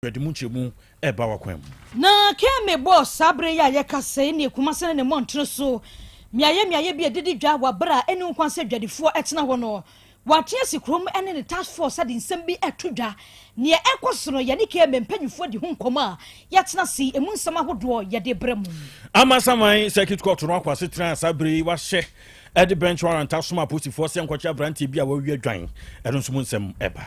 Munchemu eba wakwem. Na keme boss sabre ya yekase ne kumase ne montro so miaye bi edidi dwa wabra eni nkwanse dwadefo etena ho no wate asikrom ene ne task force ade nsem bi etodwa ne ekosoro ye ne keme mpanyufo di ho nkoma yetena si emu nsem ahodo ye de bremu Amasaman circuit court no akwase tran sabre wa hye ede bench warrant asoma posifo se nkwacha branti bi a wawie adwan eno nso nsem eba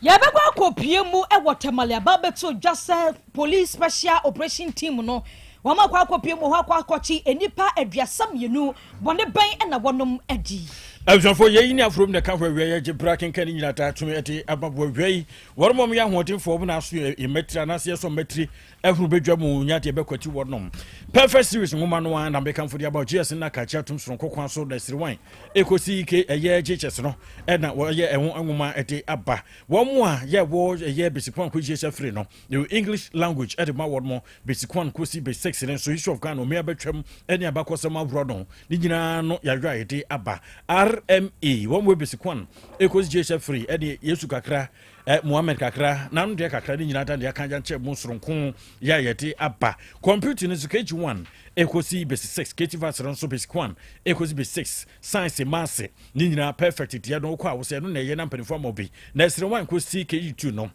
Yabagwa kopie mu ewo Tamale ababeto Jasa police special operation team no wama kwa kopie mu hwa kwa kochi enipa aduasam yenu bone ban na wonom adi Abjafo ye ni afrom de kan hwe ye gibra kenkan ni nyata tumi ete ababo hwe wormom ya hodenfo bu na so e metri na se so metri ehuru bedwa mu nyate be kwati wonom perfect series ngoma no na be kan fodi about GS na ka cha tum so kokwan so da siriwan ekosi ike eye GS no e na wo ye ehun ngoma ete aba wo mu a ye wo ye besikwan ko GS free no the English language ete ma word mo besikwan ko si be 6 ne so issue of Ghana me abetwam ene abakosema brodon ni nyina no yadwa ete aba RME one way basic one equals JSF free edi Yesu kakra Muhammad kakra nanu de kakra ni nyina de aka janche musronko ya yete aba computer ni KG1 equals basic 6 KG verse so basic 1 equals basic 6 science maths ni nyina perfect dia no kwa wo se no na ye na mpanifo obi na sire 1 equals KG2 no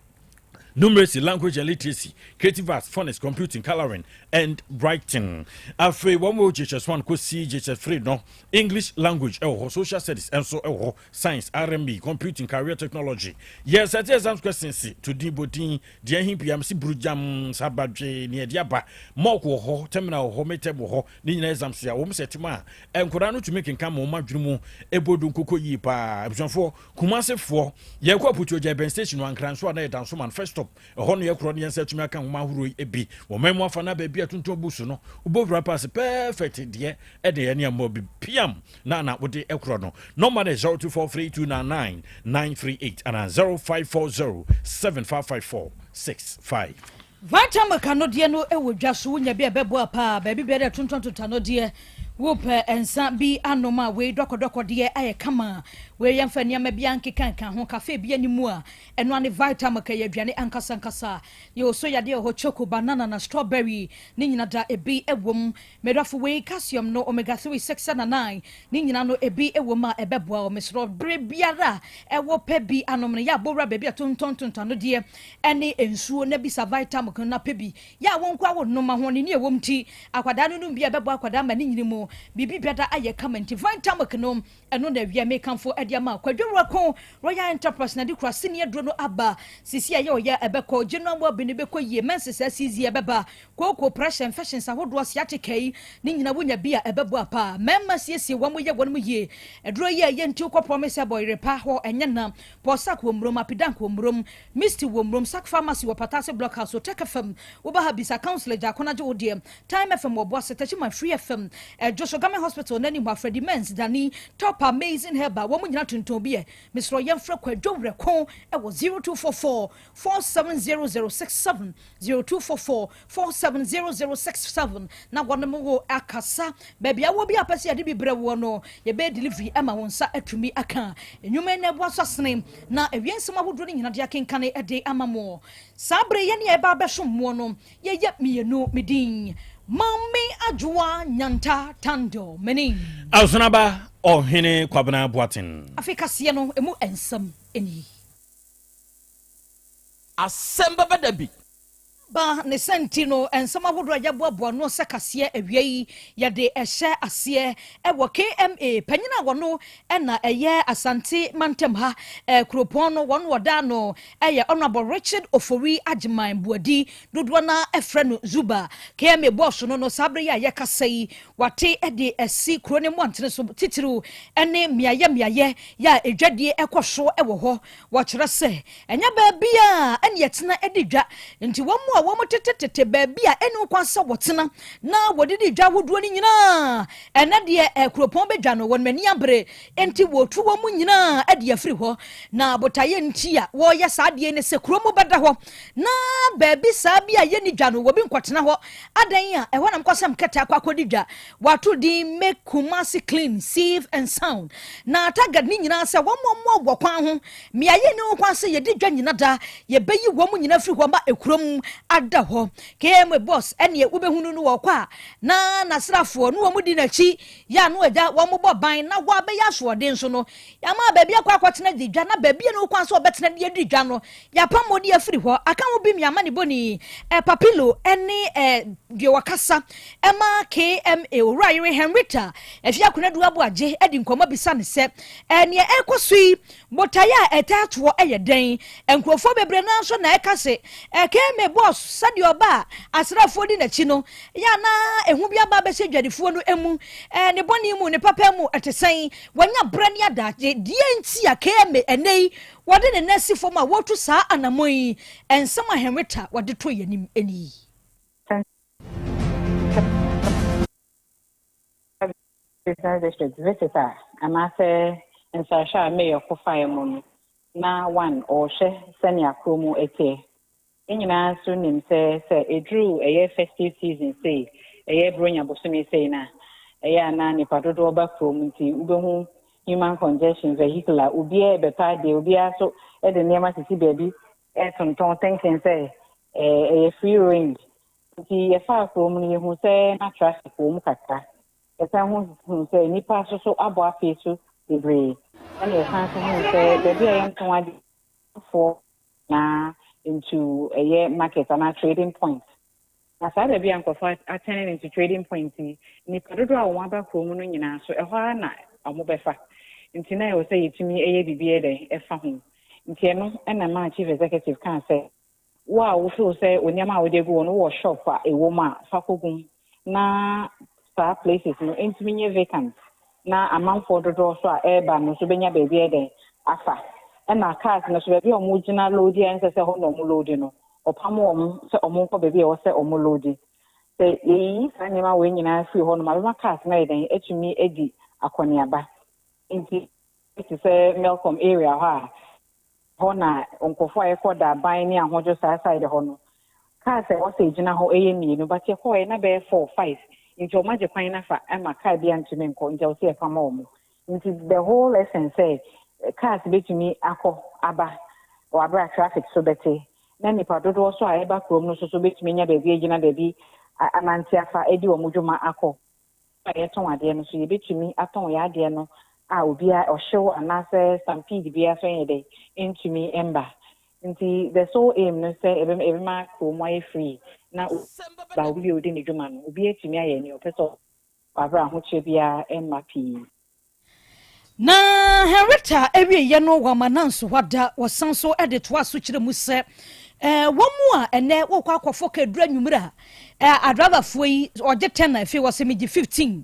numeracy, language and literacy, creative arts, phonics, computing, coloring, and writing. After one more JS1 could see JS3 no English language, social studies, and so science, R&B, computing, career technology. Yes, I tell some questions to Diboti, Diahim PMC Brujam Sabaje near Diaba, Moko ho, terminal ho, metable ho, Nina Zamsia, Setima, and Korano to make in come on Majrumo, Ebodun Koko Yipa, Abson 4, Kumase 4, Yako put your Japan station one transfer and someone first stop. A honor your cronian said to me, I can mahuru a be, or memoir for baby at Tuntobusuno, who both rappers perfect, dear, at the end of PM. Nana with the Ekrono. No matter 0243299938 and 0540755465. Vantama kanodiano ewo dwaso nya bia bebo apa baby bia tonton tanodie wope ensa bi anoma we dokodokode aye kama we yemfa niam bia nkekan ho cafe bia ni mu a eno ane vitamin ka yaduane ankasa ye so yade ho choco banana na strawberry ni nyina da ebi ewom medafo we calcium no omega 3 6 and 9 ni nyina no ebi ewom a ebeboa o mesro bre biara ewo pe bi anomne ya bowra baby tonton tanodie ene ensuo na bi sa vitamin na pebi ya wonkwa wo no ma ho ne ewom ti akwada no bia bebo akwada ma ni nyinimo bibi biada aye comment vitamin no eno na wi amekanfo adiama kwadworo Royal Enterprise na di kura senior dro no aba sisi aye oya ebeko general bi ne beko yie mensesa sizi ebeba koko pressure infection sa hodo asiate kai ni nyina wonya bia ebebo apa memma siesie wamo ye wonmo yie edro ye nti ko promise boy repa ho enyana posak womrom apidank womrom misty womrom sak pharmacy wo patase block house Otec FM wo ba habisa counselor jakona je odie time FM wo boss tetchima free FM Joshua Government Hospital nani mo Freddy Mens dani top amazing herba wo nyina tonton bi Mr. Yemfra kwadwo rekon e wo 0244 470067 0244 470067 na wonom wo akasa baby awo bi apase ade bi brewo no ye be delivery ama wonsa atumi aka enwuma na bo asosene na ewiensem ahodo ni nyina de akenkane ede amamo sabre ye ne e ba behwommo no ye ye mienu medin Mami ajwa nyanta tando meni Ausnaba ohene kwabena boatin Afrika sie no emu ensam eni Asem Beba Dabi ba ne sentino ensama hodo ajaboabo no sekase awiei yade ehye ase ewo KMA panyina wono na eye asante mantem ha kropon no won woda no eye honorable Richard Ofori Agyeman Buadi dodo na efre no Zuba KMA boss no sabre ya yakasai wate ede esi kro ne montene so titiru ene miaye ya edwadie ekoso ewo ho wo kire se enya ba bia ene yetena edidwa nti wo a wo motetete baabi a ene kwansa wotena na wodidi dwa hodoɔ ni nyina ɛna de kuropɔn bedwa no won mani abre enti wotu wo mu nyina ade afiri hɔ na botaye nti a wo yɛ saade ne se kuromu bɛda hɔ na baabi saa bi a yɛ ni dwa no wo bi nkɔtena hɔ adan a ɛhɔ nam kwasam keta akɔkɔdi dwa wato di make Kumasi clean safe and sound na target ni nyina sɛ wo mo wɔ kwan ho me aye ne kwan sɛ yɛdi dwa nyina da yɛbɛyi wo mu nyina firi hɔ ma ekurom ada hɔ KM boss ɛne wobɛhunu no wɔ kwa na nasrafo no wo mu di nachi ya no agya wo mo bɔ ban na wo abɛyɛ asoɔden so no ya ma baabi akɔtena di dwa na baabi ne kwan sɛ obɛtena di dwa no ya pamodi afiri hɔ aka wo bi me amane boni papilo ɛne de wakasa ɛma KMA Owura Henrita efia kunadu abo agye edi nkɔmɔ bisa ne sɛ ɛne ɛkɔsui botaya ɛtatoɔ ɛyɛ den nkrofo bebre na so na ɛka se KMA boss sadi oba asrafo di n'akyi no ya na ehu bi aba bɛhyɛ dwadifoɔ no emu ne bɔne mu ne papa mu ɛtesɛn wanya brani adagye die nti a KMA ɛnei wɔde ne nasi fom a wɔtu saa anamoi ensɛm a Henrita wɔde to yɛnim eni district visitor amase nsasha mayor kofa emu na one or she senior kromo ete enyina so nim se edru eye festive season say eye bronya bosome say na eye na nipa dodo ba krom nti ubehu human congestion vehicular obi e beta de obi aso e de niam asisi baby e tonton thinking say free range nti ye fa krom ni hu say na traffic wo kakra esa hu say nipa so abo afesu debre and ye san so hu say baby ayen ton ade for na into a year market and a trading point. As I be attending into trading point, ni padodo a waba kromu no nyina so ehwa na amobefa. Nti na yo say yetimi eye bibie den efa ho. Nti no na ma chief executive kan say wa wo feel say onyama wo de go no wo shop a ewo ma fa kogum na sa places no ntimi nye vacant na amanfo dodo so a eba no so benya baabi den afa. Na cars na so baby omo gina loadi en se ho no mo loadi no opamo om se omo ko baby o se omo loadi se yi sanima we nyina fi ho no ma cars na eden etumi edi akoniaba nti it say Melcom area ha ho na onkofo aye ko da ban ni ahojo side ho no cars e o se gina ho eye mi no but ye ko e na be 4 5 nti o maje kwan na fa e ma car bia ntumi nko nti o se e fama omo nti the whole essence say cars betumi akọ aba o abra traffic so bete na nipa dodo so a eba krom no so betumi nya baabi agina baabi ananti afa edi omudwuma akọ aye ton ade no so ye betumi aton ya ade no a obi a ohyew anase stampede bia so yede intumi emba nti the sole aim no say ebe ma krom aye free na ba obi odi ne dwuma no obi etumi aye ni opeso abra ho che bia emma pi na Henrita ewie ye no wamananso wada wasanso ede to aso kire mu se womu a ene wokwa akofo ka dura nwumira adraba foi oje 10 na fe wose meji 15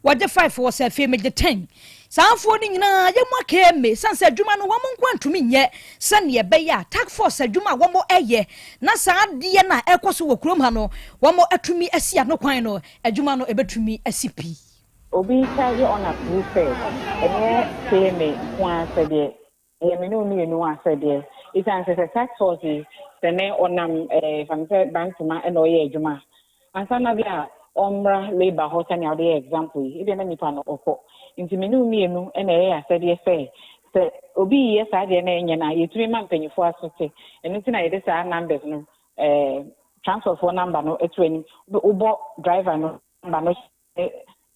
oje 5 wose fe meji 10 sanfo ni nyina ye mo akeme sanse adwuma no womu nkwantumi nye sane ye beya task force adwuma womu eye na saade na ekoso wokrom ha no womu atumi asia no kwan no adwuma no ebetumi asipi obi charge on a proof pay one said ye me no me no said ye it answers a tax force the name on from bank to ma and oye juma and sana bia omra labor hotel na the example e be na nipa no okọ nti me no me no and e said ye say obi ye saade na enye na yetumi ma mpanyifo asote eno ti na ye dey say numbers no transfer phone number no etweni ubo driver no number no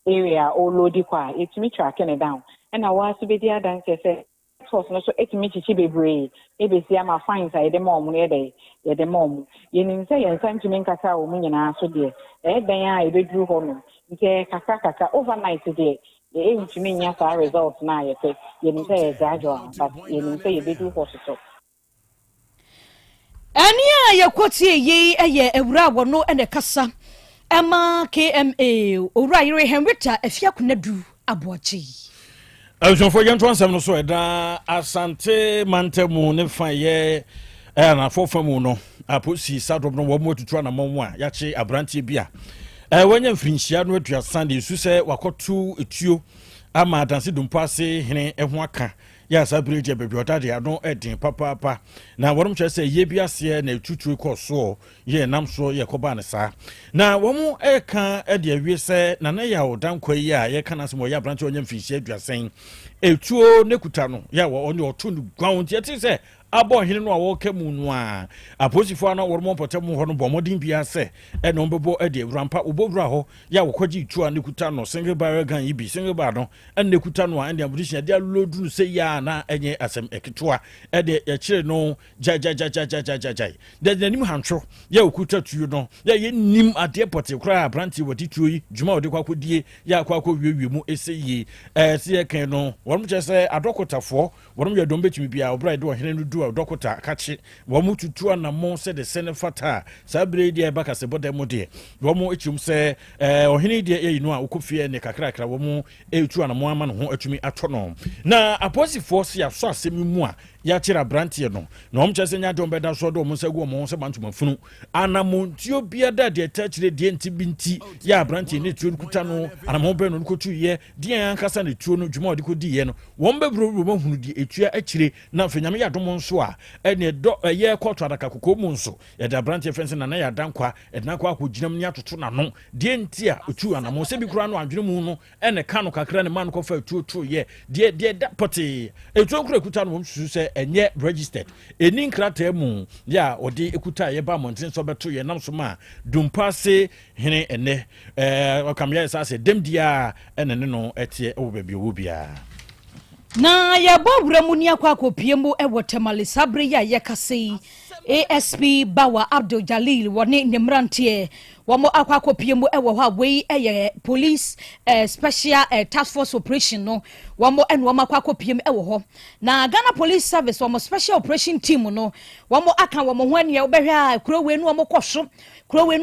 area or loadi kwa etimi tracking it down and I was to be the dance say force no so etimi chichi bebre e be see am fine side dem mom no dey ye dem mom ye nim say ye san timi nkasa o mu nyina so de e dan a e be duru ho no nke kaka overnight de ye ntimi nya sa result na ye say ye nim say ye gradual but ye nim say ye be duru ho so ania ye kwatie ye eye ewura wo no ene kasa Emma KMA Owura Henrita efia kunadu aboachi Awusonfo yanto ansam no so eda Asante mantemu ne fa ye na fofamu no aposi sadom no wo mo tutu na mo a ya che abrantie bia wanya mfrinhyia no aduasan de su se wakotu etuo ama adanse dumpo ase hene ho aka ya sabrije bebi otade ado edin papa na worum che se ye bi ase na etutu ko so ye nam so ye ko ba ne sa na womu eka ede awie se na ya odan kwayi a ye kana se mo ya branch onye mfrinhyia aduasan etuo ne kuta no ya wo onye otu nu gwan tie ti se abo hene no awo kamu no a aposifo na wormo potem ho no bomodin bia se e no bebo e de rampa obowura ho ya wokoji itu a ne kuta no single bar gan ibi single bar no en ne kuta no a en ambulisha de lodu no se ya na enye asem eketoa e de ya kire no jai de nim hantro ya okuta tuo no ya ye nim ade pote kra branti wodi tuo yi juma wodi kwakodie ya wiwie mu eseyi se ye kan no wormo chese adokotafo wormo ye dombe tumi bia obra de hene no du dokota kachi wo mu tutu na mo se de senefata sabre dia baka se bode mo de wo mu echum se ohene dia yinu a ukofie ne kakrakra wo mu etu na mo ama no ho atumi atono na aposifo se ya so asemi mu a ya kira brantie no na om chese nya dombe da so do mo se go mo se bantuma funu anamontio bia da de tachire de ntibinti ya brantie ne tuo kuta no anamo be no kotu ye dia ankasa ne tuo no dwuma odi kodi ye no wo mbebro mo hunu di etua akire na fanyame ya dom nso a ene do ye kwoto adaka kokko mu nso ye da brantie fense na ya dankwa edna kwa akoginam ni atoto na no de nti a otu anamo se bi kura no adwene mu no ene ka no kakra ne man ko fa tuo ye de da pote etuo kura kuta no mo susu se enye registered eni nkrata mu ya odi ekuta ye ba monten so beto ye nam so ma dumpase hene ene okamya sa se demdia ene ne no etie obabi obia na ya bobura mu ni akwa kopiemu Tamale sabre ya yakase ASP Bawa Abdul Jalil woni nemrantie wamo akwa kopiemu ho awei police special task force operation no wamo akwa kopiemu ho na Ghana Police Service wamo special operation team no wamo aka wamo ho ania obehwa Krobea no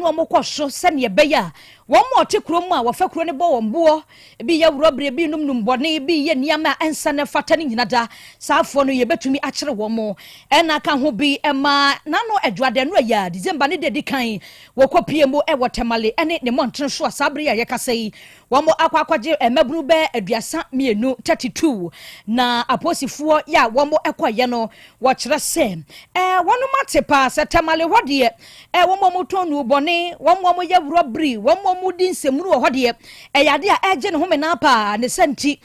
wamo kwosho sene beya wamo ote kromu a wafa kro ne bo wombo bi ya wrobre bi num bone bi ye niama ensa ne fata ne nyinada saafo no ye betumi akere womo ena ka ho bi ema nano adwade no ya December ne de kan wokopiemu Tamale ene ne montre so asabre ya yakasei wamo akwakwaje emabru be aduasa mienu 32 na aposifuo ya wamo ekwaye no wo kire se wono matepa se Tamale hodie wamo mutonu bone wamo ye wrobri wamo mudi nsemuru hodie yade a eje ne home na pa ne santi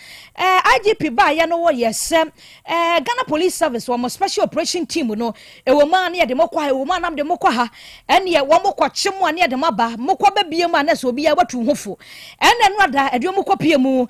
IGP ba ya no wo yese Ghana Police Service wamo special operation team no ewoma na de mokwa ewoma na de mokwa ha ene wamo kwachemu ane de maba mokwa babie mu anaso obi ya watu hofo ene no ada edio mokwa pie mu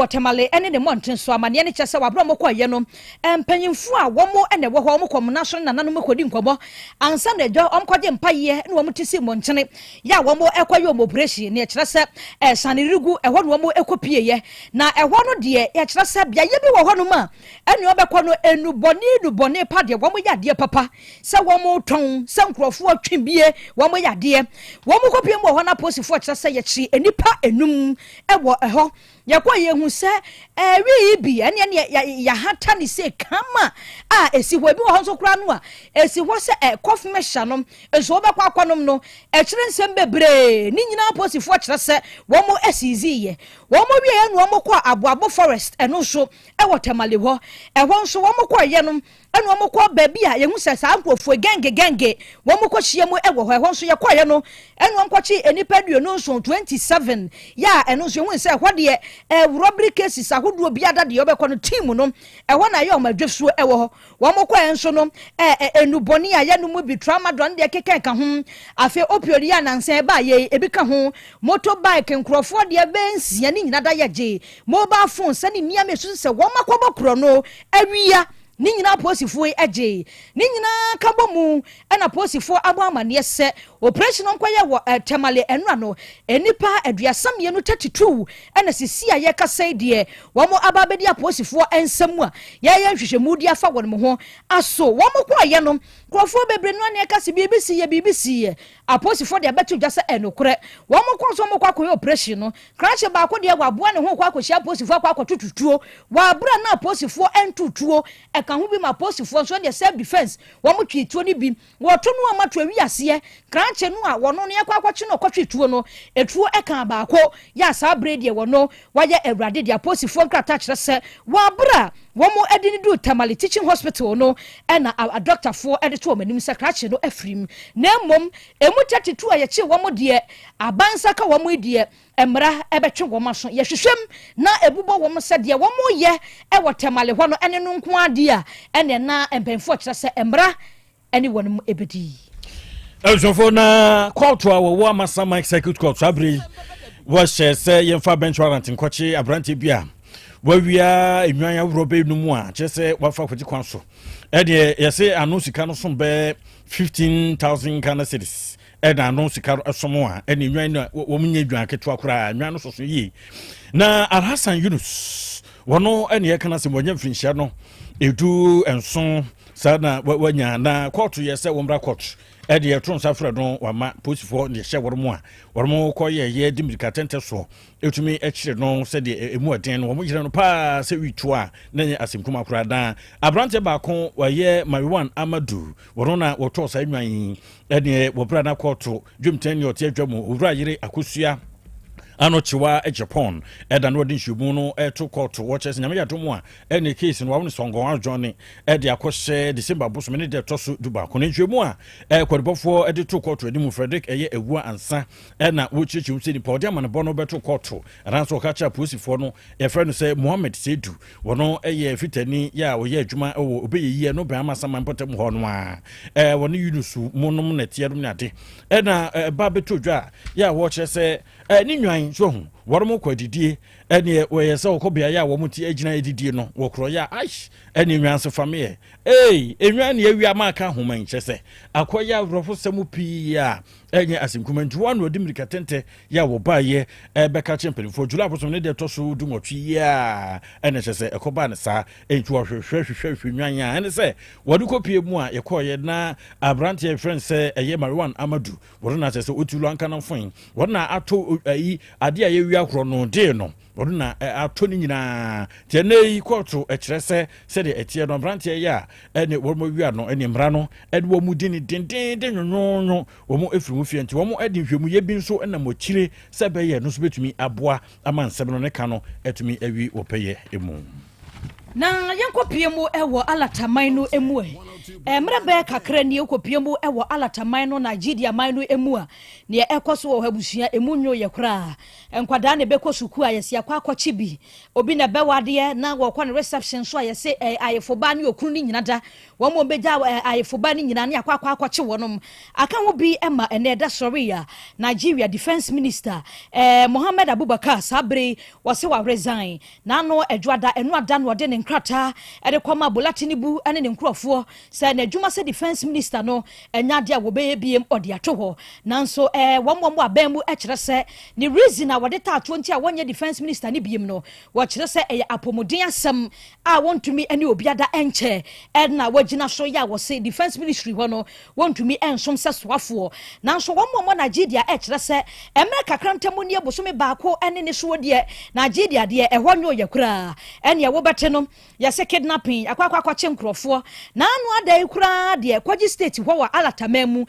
Tamale ene de monten so amane ne kyese wabro mokwa ye no empanyimfu a womo ene wo ho mokwa national nanano mekodi nkobo ansa na edo omkwaje mpaye ne womo tisi monchene ya womo ekwaye operation ne kyerese sanirigu eho no womo ekopie ye na eho no de ya kyerese bia ye bi wo ho no ma ene obekwa no enubone pa de womo ya de papa se womo ton se nkrofo atwibie womo ya de womo kopie mu ho na posifo kyerese ye kyi enipa enum ewo eho yakwa yehu se wi bi ene ya hata ni se kama esi ho bi wo so kra no esi ho se coffee mesha no eso obekwa akwanom no kyire nsem bebre ni nyina posifo kyerese womo esizi ye womo wi ye no womo kwa aboabo forest eno so ewo Tamale ho eho nso womo kwa ye no eno womo kwa baby a yehu se sa nkrofo genge womo kwa hyiemu ewo ho eho nso ye kwa ye no eno wonkwachi enipa duonu nso 27 ya eno nso yehu se hwode robbery cases ahodo biada de obekọ no team no eho na ye omadwesuo ewo ho womo kwa enso no enuboni a ye no mu bi trauma don de keke ka ho afi opiori ya nanse ba ye ebika ho motorbike nkrofo de bensia ni nyina da ye je mobile phone sani niam esu se womo kwobokro no awia ni nyina posifo eje ni nyina kabomu ena posifo abo amane se operation nkwaye wo Tamale enra no enipa aduasam ye no 32 ena sisi a ye kasai de womo ababedi aposifo ensam a ye hwehwemu di afa won mo ho aso womo kwaye no krofo bebre no ane ka se BBC aposifo de betu dwa se enokure wo mo konso mo kwakọ operation no crash ba akọ de waboa ne ho kwakọ hia aposifo kwakọ tututuo wa bra na aposifo entutuo e ka ho bi ma aposifo so de self defense wo mo twituo ni bi wo to no amato awiase crash no a wo no ne kwakọ chi no kwatwituo no etuo e ka ba akọ ya sa brede wo no wa ya awrade de aposifo nkrata kire se wa bra wo mo edini du Tamale teaching hospital no na a doctor for editor manim sakrache no afrim na mom emu 32 a ye che wo mo de abansa ka wo mo de emra ebetwe wo maso ye hwehwem na ebubo wo mo se de wo mo ye e wo Tamale ho no ene no nko ade a ene na empenfo kire se emra ene wonum ebedi Elzofo na court wa wo amasama execute court abri wo she se yemfa bench warrant nkwachi abrante bia wawia enwan awrobe no mu a chese wafa kwati kwanso e de yese anu sika no so be 15,000 Ghana cedis e da anu sika asomo a e enwan no wo munye dwan keto akura enwan no soso yi na Alhassan Yunus wono ene ye kana se monye mfinhia no edu enso sana wanya na court yese wo mbra court edi etron safra don wama posifo ne hye wormo a wormo koye dimrika tente so etumi ekire no se de emu aden no wo gire no pa se witu a na asimkuma kura dan abrante ba kon waye Mariwan Amadu wono na woto sa nwan edi wo bra na court dwumten ne ote adwamu owura yire akosua anochiwa Japan eda no din shubu no to court watches nyame yadomu a ene case no wa songo adjone ede akose December boso me de toso duba ko nenhwemu a kwadibofo ede to court edi mu Frederick eye ewua ansa na wo chichi useni podi amane bono beto court ranso ka cha posifo no e friend say Mohammed Sedu wono eye fitani ya wo ye adwuma wo obeyiye no ba masama mpotem ho no a wono Yunusu monum na tiadum na ade na ba beto dwa ya wo che say ni nwan so hu wormo kwadidie ene we yesa okobia ya wo muti agina edidie no wo kro ya aish ene nwan so famie enwan ne awia maka homan chese akoya rofo semu pi ya enye asinkumantu wan odi mirika tente ya wo baye beka chempelifo jula bosom ne de toso du motwi ya ene chese ekoba ne sa entu hwehwehwehwe nwan ya ene se wodi kopie mu a yekoye na abrante friend se eye Mariwan Amadu wona chese otulu anka na fon wona ato ade a yewia kro no de no wona ato ni nyina tenei koto ekirese se de etie no abrante ya ene wo mo wia no ene mra no ede wo mu dini denden nwonwo wo mo efiri fie nti wo mo edi hwemu ye bi nso na mo kire se be ye no so betumi aboa amansem no ne ka no etumi awi opeye emu na yankopie mu ewo alataman no emu emre be kakra ni ekopie mu ewo alataman no Nigeria man no emu a ne ekoso wo habusua emu nyo ye kra enkwada ne bekosuku a yesi akwakochi bi obi na bewade na wo kwa ne reception so a yesi ayefoba ne okunu ni nyina da wo mo beja ayefoba ni nyina ne akwakochi wonom aka ho bi ema ene da sorry ya Nigeria Defense Minister Mohammed Abubakar Sabre wose wa resign na no edwada enu ada no de ne nkrata ede kwama bolatinibu ene ne nkrofo se na adwuma se Defense Minister no enya de a wo be biem ode ato ho nanso wo mo abamu e kire se ni reason a wode ta 20 a wonye Defense Minister ni biem no wo kire se apomodin asem a wontumi ene obiada enche na wagina so ya wo se Defense Ministry ho no wontumi ensom se soafo nanso wo mo Nigeria e kire se emre kakrantamu ni ebosome baako ene ne so de Nigeria de ehonyo yakura ene wo bete no ya se kidnapping akwa chenkrofo na anu adai kura de kwaji state ho wa alatamemu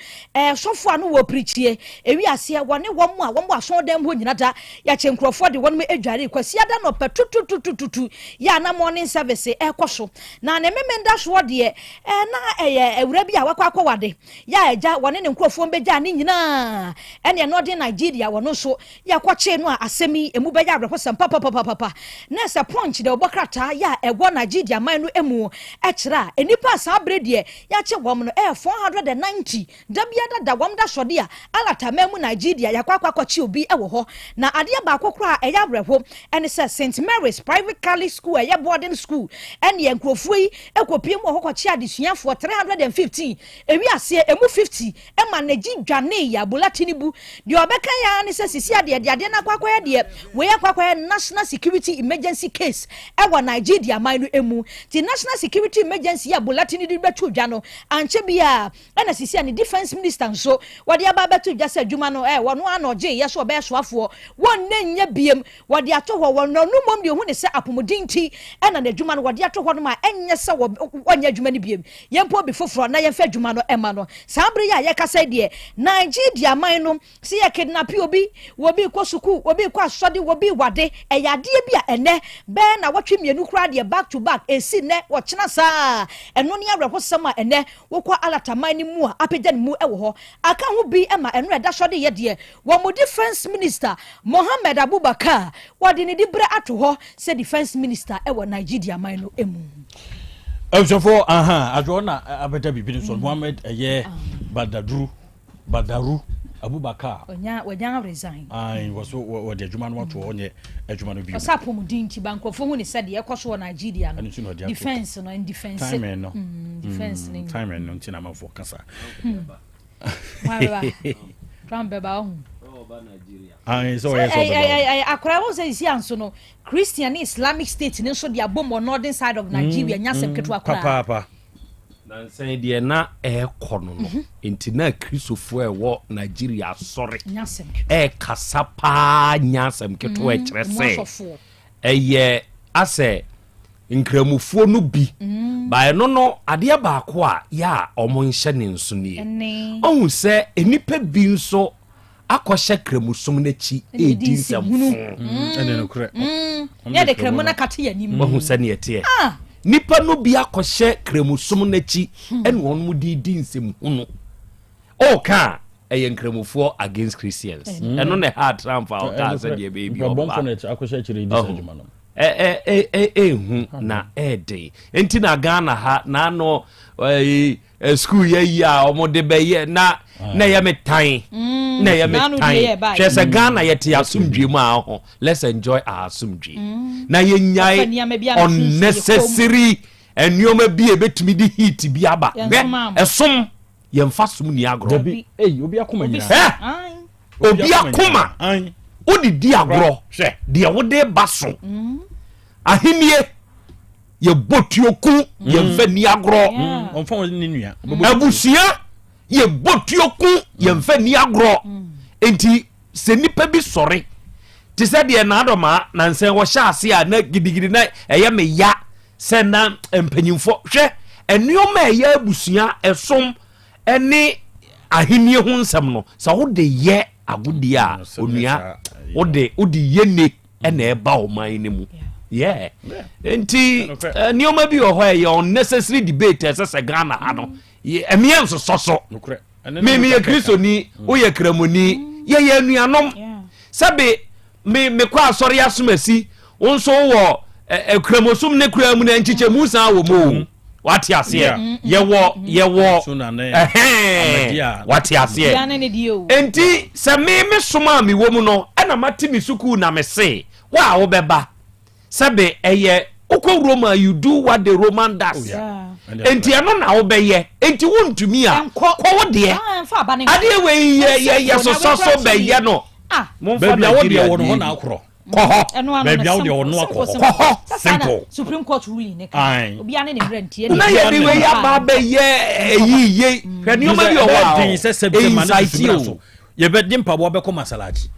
sofo anu wo prichie ewi ase wone wo mo aso dem ho nyina da ya chenkrofo de won me adware kwasi ada no petututututu ya na morning service ekoso na ne memenda so de na ewura bi a wakwa wade ya eja wone ne nkrofo beja ni nyina ene no de Nigeria wono so ya kwache no asemi emu beja abrefo papa na se punch de obokrata ya ego Nigeria man no emu ekira enipa sa brede ya che wom no 490 dabiada da wom da sode a alatamemu Nigeria ya kwakwachi obi ewo ho na ade ba akokora eya abrefo ene se St Mary's Private Catholic School eya boarding school ene enkrofo yi ekopie mu hokochi adesuafo 315 ewi ase emu 50 ema naji dwane ya bolatinibu de obeka ya ne se sisi ade na kwakwa de we ya kwakwa national security emergency case ewa Nigeria amai no emu ti national security emergency ya bulletin di betu dwa no anche bia na sisi ani defense minister nso wode aba betu dwa se adwuma no wono anoje ye so be soafo won na nya biem wode ato ho won no mom de hu ne se apomodinti na adwuma no wode ato ho no ma enye se wonya adwuma ni biem yempo bi foforo na yemfa adwuma no ema no sabre ya ye kasa de Nigeria amai no se ye kidnap obi ko suku obi ko asode obi wade eyade bia ene be na watwe mienu kura de back to back esi ne wo chena saa eno ne awre hosama ene wo kwa alataman ni mu a apegya ni mu ewo ho aka ho bi ema eno eda sode ye de wo mo defense minister Mohammed Abubakar wade ne di bra ato ho se defense minister ewo Nigeria man no emu for adwona abeta bibi so Mohammed Badaru Abubakar onya resign was what the Juman want to onye adwuma no bi osapo mudinti bankofo hu ne said ye koso Nigeria no defense no in defense time no defense no time no ntina mafo kasa Trump beba hu so akora wo say si anso no Christian Islamic State ne so dia bom on northern side of Nigeria nyasem keto akora papa na say de na kono no intina Christopher wo Nigeria sorry nyasem kasa pa nyasem keto kire say ase nkramufuo no bi ba no ade ba ko a ya omo nhye ne nso ne ohun se enipa bi nso akɔhyɛ kramusum n'achi edi nsɛmfo ɛne no korɛ ya de kramu na kate ya nim mahu sɛ ne yɛte nipa no bi akɔhyɛ kramusum n'achi ɛne wɔn mu di nsɛm hunu ka ɛyɛ nkramufoɔ against Christians ɛno na ha Trump a ɔka sɛ deɛ baby ɔba akɔhyɛ akyire di adwuma no na ɛde enti na Ghana ha na no school ye a omode beye na ya metan na ya metan hwe se Ghana yete asumdwe mu a ho let's enjoy our asumdwe na ye nyai unnecessary enyoma bi ebetumi di heat bi aba esom ye mfa som ni agro obi akoma nyina obi akoma odi di agro hwe de wode baso ahimie ye botuoku ye mfa ni agro onfa woni nua abusia ye botuoku ye mfa ni agro enti se nipa bi sore ti se de na adoma na nsen wo hya ase a na gidigidi na eye me ya se na empanyimfo hwe enuoma eye abusia esom ene ahimie hu nsam no sa wo de ye agudi a onua wo de ye ne ena eba o man ne mu enti nioma bi ho ye unnecessary debate ese Ghana ha no emia nso soso me ye Kristo ni wo ye kramoni ye anuanom sabe me kwa asori asomasi wonso wo kramosum ne kramu na nchiche musa wo mo wati ase ye wo wati ase enti se me soma mi wo mu no na mati mi suku na me se wa wo beba sabe ukwo Roma you do what the Roman does enti ano na wo beye enti wontumi a ko wo de ade we ye so beye no baby wo de wo no na akro baby wo de wo no akro simple Supreme Court ruling ne kan obi ane ne rentie na ye de we ya ba beye eyiye kwani o ma bi o wa se sebte ye be dimpa bo be ko masalaji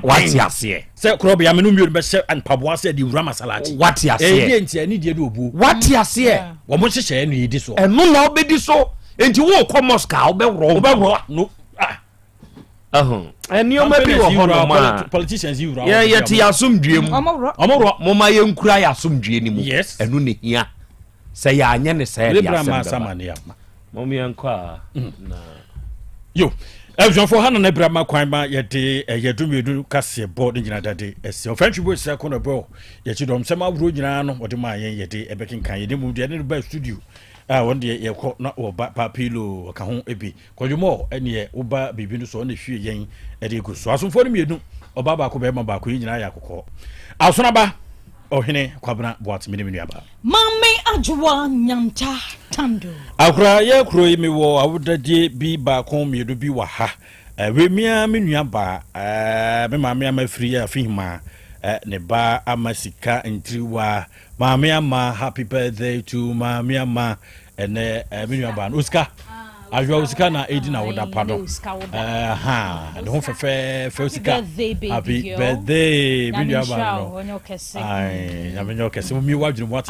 wati ase se Krobea me no mi be se anpabo ase di wura masalaji wati ase enti ani die de obu wati ase wo mo hyehye no yedi so eno na obedi so enti wo ko Moscow obewro no eni o ma bi wo ho no ma politicians yi wura ye ti asomdwe mu omoro mo ma ye nkura ya asomdwe ni mu eno ne hia se ya anye ne se ya asem mo mi enko na yo Everyone for Hannah Nebrama Kwamba yet a do Cassia board in Dade, as your French boy second a bro, yet you don't some of Rujano or the my yet a becking kind, you moved the best studio. One day you caught not or papilo or Cajon Ebi, call you more, and ye Uba be Venus on the few yang at a good source for me, or Baba Kubema Baku in Ayako. Alsonaba. Hene kwabna boat minimum aba mamme ajwa nyanta tando akra ye kroi mi wo awudaje bi ba kon mi do bi wa ha we mia me nua ba me ma me afiri afihima ne ba amasika ntriwa maame ama happy birthday to maame ama ene minua ba Oscar ajwa Oscar na edi na woda pado ne ho fefe Oscar happy birthday minua ba no ai na minua kese mi wadwene mo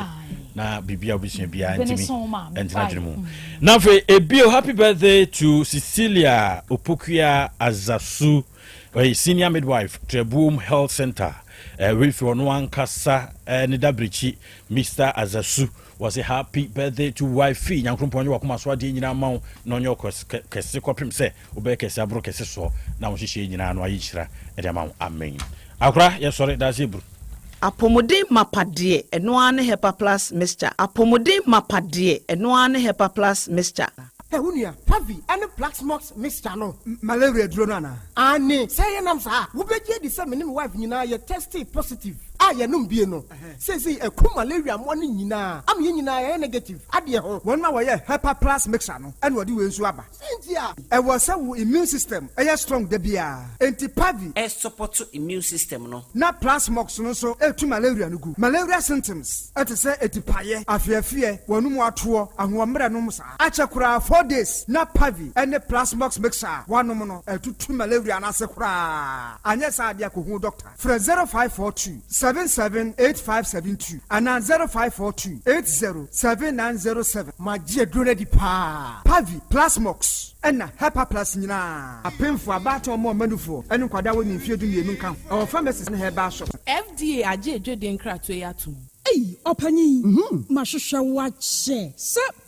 na bibia obisua bia ntimi entina dwene mu na fe ebio happy birthday to Cecilia Opokuya Azasu senior midwife Trebum Health Center with no ankasa ne dabrichi Mr. Azasu was a happy birthday to wifey nyankrumpon yo akoma so ade nyina mawo no nyo kese kopim se obe kese abro kese so na wo hihye nyina no ayi kyira e de mawo amen akora ye sori da zebru apomodin mapade eno ane hepa plus mixture apomodin mapade eno ane hepa plus mixture Unia, Pavi, and the Black Smokes Mr. No, malaria dronana. Anne, say an answer. Who bet you the same wife, you know, you're tested positive. I am no. Says a cool malaria morning, you know. I'm in negative. Adia, 1 hour, Hepa Plus Mixano, and what do you swabber? Cynthia, I was our immune system, a strong debia. Anti Pavi, a support immune system, no. Not Plus Smoks, no so, to malaria no good. Malaria symptoms, at a say a tipaye, a fear, one more tour, and 1 meranusa. Achakura 4 days, not Pavi, and the Plus Smoks mixer, 1 mono, and 2 malaria and asakura. And yes, I dear Kuhu doctor. For 0542 778572 and 0542 807907. My dear Grunedi Pa Pavi Plasmox and Hepa Plus Nina. A pen for a battle more manufo and Quadawan in Fiadu Nunca. Our pharmacist in her bar shop. FDA aje den kratwe Hey, Opani, Mashusha watch. Sir,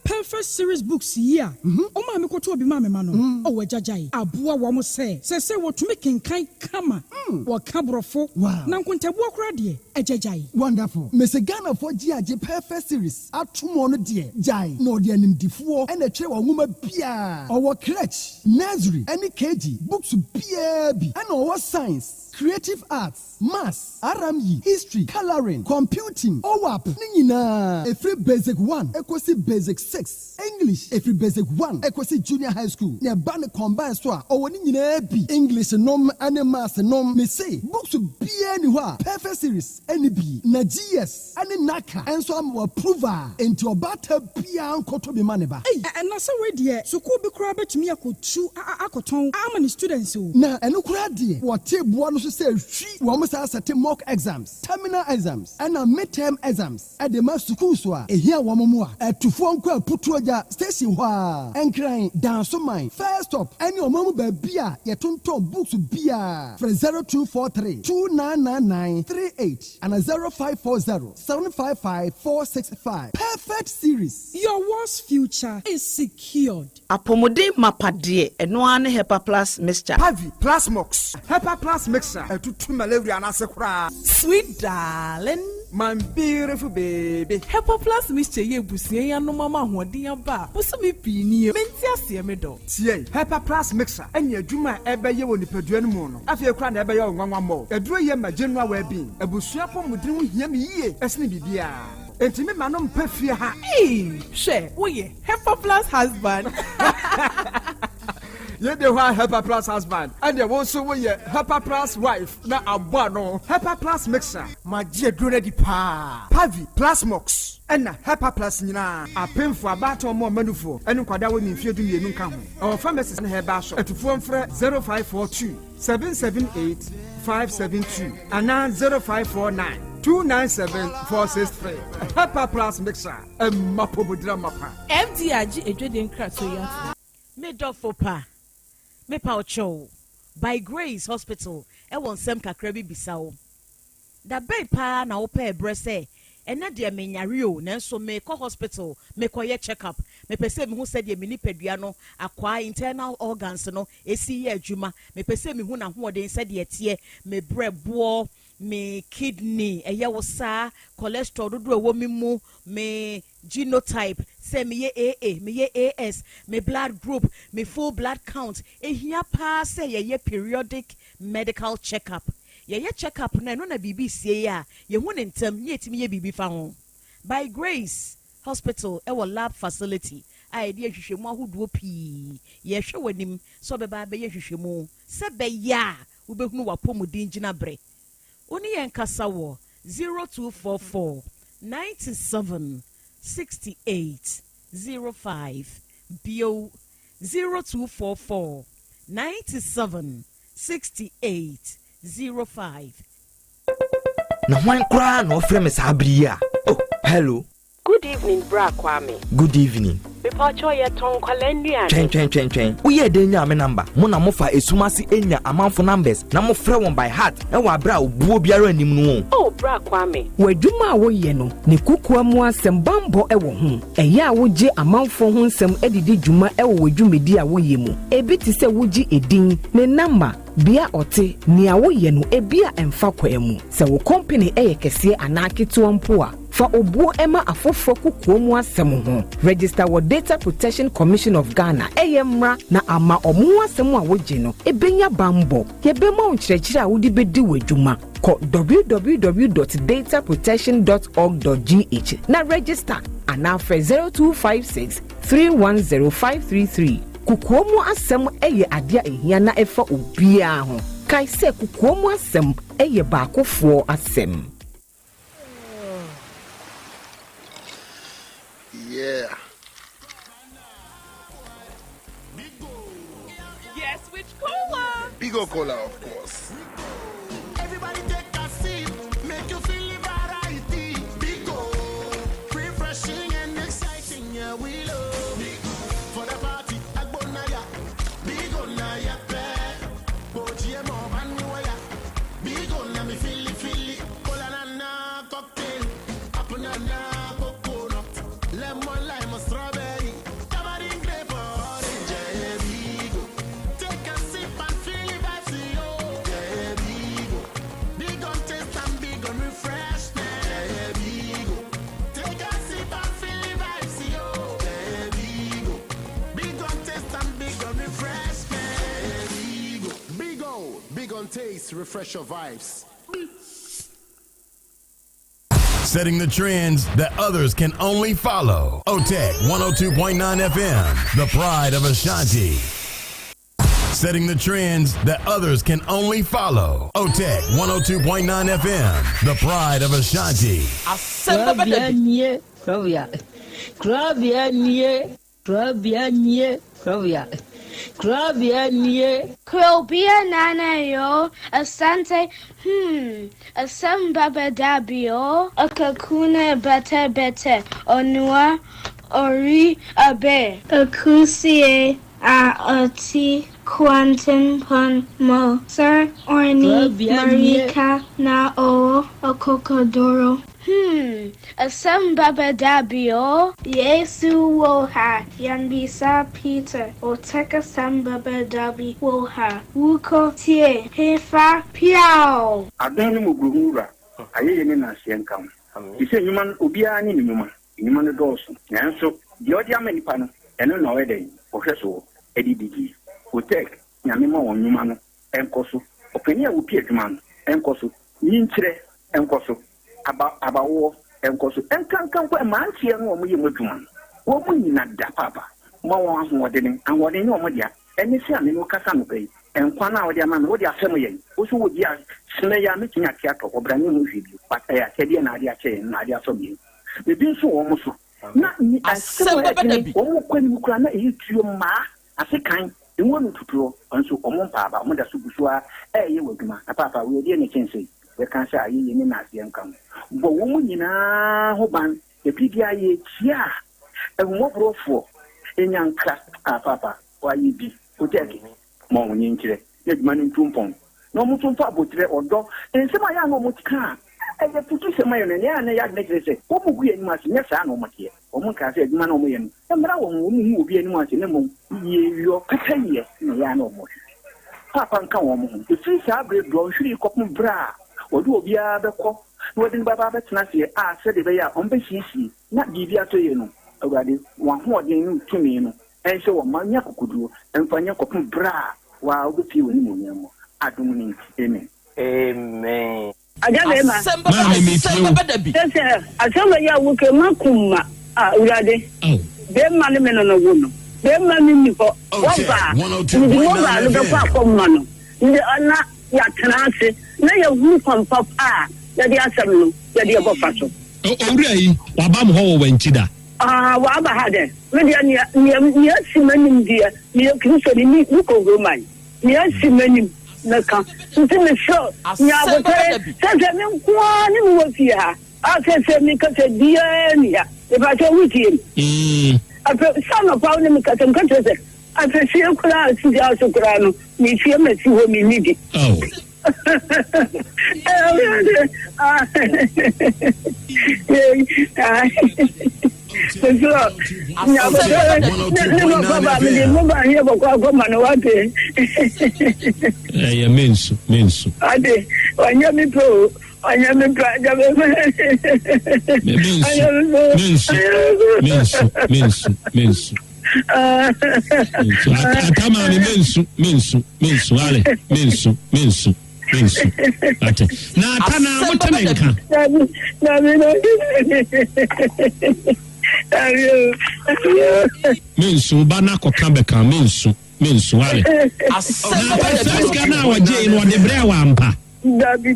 perfect series books here. Oh, my Mikoto be mamma mano. Oh, Jajai. Abua wamo say what to making kind kama. What cabrofo. Wow. Nankunta walk ready. A Jajai. Wonderful. Mr. Ghana for GIJ perfect series. At tomorrow, dear. Jai. No, dear name D4 and a chair woman Pia. Our crutch. Nursery. Any KG. Books BAB. And our science. Creative arts. Maths. RME. History. Coloring. Computing. OWAP. Nina. Every basic 1. Equasi basic 6. English. Every basic 1. Equasi junior high school. Ne bane combine soa. Owo ni nyina bi. English nom and maths nom. Me say. Books be anywhere. Perfect series. Any bi. Na GS. Any naka. And so am approval. Into obata bia ankoto be maneba. Hey. And na so we there. So ko be kura bet me akotu akoton. How many students o? Na eno kura there. What table no so say hwi. Wo mo say set mock exams. Terminal exams. And a midterm exams. At the master school so a here wo mo a. Etufo nko putu aja station hwa. Enkran dance mine. First up. Any omamu ba bia ye tonton books bia. From 0243 299938 and 0540 755 465. Perfect series. Your worst future is secured. Apomodin mapade eno ane hepa plus mixture. Pavi Plasmox. Hepa Plus mixer. To malaria and asakura. Sweet darling, my beautiful baby. Hepa Plus mixture ye busie ya no mama hoden aba. Busumi pini menti ase me do. Tie Hepa Plus mixer enya adwuma ebe ye woni padua no mu no. Afie kra na ebe ye onwanwa mo. Aduro ye ma general well-being. Abusua pomudin ho hia me yie. Esne bibia. Enti me manom pafie ha. She, oye, Hepa Plus husband. Ye de wa Hepa Plus husband. And ye also we Hepa Plus wife. Na abwa no. Hepa Plus mixer. Ma je drone di pa. Pavi Plasmox. Ena Hepa Plus nyina. Apemfo abato mo manufo. Enu kwada woni mfiedu mienu nka ho. Our pharmacist na heba shop. Etufo mfre 0542 778 572 and 0549 297-463. Hepa Plus mixer. Mapobudra mapa. FDA aje den kratwe Me dofo pa. Me pa ocho. By Grace Hospital. E won sem kakra bi bisawo. Da bay pa na opa ebrese. Ena de me nyare o nanso me ko hospital me koye check up me pese me hu se de me nipadua no akwa internal organs no esi ye adwuma me pese me hu na hoden se de tie me brebo me kidney eye wo sa cholesterol dodo ewo mi mu me genotype say me ye AA me ye AS me blood group me full blood count ehia pa say ye periodic medical checkup ye checkup na no na bibi sie ya ye hu ne ntem ye timi ye bibi fa ho by Grace Hospital e wo lab facility ai de hwehwemu ahoduo pii ye hwe wanim so be ba be ye hwehwemu se be ya wo behunu wapomudin gina bre Oni enkasa wo 0244 97 68 05 bio 0244 97 68 05. Na wan kra na ofre me sabria. Oh, hello. Good evening, Bra Kwame. Good evening. Mepacho ye ton kwalendia. Chen. Uye de nya me number. Mo na mo fa esumasi enya amanfo numbers. Na mo frɛ won by heart. E wa bra obuo biara anim no. Oh, Bra Kwame. Wadwuma wo ye no. Ne kukua mu asɛm bambo e wo ho. Ɛyɛ a wogye amanfo ho nsɛm edidi dwuma e wo wadwumedi a wo ye mu. Ebi ti sɛ wogye edin ne number bia ote nia wo ye no ebia emfa kwa mu. Sɛ wo company e ye kɛse anaketo mpo a fa obuo ema afofo kukuo mu asɛm ho. Register wo Data Protection Commission of Ghana eyemra na ama omu asɛm a wogye no ebenya bambo. Yebema onkyerɛkyerɛ a wodi bedi wadwuma. Call www.dataprotection.org.gh na register anafe 0256 310533. Kukuomu asem eye adia ehia na efa obia ho. Kai se kukuomu asem eye baakofo asem. Yeah. Yes, which cola? Bigo Cola, of course. Everybody take a sip, make you feel variety. Bigo, refreshing and exciting, yeah, we love Bigo. For the party, Agbonaya, Bigo Naya, Bochie Mo Manuaya, Bigo Nami Fili, Cola cocktail, Apunana coconut, lemon lime strawberry, tamarind grape orange, yeah, Bigo. Take a sip and feel the vibes, yo, yeah, Bigo. Big on taste and big on refreshment, yeah, Bigo. Take a sip and feel the vibes, yo, yeah, Bigo. Big on taste and big on refreshment, yeah, Bigo. Big on taste, refresh your vibes. Setting the trends that others can only follow. Otec 1029 FM, the pride of Ashanti. Setting the trends that others can only follow. Otec 102.9 FM, the pride of Ashanti. Asem Beba Dabi. Krobea nana yo, Asante, Asem Beba Dabi yo, Akakuna bete, Onua, Ori abe, Akusie, Oti, Quantum pon mo, Sir Orni, Marika na o, Okokodoro. Asem Beba Dabi yo, Yesu woha, Yanbisa Peter, Otec Asem Beba Dabi woha, Wuko tie, Hefa piao. Adonu muguhura, ayeye ni na sienkam. Ise nyuman obia ni nyuma, nyuma no doso. Nanso, di odi amanipa no, eno na wede, ohweso, edidigi. Otec, nyame ma won nyuma no, enkoso. Opani a wopi adwuma no, enkoso. Nyinkyere, enkoso. Abawo enkoso enkankan kwa mantie no omo yemu adwuma wo mu nyina da papa ma won ahoɔden ahoɔden ne omo dia eni se ame no kasa no bai enkwa na wo dia ma no wo dia asɛm yɛ wo so wo dia sene ya metinya tia to obrane mu hwedi pata ya sɛde na ade akyɛ na ade asɔ bi bebi nso wo mo so na ni asɛm Beba Dabi wo mo kwani mu kura na eyi tuo ma asekan enwo no tuturo nso omo mpa ba mo da so busua ɛyɛ wadwuma na papa wo die ne kyensɛ we kan say ayi ni na asem kan bo wo mu nyina ho ban e bibia ye tia e mo brofo enyanka papa wa yi bi Otec mo wonyi nkire ye djuma ni ntumpon no mo tumfa abotre odo ensema ya no mo tika e ye putu sema yo ne ya na ya ne kire se wo mu gu ye ni ma se nya sa no mo tie o mo ka se djuma na mo ye no e mra wo mu obi ani mo ase ne mo ye yo kaka ye ne ya na mo papa nka wo mo e fi sa bre bro hwiri kopum bra odu obia beko wodin baba betena se a se de be ya on be hisi na bibia to ye no awade wa hoodin no tumi no ense wo manya kokoduo emfanya kopum bra wa obepi woni mo nyamo adum ni amen Asem Beba Dabi. Asem ya wuke makuma urade be mane me no wo no be mane ni ko wo ba ni mo ba no be kwa ko ma no ndi ana ya tenase na ya hu pampa pa ya di asem no ya di ebofa so owura yi waba mo ho wanchida waba ha de me dia ni asimanim dia ni kristo ni ko roman ni asimanim na ka nti me sure ni abotere se me kwa ni mo fi ha se me ka se dia ni ya e ba se wuti ape sama pa ni me ka se nka se ape si kula si dia so kula no ni fi me si ho mi ni di mensu ade wanya mi pro mensu atama ni mensu ale mensu ate na atana mutenenka mensu bana koka beka mensu ale na paska na waje no de bre wa ampa dabi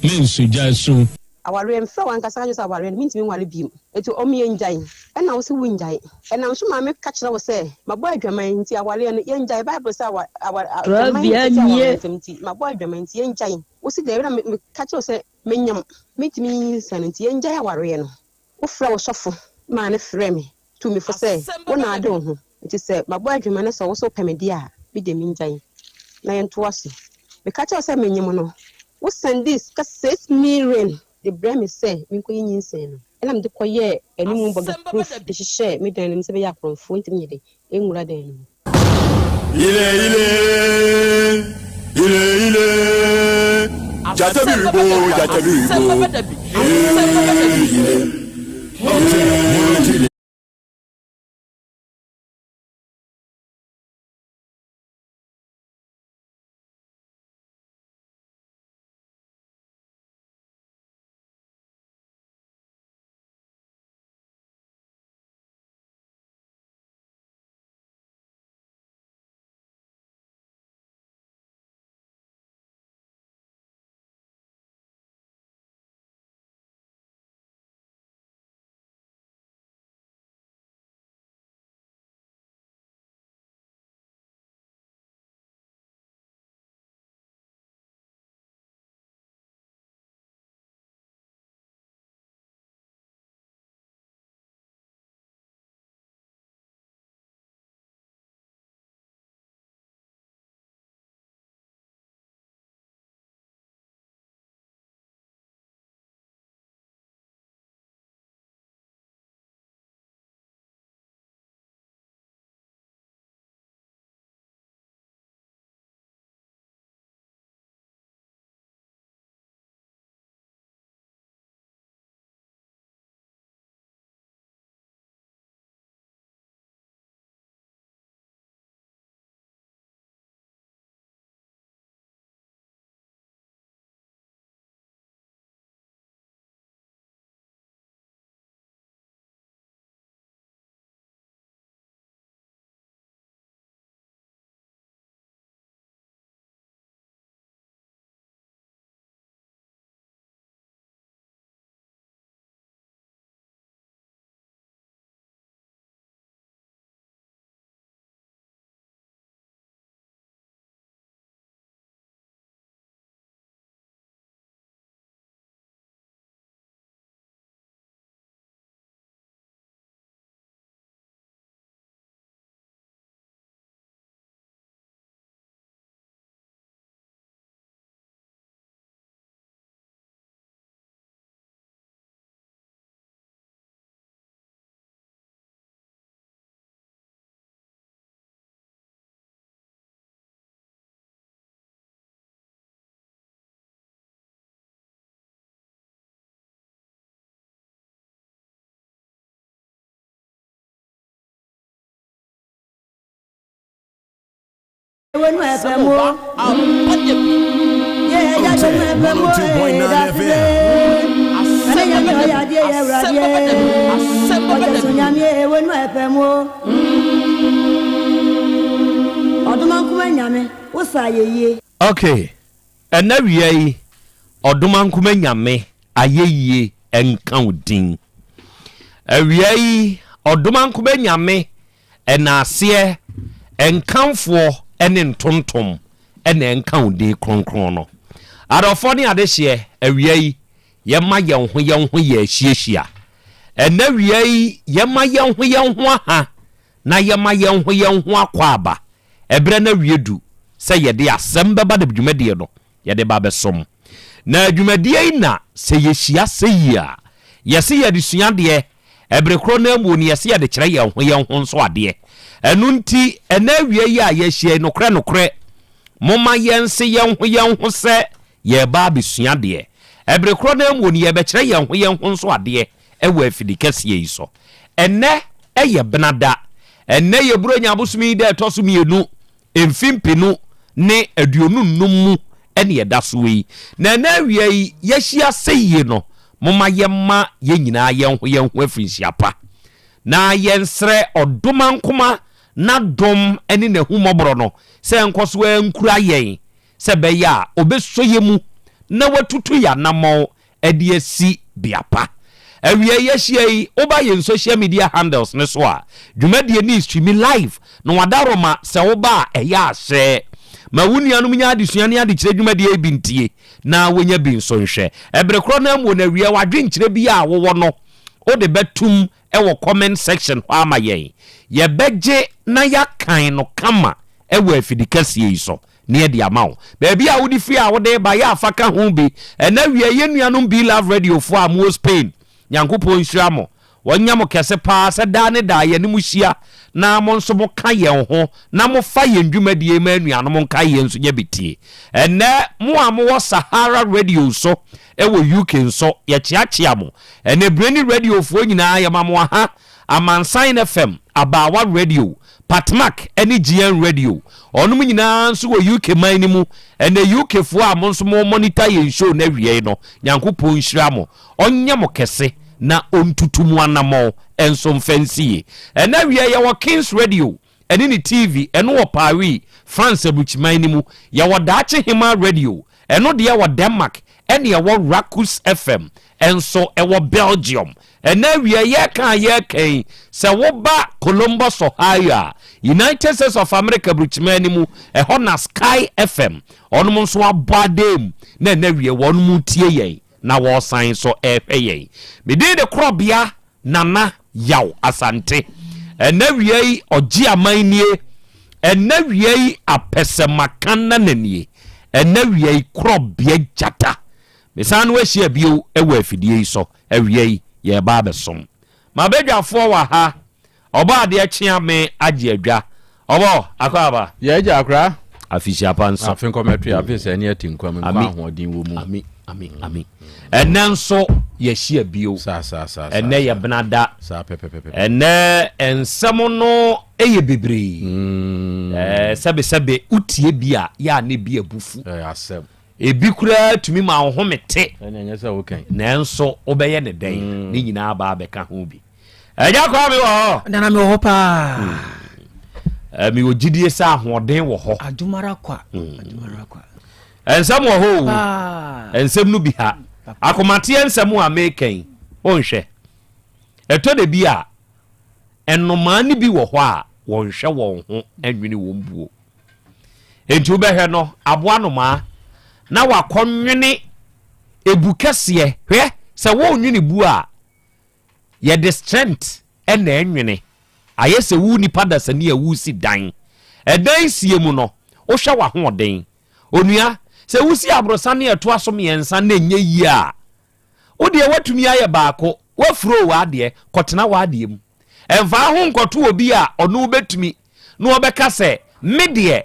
mensu jasu aware mfa wankasa kanyo sa aware mintimi nwale biem etu omi enjai ena wo se winjai ena nso ma me ka kire wo se mabo adwaman nti aware no yenjai bible sa aware nti mabo adwaman nti yenjai wo se de na me ka kire wo se menyam mintimi santi yenjai aware no wo fra wo sofo ma ne frɛ me tu me fo se wo na ade ho nti se mabo adwaman no so wo so pemedi a bi de minjai na yento ase me ka kire wo se menyam no wo send this ka 6 million the brand me say me ko yin sen no ela me de koye enimu boga proof de hye me dan me se be yakron fo ntimi yede enwura dan ile jatabibo When we FM 102.9 FM. Odumankuma nyame wo sa yeye. Okay. Ena wiei odumankuma nyame ayeye enka odin. Wiei odumankuma nyame enase enkanfo ene ntontom ene enka odin kronkron no. Adofo ne adehye wiei yema yenho ye ahyiehia. Ena wiei yema yenho aha na yema yenho akwaba. Ebre na wiedu se yede Asem Beba Dabi dwumadie no yede ba besom. Na dwumadie na se yehia se yia. Yese yede suade ebre kro na mu ni yese yede kire yenho nso ade. Enu nti ena wiei a yehia nokre moma yense yenho se ye ba besuade. Ebre kro na mu ni ye be kire yenho nso ade ewa afidikase yi so. Ene eye benada ene ye buro nya bosumi de tosumienu emfimpinu ne aduonu nnumu ene yeda so yi. Na na wiei yehia seye no moma yemma yenyina yenho afinsiapa. Na yensre odomankoma na dom ene na humobro no se enkoso ankura yen se be ya obesoyemu na watutu ya namo ede asi biapa. Awie yehia oba yen social media handles ne so a dwumadie ni stream live no wadaroma se oba eya ahye ma wunianum nya adesua ne adekire dwumadie bintie na wonya binso nhwe ebre kro na mo na wie wadwenkire bi a wo no o de betum ewo comment section ho amayen ye beje na yakan no kama ewo afidikase yi so ne e de amawo baby a wodi fi a wo de ba ya afaka ho bi na wie ye nuanum bi love radio fo a mo Spain Yankopon hyiamo wonyamo kese pa se da ne da ye ne mu hia na mo nso mo ka ye ho na mo fa ye ndwumadie ma anuanom mo ka ye nso nya bitie ene mo amo Sahara radio so ewo UK nso ye chiachia mo ene Breni radio fo nyina ye mamo ha Amansan FM Abawa radio Patmak ene GN radio onum nyina nso wo UK man ni mu ene UK fo a mo nso mo monitor ye show na wie no Yankopon hyiamo onyamo kese na ontutumu anamo enso mfansiye ena wie ye wo Kings radio ene ni TV eno wo Paris France abuchiman ni mu ye wo Dache Hima radio eno de wo Denmark ene ye wo Rakus FM enso e wo Belgium ena wie ye kan se wo ba Columbus Ohio United States of America abuchiman ni mu e ho na Sky FM onum nso abadem na wie won mu tie ye na wo san so ehweye me de Krobea nana Yaw Asante ena wiei ogi amanie ena wiei apesemakana nanie ena wiei Krobea jata me san we hia bio ewa afidie so awiei ye ba besom ma bedwafo wa ha oba de akye me age adwa obo akwaba ye agya akra afisia panso afin kometri afisa ne atinkwam ma hoden wo mu Amen. Enenso yehia bio. Sa. Ene ye benada. Sa pepe. Ene ensemo no eye bebre. Sebe utie bia ya ne bia bufu. Asem. Ebi kura tumi ma ho mete. Ene nyesa wo kan. Nenso obeye ne den. Ni nyina ba beka ho bi. Eja kwa mi wo. Nana mi wo pa. Mi ogidie sa ahoden wo ho. Adumara kwa. Ensem wo ho. Ensem no bi ha. Akomate ensem a meken. Onhwe. Eto de bi a enoma ni bi wo ho a wonhwe won ho anwini won buo. Enti wo behwe no aboa no ma na wakonwene ebukase hwe se wo nwini bu a ye the strength ena enwene ayese wu ni pada sane wu si dan edan sie mu no wo hwe wa ho den onua se wusi abrosane eto asom yensa na enye yi a wo de watumi aye baako wafuro wa de kotena wa de mu enfa ho nkoto obi a ono betumi no obeka se me de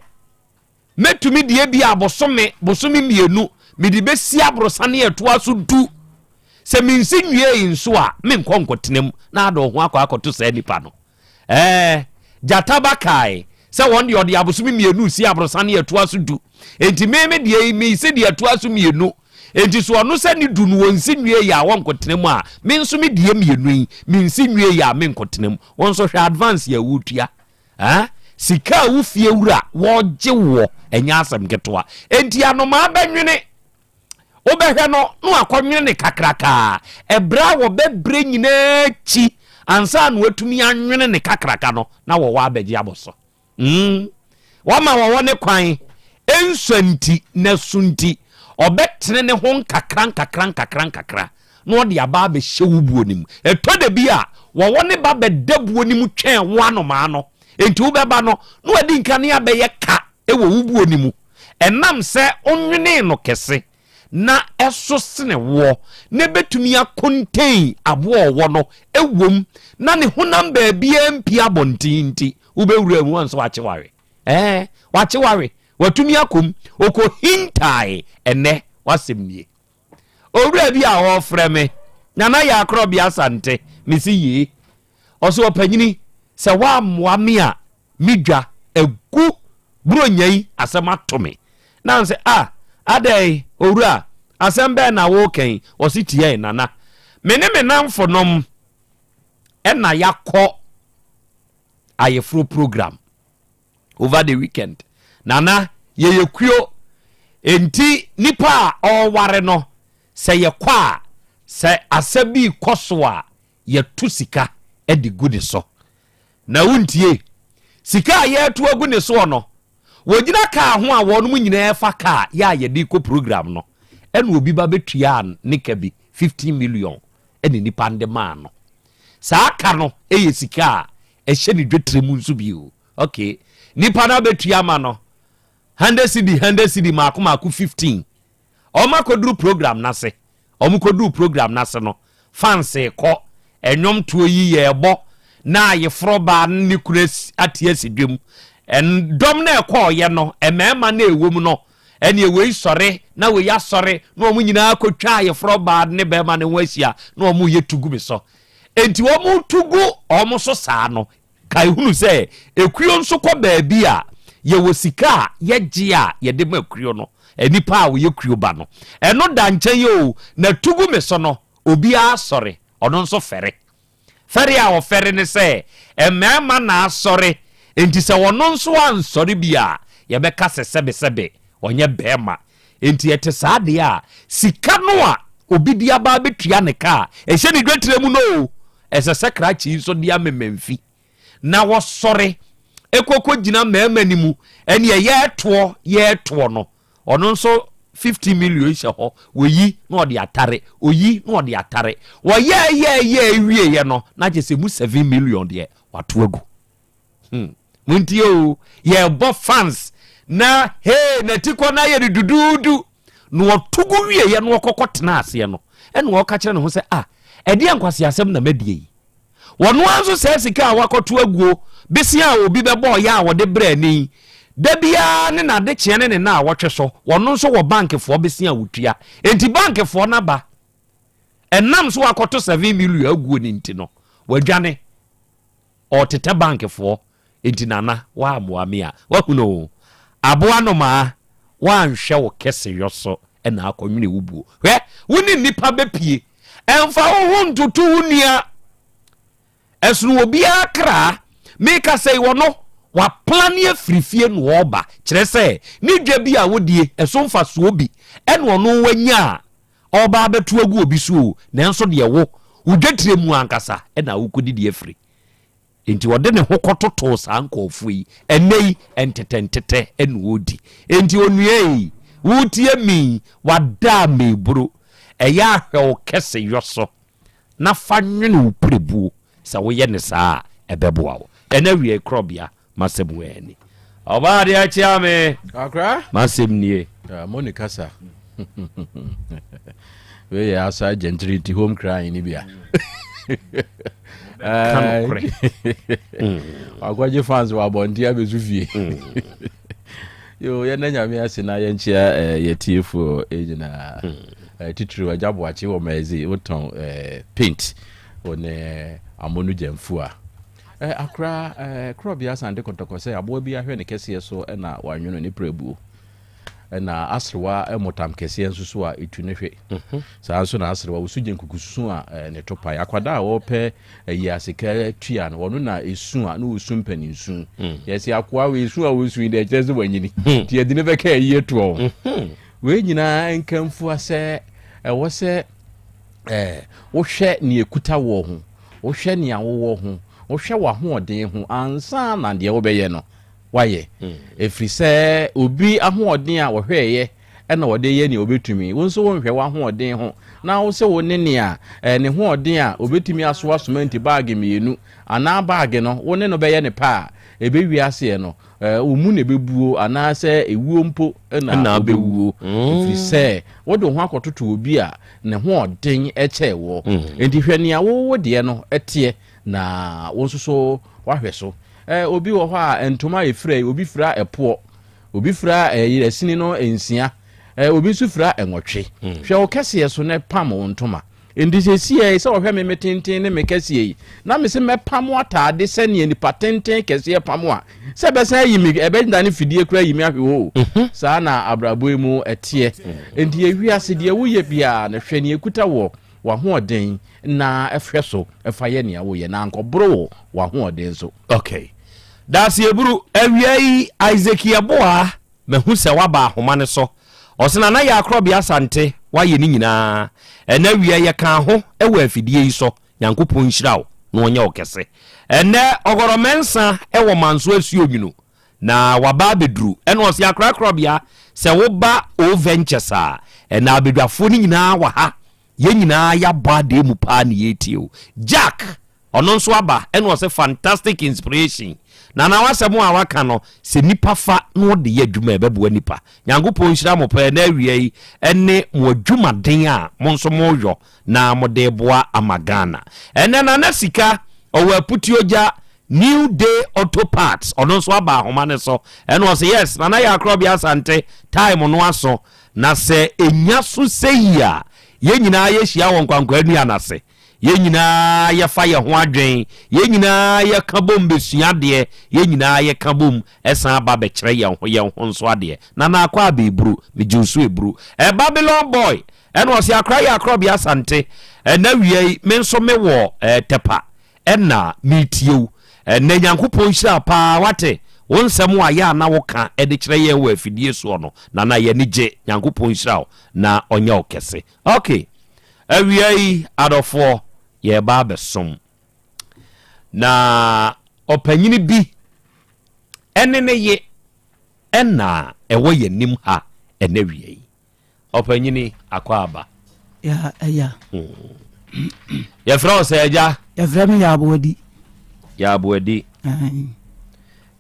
metumi de bi abosome mienu me de besi abrosane eto aso du se minsi nwie nso a me nkonkotenem na ado ho akoto se nipa no jatabakai se won de ode abosome mienu si abrosane eto aso du enti meme de mi se de eto aso mienu enti so ono se ni du no wonsi nwie ya won kotenem a me nso me de mienu yi minsi nwie ya me nkotenem won so hwe advance ya wutua sika wo fie wura wo gye wo enya asem ketewa enti anoma benwene obehwe no akonwene ne kakraka ebra wo bebre nyina chi ansa no atumi anwene ne kakraka no na wo wa abegye aboso wama wo ne kwan ensanti na sunti obetene ne ho kakran no de aba be hyewubuo nim etode bi a wo ne ba bedabuo nim twen wo anoma no enti wo beba no adi nkane abeye ka ewo wubuo nim enam se onwene no kese na eso sene wo ne betumi akontain abo wo no ewom na ne honam ba bia mpia bontinti wo bewura mu anso wakyeware wakyeware watumi akom oko hintai ene wasemnie owura bi a wo freme nana ya Krobea Asante misi yi oso opanyini se wa moa me a midwa egu bronyai asema tome na nse adai owura Asem be na wo kan ositie nana me namfo nom na yakọ ayefro program over the weekend nana yeyekuo enti nipa oware no se yekwa se asabi koso a yetu sika edi gudi so na wuntie sika yetu aguni so no wogina ka ho a wonu nyina fa ka ya yedi ko program no enu obi ba betua nika bi 15 million eni nipa nde ma no saa aka no eye sika ehye ni dwetre mu nso bi o okay nipa na betua ma no 100 cedi maako 15 oma koduru program na se omukoduru program na se no fancy ko enyom tuo yi ye ebo na ye froba ni kures atie sidwem en dom na ekọ ye no emema na ewom no ene we sore na we ya sore na omu nyina akotwa ye froba ne bema ne wasia na omu ye tugu bi so enti omu tugu omu so saa no kai hunu se ekuyo nso kọ baabi a ye wosika ye gye a ye de ma ekuyo no enipa a we ekuyo ba no eno da nchen yo na tugu me so no obi a sore ono nso fere a o fere ne se emema na sore enti se wono nso an sore bia ye be ka sebe onye bema enti ete saade a sika no a obi dia ba betua ne ka ehye ni dwetre mu no ese sekra chi so dia mememfi na wo sore ekoko gina mema ni mu ene ye to no ono nso 50 million she ho woyi na odi atare oyi na odi atare wo ye wie ye no na je se mu 7 million de wato agu munti o ye bo fans na na tiko na ye dududu no otugu wie ye no okokotena ase no ene wo ka kire ne ho se ede ankwase asem na medie yi wono anso se sika wakoto aguo besia obi bebo ya a wode bra ni da bia ne na de kiene ne na wotwe so wono nso wo bank fo besia wotua enti bank fo na ba enam so wakoto 7 million aguo ni nti no wadwane o tete bank fo enti nana wa moamia wa kuno aboa no ma wanhwe wo kese yoso na akonwene wubuo hwe woni nipa bepie emfa wo huntutu wunia esunu obi akra meka sei wono wa planie afirifie no oba kire se ni dwa bi a wodie esomfa so obi ene ono wanya oba betu agu obi so nanso de wo udwetire mu ankasa na wukodi de afiri enti wode ne hokototo sa nkofo yi enei entetentete enu odi enti onuei wutie mi wada mebro eya hwe kese yoso na fanwene uprebu sa wo ye ne saa ebeboa wo ena wie Krobea masebweni obade achia me akra masemnie Monica sa we ya asa gentrity home crying ni bia agwaje fans wa bondi abezuvie yo ye na nyame ase na ye nchia ye tiefo ejina titru ajabo achi wo mezi woton paint one amonu jamfu a akra Krobea Asante kotoko se abo bi ahwe ne kese so na wanwono ne prebu na asrewa motam kese nso so a etune hwe saa nso na asrewa usuje nkukusu a ne topa akwada a wope yi asika tua no wono na esu a no usu mpaninsu yesi akwa we esu a wosu de cheze wanyini ti edine beka yi to we nyina nkamfu ase wo se wo hwe ne ekuta wo ho wo hwe ne awo ho wo hwe wa ho oden ho ansa na de wo beye no waye efri se obi ahoɔden a wɔhwɛɛyɛ ɛna wɔde yɛ ne obetumi wo nso wo nhwɛ wa ahoɔden ho na wo se wo ne ne a ne hoɔden a obetumi aso asomenti bag mienu ana bag no wo ne no bɛyɛ ne pa ebewi ase no wo mu ne bebuo ana se ewuo mpo na bewuo efri se wo de ho akototo obi a ne hoɔden ɛkyɛ wo enti hwɛ ne a wo de no ɛteɛ na wo nso so wahwɛ so obi wo ha entoma efre obi fra epo obi fra yesini no ensia obi su fra enwotwe hwe wo kase so ne pam ontoma endisesi se wo hwe me metenten ne me kase na me se me pam atade se ne ni patenten kase pam a se be se yi me ebe ndane fidie kura yi me ahwe ho saa na abrabo mu etie endi ewi ase de wo ye bia na hwe ne ekuta wo wa hoɔden na ɛhwɛ so ɛfa yɛ nea woyɛ na nkɔboro wa hoɔden so okay dasi eburu awiai Isaac Yaboa mehu sɛ waba ahoma ne so ɔsena na yɛ Krobea Asante wayɛ ni nyinaa ɛna awia yɛ kan ho ɛwɔ afidie yi so Nyankopɔn nhyiraw na ɔnyɛ okɛse ɛnɛ ogoromensa ɛwɔ manso asuo nwunu na waba beduru ɛna ɔsɛ Krobea sɛ woba o ventures a ɛna abedwafo ni nyinaa wa ha ye nyinaa ya ba de mu pa ne yetio Jack ono nso aba eno ose fantastic inspiration na wasemu a waka no se nipa fa no de ye adwuma ebebo nipa Nyankopɔn hyira mo pa na awie yi ene mo adwuma den a mo nso mo yo na mo de boa amagana ene na nasika owa putioja New Day Auto Parts ono nso aba ahoma ne so eno ose yes na ya Krobea Asante time no aso na se enya so seya ye nyina ye hia won kwankwa anu anase ye nyina ye fa ye ho adwen ye nyina ye kabom besua de ye nyina ye kabom esan aba be kire ye ho nso ade na akwa abebru me jinsu ebru Babylon boy eno osi akra ya Krobea Asante na wiei me nso me wo tepa na metiew na Nyankopɔn hyira pa wate wonsem wa ya na woka de kire ye wo afidie so no na ye ni je Nyankopɔn hyira na onye okese okay awiai adofo ye ba besom na opanyini bi enene ye ena ewo ye nim ha enawiai opanyini akwaba ya ya fra se eja ya fra mi ya abodi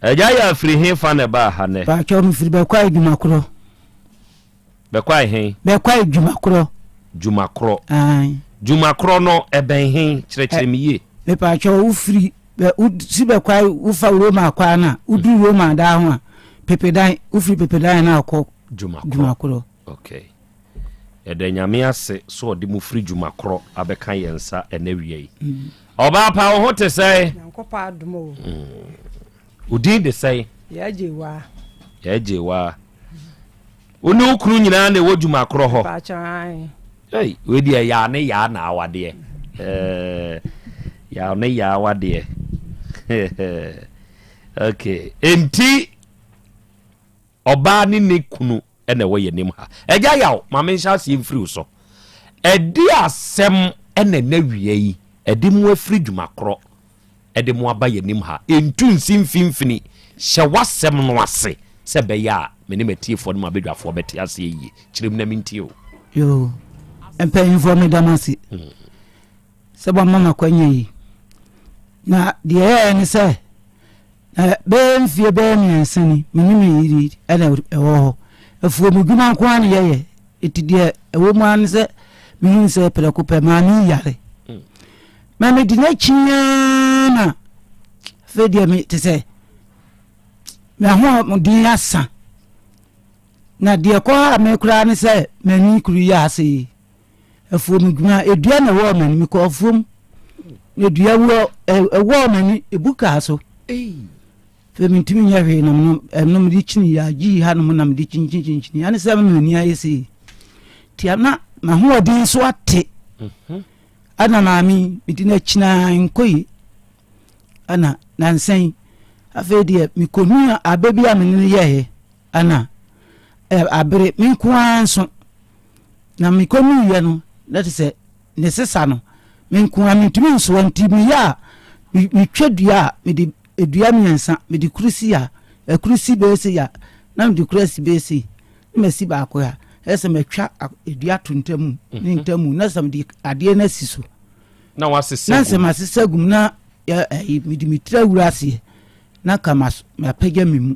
eja ya firi he fa ne ba ha ne ba cho mi firi be kwa adwumakro Jumakro Jumakro no eben he kyerɛkyerɛ mi ye me pa cho u firi si be kwa u fa Roma kwa na u du Roma da ho a pepedan u firi pepedan na akɔ Jumakro okay ede nyame ase so ode mu firi Jumakro abeka yensa enawie yi oba pa ho te sɛ Nyankopɔn adomo udin de sɛ ya jewa Oni ukuru nyina na ewo Jumakro ho pa chan hey we dia ya na awade ya ne ya awade okay enti oba ni ne kunu ene wo ye nim ha eja yaw ma me nsa se mfiri so edi asem ene na wie yi edi mu afiri Jumakro edi mu aba ye nim ha entu nsimfimfini hye wasem no ase se be ya me ne metiefo no ma bedwafo beti ase yi kirem na mintie o yo empe informe damasi se bo mama kwanya yi na de ni se be mfie be mi nsani minimi yiri ele ewo efuo mi guma kwa ne ye etide ewo mu an se mi se pelako pe ma ni yare ma me di na chinya na fe dia mi te se me ho mo di asa na de kwa me kura ne se mani kuru ya ase efuo mi guma edua na wo mani mi ko fuom edua wo mani ebuka so Femintimi yahe na mdi chini ya ji ha no na mdi chin ani se me ni ayesi ti ana ma ho odin so ate ana mami midi na china nkoi ana nansen afedi mi konu ababi amene yehe ana abere mi nko anso na mi konu ye no that is ne sesa no mi nko amintimi nso antimi ya mi twedua mi di edua miensa me di kurisi ya kurisi besi ya na me di kurisi besi me si ba ko ya ese me twa edua tuntamu ni ntamu na sam di ade na siso na wasese na sam asese gum na ya me di mitra wurase na kama me pege memu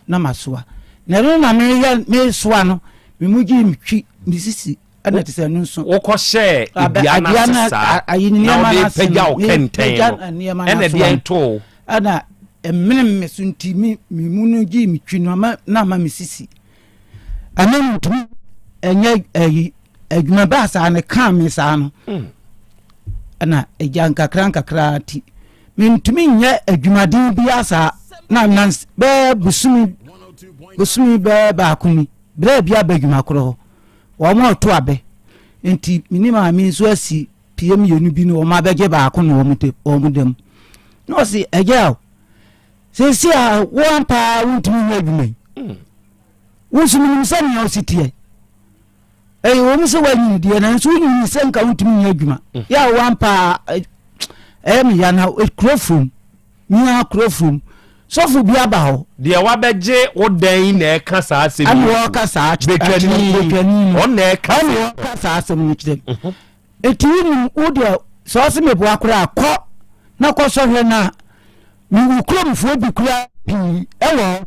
na masoa na ro na me soa no me mugi mitwi misisi ana tese no so wo ko she edua na sesa na de pega o kenten ene de ento ana eminem mesunti mi munu gi mitwi no na ma misisi ana mutum enye adwuma ba sa ne kan me sa no ana ejanka kranka ti mintumi nye adwumadin bi asa na nans be busumi be ba kumi bre bia badwuma kro wo mo to abe enti minima mi so asi pm yenu bi no ma beje ba ko no wo mudem no si eja se si a one pa untumi nye adwuma unsumi se ni ositie wo mi se wani die na nso ni se nka untumi nye adwuma ya one pa mi ya na krofum nya krofum sofu bia ba ho de wa beje wo dan na eka saa asem ani wo ka saa betwani on na eka ani wo ka saa asem ni kire etini wo de so asem bo akora akọ na ko so hwe na mi krom fo bi kura ewo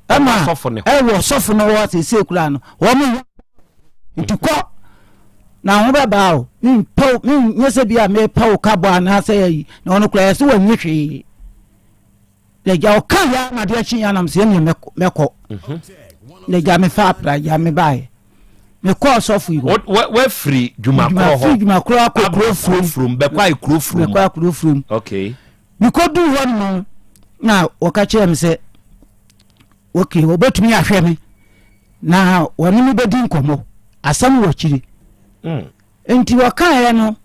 ama ewo sofu no wo se kura no wo mi ntikọ na ho baba o nyese bia me paw kabo na se yi na ono kura se wa nyehwe le ja o kan ya na de chin ya na mse ne meko le ja me fa pra ja me bai me ko sofu yi we free juma kro akro from be kwa ikro from okay mi ko du won no na o ka che me se okay obetumi ahwe me na woni me bedi nkomo asam wo chiri enti wakan ya no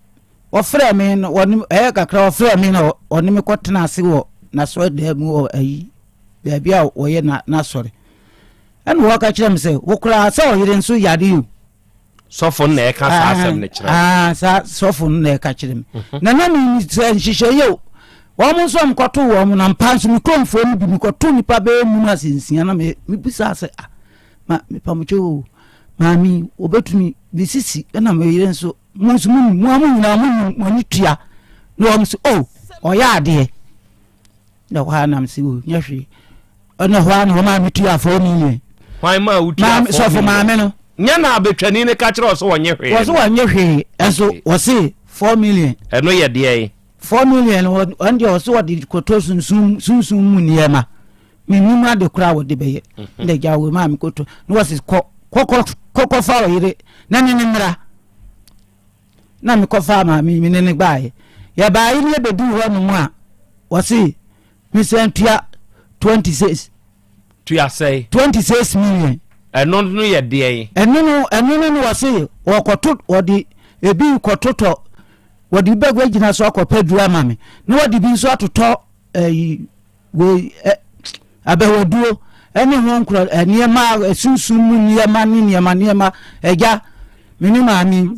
ofre me no woni kakra ofre me no woni me kotena ase wo na so de mu ayi be bia wo ye na sore en wo ka kire me se wo kura sa o yire nso yade yu sofon na e ka sa asem ne kire sa sofon na e ka kire me na mi se nhihye yo wo mo so mkoto wo mo na mpanso mi kromfo mi bi mi koto nipa be mu na sinsia na me bisa se ma me pamucho mami obetumi bisisi na me yire nso munsumu mu nyina mu ni tua no am so oya ade na wa na msi wo nyahwe ona wa na ma mitua fo ni why ma utua fo so fo ma me no nya na abetwani ne ka kire so wonyehwe wo so wonyehwe enso wo se 4 million eno ye de 4 million on de so wo de koto sunsun mu niema minnu ade kura wo de beye nde jawo ma mi koto no wo se koko fa yire na ne mra na mi ko fa ma mi ne gbae ya ba yi ne be du ho no a wo se mi sentua 26 tuya say 26 million eno no ye de eno wo se wo koto wo di ebi kototo wo di bagwa gina so akopedura ma me no wo di bi so atoto we abewoduo eni ho nkro niema sunsun mu niema eja minima mi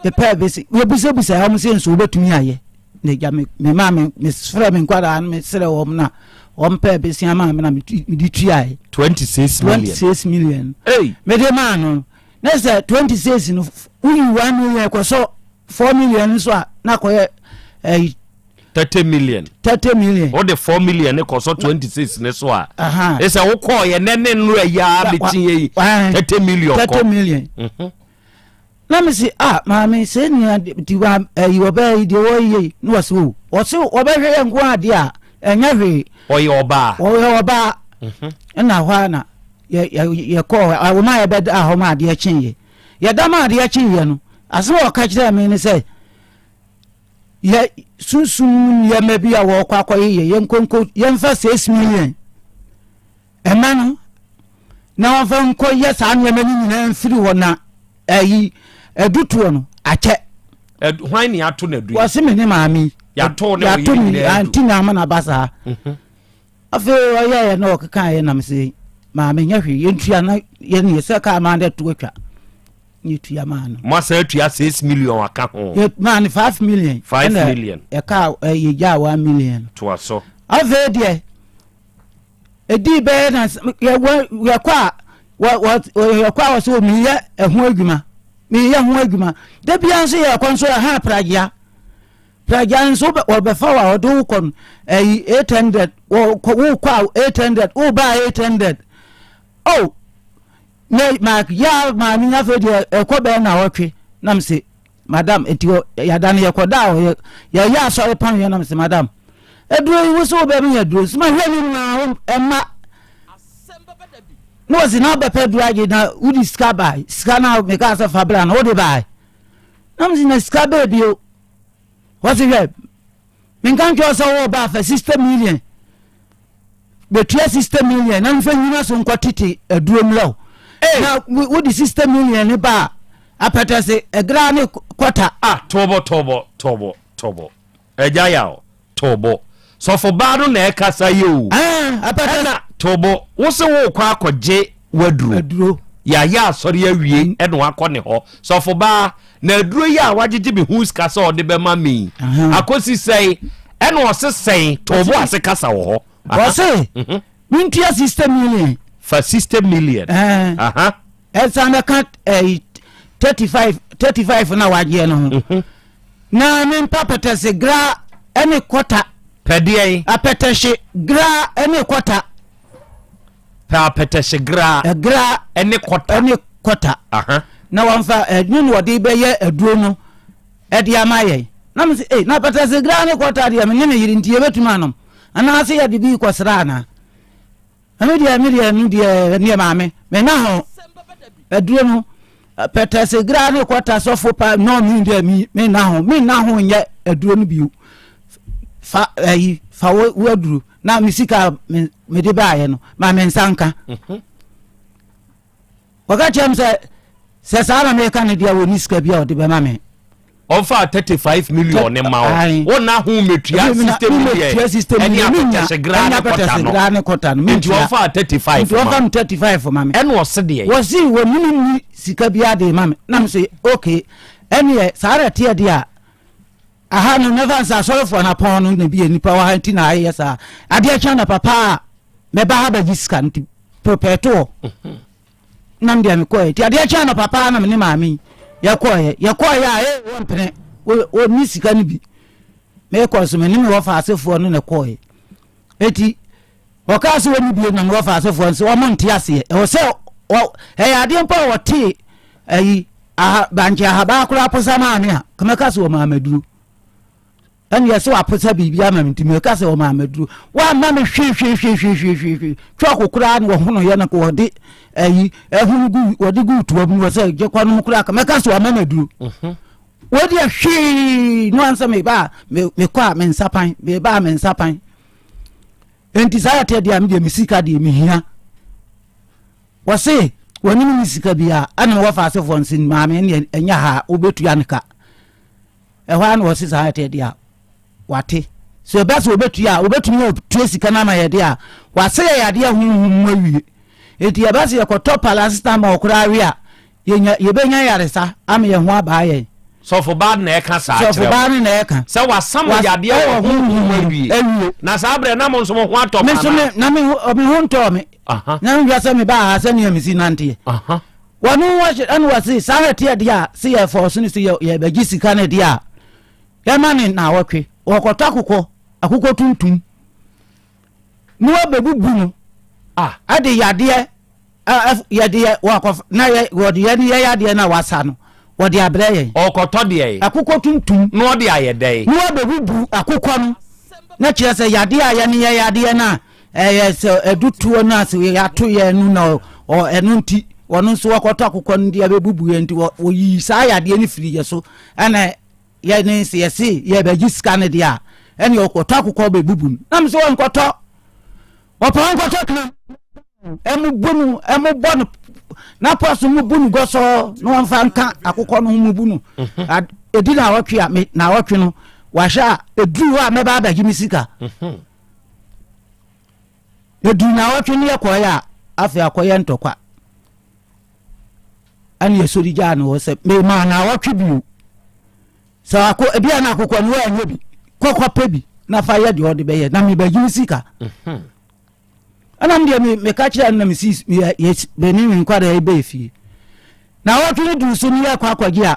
the pebisi we bisa ha mu se nso obetumi aye ne ja me ma me sfra me nkwara me sere wo na wo pebisi ama me na me di tuae 26 million hey me de ma no na se 26 no uyi 1 million ko so 4 million so na ko 30 million or the 4 million ko so 26 ne so a esa wo ko ye nene nru ya betin yi 30 million na me si ma me se ni diwa yi oba yi de wo yi no so wo se oba hwe nko ade a enya hwe oye oba na hwa na ye ko awo ma ye bed a ho ma ade chin ye da ma ade chin ye no aso wo ka kire me ni se ye sunsun ye mabia wo kwakoye ye nkonko ye mfa 6 million emano na ofa nko yes anu emani nyina mfiri wona ayi edutuo no ache hwan ni ato na du wase me ne maami ya to ne wo anti na ama na basa afi oya na okeka ye na mse maami nya hwe yentua na ye ne se ka ma de to atwa yetua ma no mo sa atua 6 million aka ho ye man 5 million 5 million e ka ye ja 1 million to aso ave de edi be na ye kwa ye kwa so mi ye ehun adwuma mi ye ho adwuma de bia nso ye kon so ha pragia nso be fa wa odo kon 800 wo kwa 800 o ba 800 oh ne mark ya ma mi na fe de ekọ be na wotwe nam se madam etio ya dan ye koda o ya so pan ye nam se madam eduro wo so be mi eduro sma hwe ni na emma no si na be pedro age na udi skaba skana me ka sa fabra na odi bai nam si na skaba bio what is it min kan jo so wo ba fa 60 million be 60 million na mfa nyina so nkotiti eduro mlo na udi 60 million ni ba apata se egra ni kwata tobo eja yao tobo so for bado na ekasa yo apata na tobo wo se wo kwa akọje waduro ya asori awie eno akọ ho so for ba na aduro ya wagege be hu ska so de be ma mi akosi sei eno osesei tobo ase kasa wo ho wo se mintia 60 million for 60 million esa na kat 35 na waje no na men papata se gra ene kwata pedie apeteshe gra ene kwata papeteshe gra ene kwata na wamfa nyunu wode be ye aduro no ede amaye na me se na peteshe gra ene kwata de me ne yiri ntie betuma no ana ase ya de bi kwasra na amedia nu de ne maame me na ho aduro no peteshe gra ene kwata sofo pa no mi de me na ho nye aduro no biu fa waduru na misika me de baaye no ma me nsanka wakati amse se sara me kan dia woni ska bia ode be ma me ofa 35 million ne ma wo na hu metua system eni apetase grane kota no nti ofa 35 ma me en wo se de wo si wo ni sika bia de ma me na me say okay eni sara tie dia aha no never say sorry for na pon no na bi nipa wa anti na aye sa ade cha na papa me ba ha ba jiska nti propeto nam dia me ko ti ade cha na papa na me ni maami ya ko ya won pene wo ni sika ni bi me ko so me ni me wo fa asefo no na ko eti o ka so woni bi na wo fa asefo nso wo monte ase e se ade mpa wo ti ayi aha banje aha ba kura posa ma ne ha kama ka so wo ma maduru and yes wa posa bibia ma ntimi ka se wo ma maduru wa ma me hwe twa kura na wo hono ye na ko de ayi ehun gu wo de gu tuwa bu wo se je kwa no kura kama ka so wo ma maduru wo de hwe no ansa me ba me kwa me nsapan me ba me nsapan enti sa te dia me de misika de me hia wo se woni misika bia ana wo fa se fonsin ma me enya ha obetu yanka ehwa na wo se sa te dia wate so best obetu ya obetu me tu sika na ma ye dia wa se ya dia hu awie enti ya base ye ko top balance time okura awie ye benya yaresa am ye ho aba ye so for bad na eka sa so for bad na eka se wa sam ya dia hu awie na sa abre na mo nso mo ho atop me so na me ho nto me na me biasa me ba ha se ne amisi nante wonu wa anu wa se sa te dia se ye force ni se ye be gisika na dia ya mani na wotwe okota akukọ tuntum no abebubu no ade yade wakof na wode yade na wasa no wode abreye okoto de akukọ tuntum no de ayede no abebubu akukọ no na kire se yade aye ne yade na se edutuo na se yato ye nu na o enu nti wono nso wakoto akukọ ndi abebubu ye nti wo yi sa yade ni firi ye so ana ye ne se yesi ye be giska ne dia eni okoto akukọ be bubu na mso wonkoto opa wonkoto kana emu bonu na paso mu bunu goso no mfa nka akokọ no mu bunu edi na awotwe a me na awotwe no wahya eduru a meba abagi misika eduru na awotwe ne yakoya afi akoye ntokwa ani yesori ja no wo se me ma na awotwe biu sa ako ebia na akokọ no anyo bi kokọ pebi na fa ye de ode be ye na me bagi misika anam dia me ka kira na me si yes be ni nkwada e be fi na wotu ni du so ni akwa gia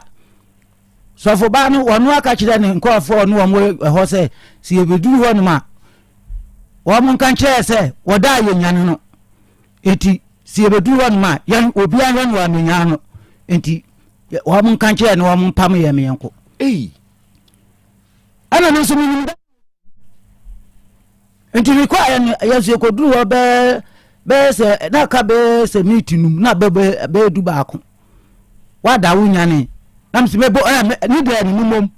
so fo ba no wonu aka kira ne nkofo no wo ho se si e bedu ho no ma wo mun kan kire se woda ye nyan no enti si e bedu ho no ma yan obi an no anu nyan no enti wo mun kan kire no wo mun pam ye me yanko ana no so mi enti ni kwa yesu ko duru ho be se na ka be se meeting na be du ba ko wada wunya ne na mse mebo ni de ni mumom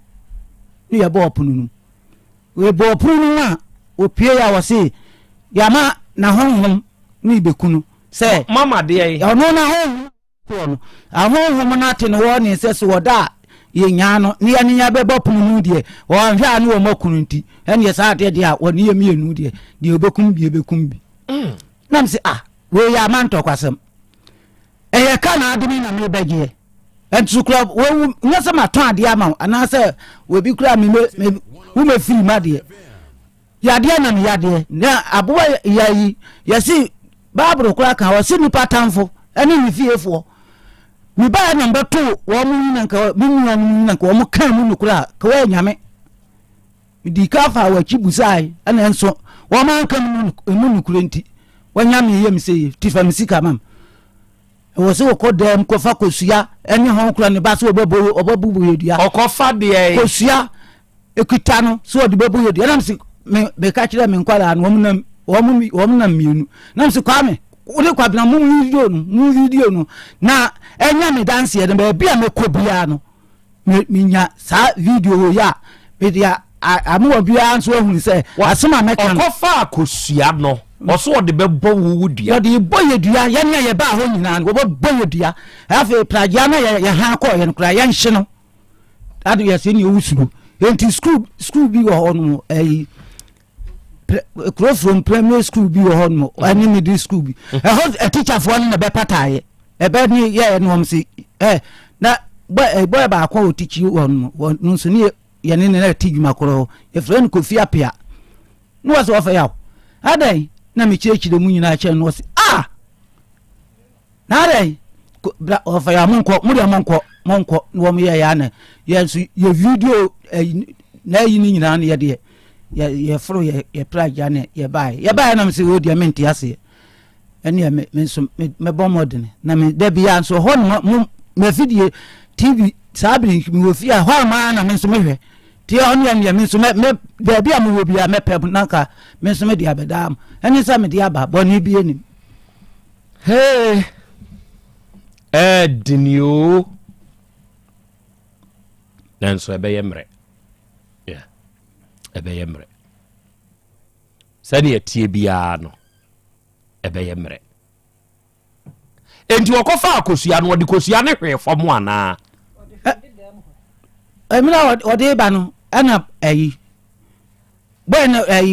ni ya bo opunu we bo opunu na opie ya wose ya ma na honhom ni bekunu se mama de yi ono na honhom ahonhom na te no wo ni se so woda ye nyaano ni ya nya be bo opunu de wo hwa anu wo makunu nti ene ye sa de a wo ni ye mienu de obekum bi na mse we ya man to kwasem eye kana adimi na me begie entu club wo nyasa maton ade ama ana se we bi kura me wo me free ma de ya de na me ya de na aboa ya yi yesi babro kura kan wo se ni patamfo ene ni fiefo mi ba na mbeto wo mu na nka mi nwa na nka wo mu kan mu nukura ka we nyame di kafa wa kibusai ana enso wo man kan mu nukura nti wanyame yem sei tifa misika mam wo se ko dem ko fa kosua ene ho kura ne ba se obabubu yedua okofa de kosua ekuta no so de babu yedua nam se me ka kire me nkwala no wom nam mienu nam se kwa me ule kwa bina mu video no na enya me dance ye de bia me ko bia no me nya sa video ya me dia amu bia nso ehun se asema me kan okofa kosua no oso de bebo wuwu dua de boye dua ye ne ye ba ho nyina no bo boye dua afi praja na ye ha ko ye nkura ye nhye no adu ye se ni owusu enti school bi wo ho no from primary school bi wo ho no ani middle school bi a teacher for na be pataye e be ni ye no am si na boy ba ko o teach wo no so ni ye ne na tijuma koro ye friend ko fi apia no was ofa yaw adai na me chechire mu nyina ache no si na adai ofa ya monko mu de monko no mo ye ya na ye so ye video na yi ni nyina na ye de ye fro ye praja ne ye bai na me se wo dia menti ase ene me so me bomodene na me de bia so ho no me video TV sabri mi wo fi a ho ma na me so me hwe ti on ya me so me de bia mo wo bia me pep nanka me so me dia bedam ene sa me dia ba boni bi enim dinio nanso ebe yemre ebe yemre sani etie bia no ebe yemre enti okofa akosua no odi kosua ne hwe fom ana emina odi ba no ana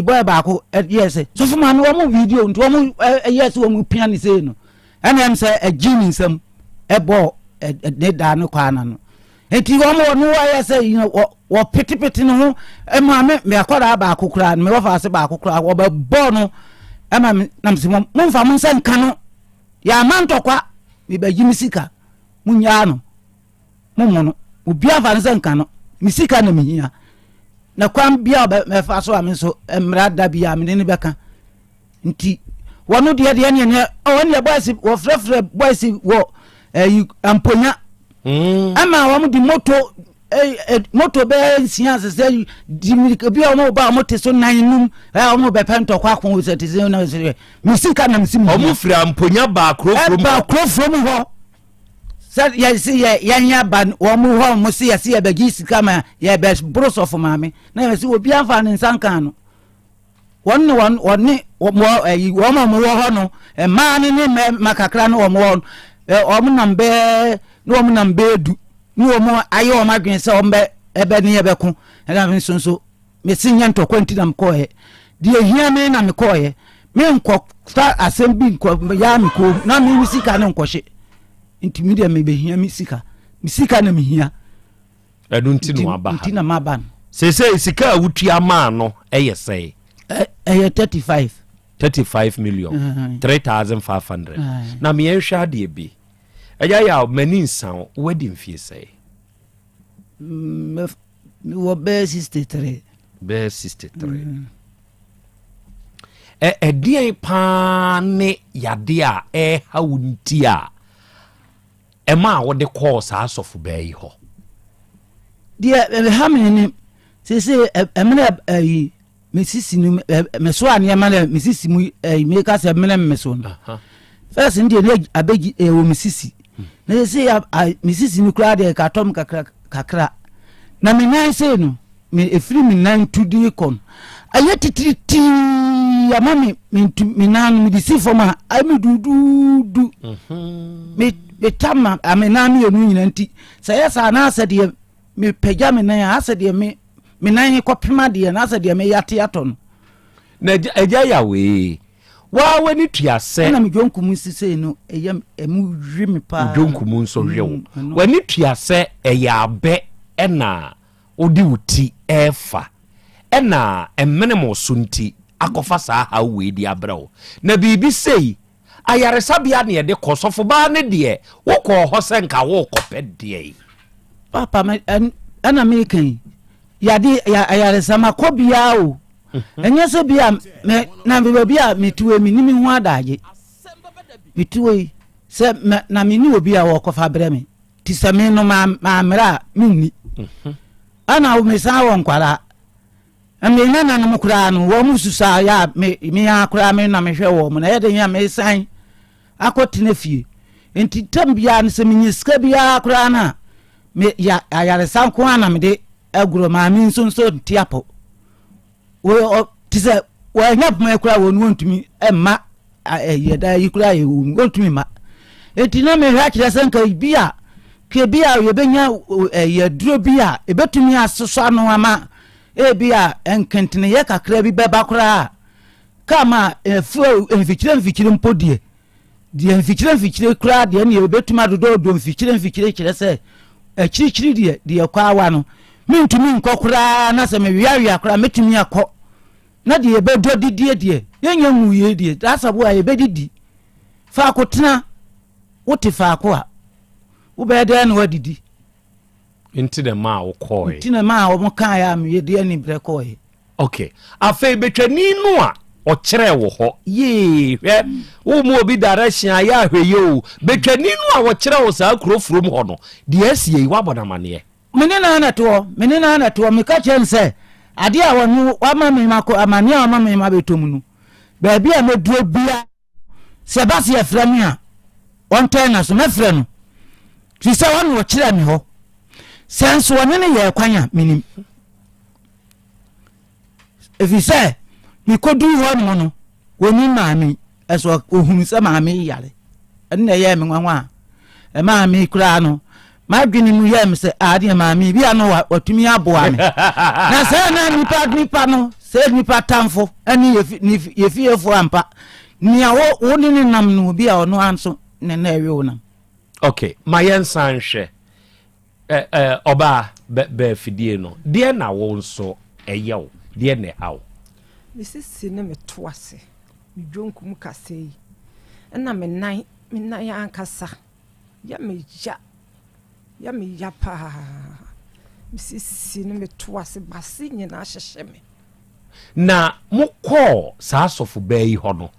boy ba ko yes so for man wo mu video nto wo mu yes wo mu pian say no ana em say agini nsam ebo ne da no kwana no enti wo mu no wa yes wo pitipiti no ema me akwara ba akokura me wo fa se ba akokura wo ba bo no ema nam se mo mfa mo nsa nka no ya mantokwa me ba gimi sika munya no mo no obi afa nsa nka no misika na mihia na kwam bia me fa so am so emra da bia me ne beka nti wono de ne won le boys wo frefre boys wo amponya ama wo di moto be sianse se di bia wo ba mo te so nan num wo be pento kwa ko se te se na se misika na misi mo firi amponya ba krofrom ho ya si ya nya ban wo mu ho mo si ya si ya bagi sika ma ya be bros of mame na ya si obi anfa ne nsankan no one no man ni makakra no wo nambe no nambe du no mo ayo madwen se ombe ebe ni ebeko ega nso me sinya ntokwanti na mkoye die hia me na mkoye me nko sta asem bi nko ya mko na me sika ne nkɔhye intimidate me be hia me sika na me hia edunti no aba nti na maba sese sika wutua ma no eyesɛ 35 million 3500 na me enhwa de bi ya mani nsan wedding fee sɛ me wo be 63 ɛdeɛn paa ne yade a ɛha wo nti a ɛma a wode kɔɔ saa asɔfo baa yi hɔ deɛ ha mene sese ɛmene ayi mesisi no meso aneɛma na mesisi mu meka sɛ mene meso no first ndi ne abegi wo mesisi na sese mesisi no kura de katom kakra na menan sei no me efiri menan tudi kon ayetititi amami menan me disi foma ami dudu me tama amena me yenu nyina nti sɛ yɛsa na asɛ de me pagya menan asɛ de me menan kɔpema de na asɛ de me yate aton na agya ya we wa wani tuasɛ na me dwonkumu sisei no ɛyɛ emu hwe me pa dwonkumu nso hwe wo wani tuasɛ ɛyɛ abɛ ɛna odi wuti ɛfa ɛna ɛmene mo so nti akɔfa saa ha we di abrɛw na bibi sei ayaresabia ne yɛde kɔsɔfo ba ne deɛ wokɔ hɔ sɛ nka wokɔpɛ deɛ papa ana me kan yade ayaresama kɔbia o ɛnyɛ sɛ bia na bia metuwe minimi ho adagye metuwe sɛ na meni obi a wɔkɔfa brɛ me ti sɛ me no maamera menni ana wo mesa wɔ nkwara ame nana no kura no wo mususa ya me ya kura me na mehwɛ wo mo na yɛde nya me san akɔtena fie enti tambia no sɛ menyiska bia kura na me ya ayare san ko ana me de aguro ma me nso tiapo wo ti sɛ wo nya poma kura wo no ntumi emma yɛda yi kura yɛ wo ntumi ma enti na me hwa kyerɛ sɛ nka bia ke bia yɛbɛnya yɛduro bia ebetumi asoso ano ama bia enkentene ye kakra bi beba kora kama fu enfikire mpodie die enfikire kora de ne ebetuma dodo enfikire kire se akirikiri de kwa awa no mentumi nkokora na se me wiawia kora metumi akọ na de ebedo didie yenya nwuye die dasabo a ebedidi fa akotena wote fa akọ a wobede na wadidi inti de ma wo koy inti na ma wo kan ya me de ani bre koy okay afei betwani no a o kyerɛ wo hɔ ye hwɛ wo mu obi direction ya hwɛ yo betwani no a wo kyerɛ wo saa kurofrom hɔ no de asie wa bonamane menena na to me ka kyɛn sɛ ade a wonu wa ma me mako amane a ma me ma betom no ba bia me duro bia se ba se afra me a on ten na so me frɛ no ti sɛ wonu wo kyerɛ me hɔ sense woni ne ye kwanya minim efise mi kodu ho no woni maami eso ohunu se maami yare enne ye me nwanwa e maami kura no madwini mu ye me se ade maami bia no watumi aboa me na se na nipa no se nipa tamfo ani yefie ampa nia wo ni nam no bia ono anso ne na ewe wonam okay mayensan hwe oba be fidie no de na wo nso eyew de ne hawo misisi ne metoase mi dwonkum kasei na me nan ya ankasa ya me ya pa misisi ne metoase basi nyina hyehye me na mokɔ saa sofo ba yi hɔ no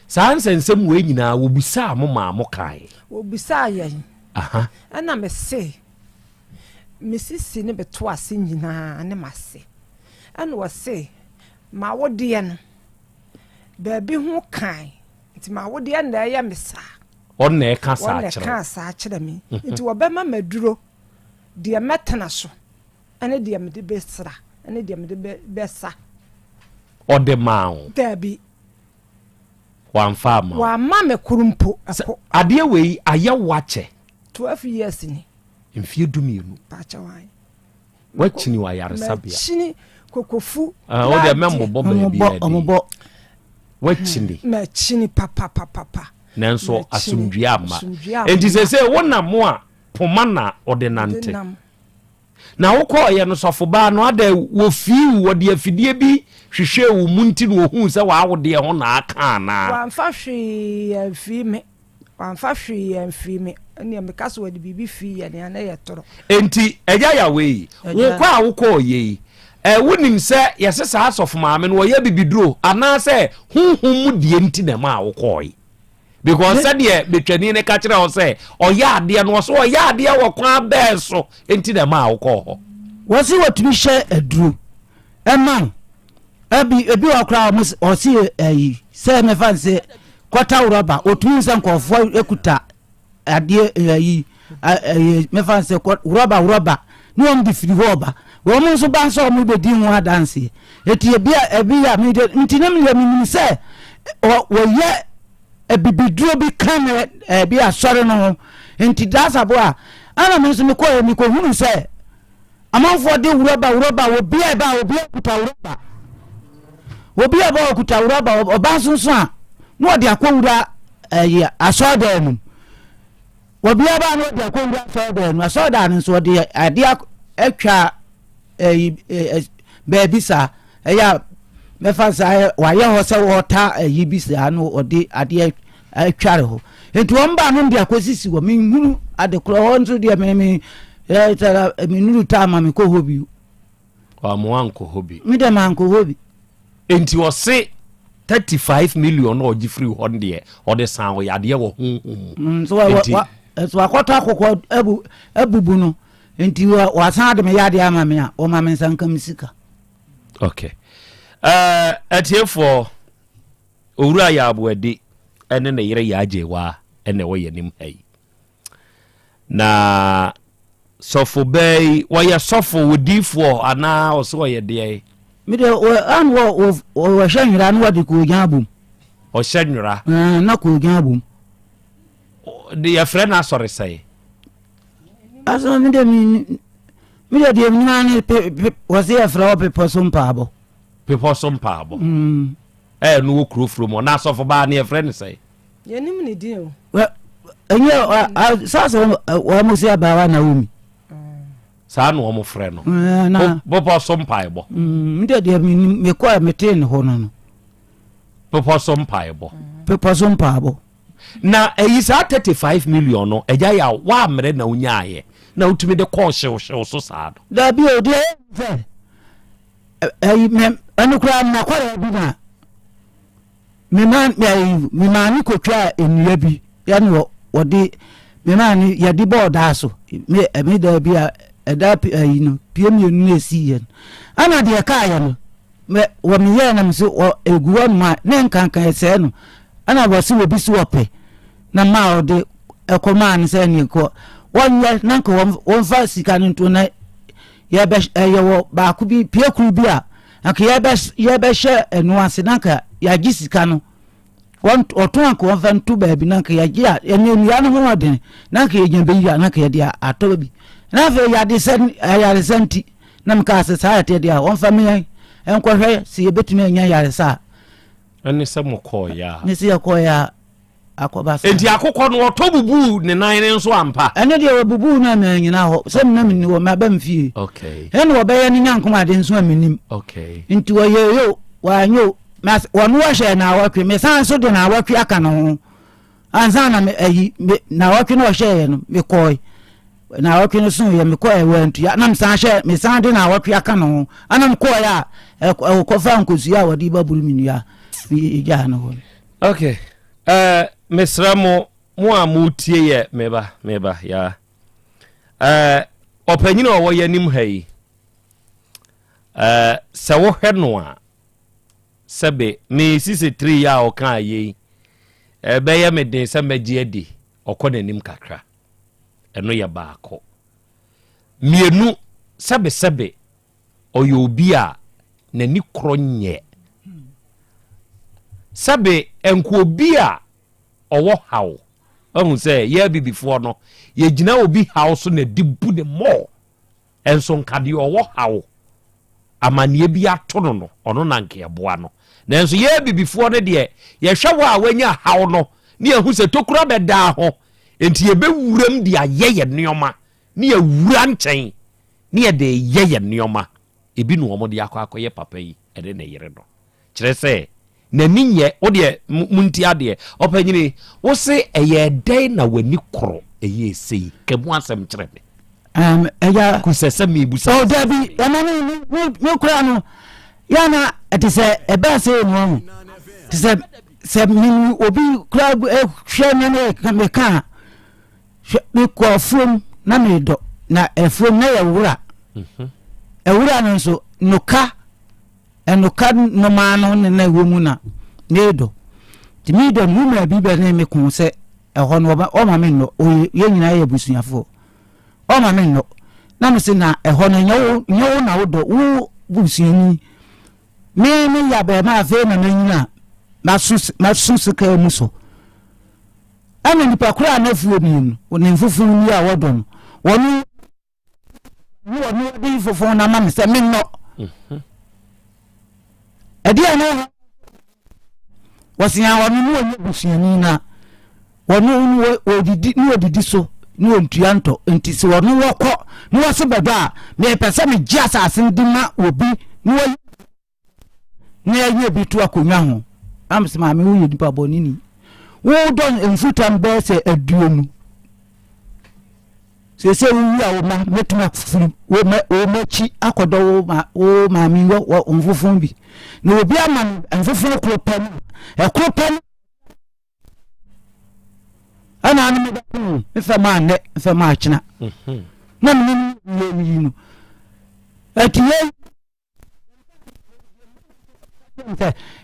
saa nsensem we nyina wo bisa mo ma mo kai wo bisa yen aha na me se misisi ne betoase nyina ne mase ana wo se ma wode no baabi ho kan nti ma wode na ya mesa on na ka sa kyerɛ on ka sa kyerɛ me nti wo bɛma maduro de metena so ane de me de besra ane de me de besa ode mawo dabi wamfa ma wa ma me kurumpo ade we aye wache 12 years ni mfie dumienu pacha wan wachini wa yaresabia chini kokofu o de membo omobo wachini me chini papa nanso asumdua ma enti sese wona mo a poma na ordinante na wokọ ye no sofo ba no ada wo fiu wo de afidie bi hwehwe wo munti no hu se wa wode ho na aka na wamfa hwe amfi me ene me kaso wadi bibi fi ya ne na ye toro enti eja ya we wokọ a wokọ ye wonim se yesesa asofo maame no ye bibiduro ana se hunhum mu die nti na ma wokọ ye because said ye betwani ne ka kire ho se oya ade no so oya ade wo kwa beso enti na ma wokọ ho wasi watumi hye aduro eman ebi wakra o si se me fanse kwata uroba otumi se nkofo ekuta ade me fanse uroba no om di firi hoba wo mo so ban so mo bedi ho adanse eti ebi ya me ntinem ya mi se wo ye ebibiduro bi kan bi asore no enti dasabo a ana me so me ko hunu se amanfo de uroba obi kuta uroba obi aba okuta uroba oba sunsun a no de akwura asoda mu obi aba no de akwura asoda mu asoda no so de ade atwa baby sa ya me fansa wa ye ho se wota yibisa no ode ade atware ho enti won no de akosisi wo menhunu ade kro ho nso de me tara minuru tama me ko hobi wa mo anko hobi mi de man ko hobi enti wo se 35 million o gifri ho de o de san wo yade wo so akota akoko abubu no enti wa san de me yade ama me a o ma me san kam sika okay atiefo owura ya abuade ene na yire ya ajewa ene wo yanim hai na sofo bay waya sofo wodifo ana oso ye de mi de an wo shanwira no wadi ko gyanbum o shanwira na ko gyanbum de ya frɛ na sɔre sɛ aso mi de de mi na ne wase ya frɛ o pepo so mpaabo no wo kuro from na sofo ba na ye frɛ ne sɛ yenim ne din o enye sasa wa mo se abawa na umi saa no mo frɛ no popo so mpaebo mde de me kwa metin ho no popo so mpaebo na eyi saa 35 million no eja ya wa amre na unyaaye na utumi de call hyew so saa do da bi o de fe me anukura na kwara bi na me man ni kotwa enua bi ya ne wo de me man ya di board aso me da bi a eda no pm yenu na esi yen ana de ka ya no me wo me ye na me so eguwa ma ne nkankan ese no ana bo se obi so ope na ma o de ekoma an se ni ko won ye na ko won fa sika nto na ye be ye wo ba ku bi pie kuru bi a anka ye be hye enu ase na ka ya gi sika no won oton anka won fa ntu ba bi na ka ya gi a enu ya no ho den na ka ye gyan be ya na ka ye dia ato bi na fe ya de sen ya resenti na mka society dia won fa me enko hwe si ye betumi anya ya resa ani se moko ya ni se yako ya akoba sa enti akokọ no otobubu ne nan ne nso ampa ene de obubu na na nyina ho se na menni wo ma ba mfie okay ene wo be ye ni nyankom ade nso amenim okay enti wo ye yo wa nyo mas wonu wa hye na awatwe me san so de na awatwe aka no anza na na awatwe no hye no me koi na awatwe no so ye me koi wantu ya na msan hye me san de na awatwe aka no anam koi ya ko fa nkosu ya wadi babulu minu ya ya no okay mesra mo amutie ye meba ya opanyina wo yanim hai se wo hwe no a sebe me sisi 3 ya o kan ye be ye me den se magye adi okonanim kakra eno ye baako mienu sebe oyo obi a nani kronye sabe enko bi a owo haw ehun say ye bibifo no ye gina obi haw so na dibu ne mo enso nkade owo haw amanie bi ato no ono na nke eboa no nanso ye bibifo no de ye hwewo a wanya haw no ne ehun se tokura beda ho enti ye bewuram de ayeye neoma ne ye wura nchen ne ye de yeye neoma ebi no omo de akoye papa yi ede na yere no kire se na ninye wo de munti ade opanyini wo se eye den na wani kro eye sei kemu asem kire me eya kusese me busa oh Dabi me kura no yana etise ebe se no se mi obi kura hwe na me ka me ko from na me do na efrom na ya wura ewura no so nuka enuka no ma no na womu na nedo timi do mu ma bi be na me kun se eho no o ma me no ye nyina ye busuafo o ma me no na me se na eho no nyo na wo do wo busuani me ya be ma fe na nyina na susu ka mu so ana nipa kura na fuo mi no ne mfufu ni a wodon wonu wo di fufu na ma me se me no edi ana wasinya wonu no busuani na wonu odidi so ni ontuanto enti se wonu wokọ ni wo se bedo a me pese me gia asase ndima obi ni wo ni aye bi to akonwa ho amse ma me wo yedi pa bonini wo don enfutam be se aduonu se wu ya wo ma metuma fufuru wo machi akodo wo ma mi wo onfufun bi na obi ama enfufun kropan ekropan ana anu me da ifa ma ne ifa ma china na me ni no atiye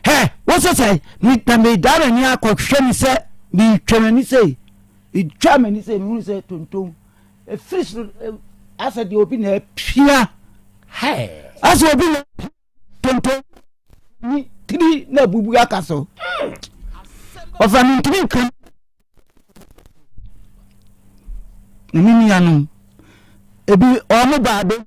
he wo so say ni na me dare ni akohwe ni se bi twemani se itwamani se mi se tonton e fish asa di obi na pia he asa obi na tonton ni tri na bubu akaso ofa ni tri kan ni anu ebi omo baado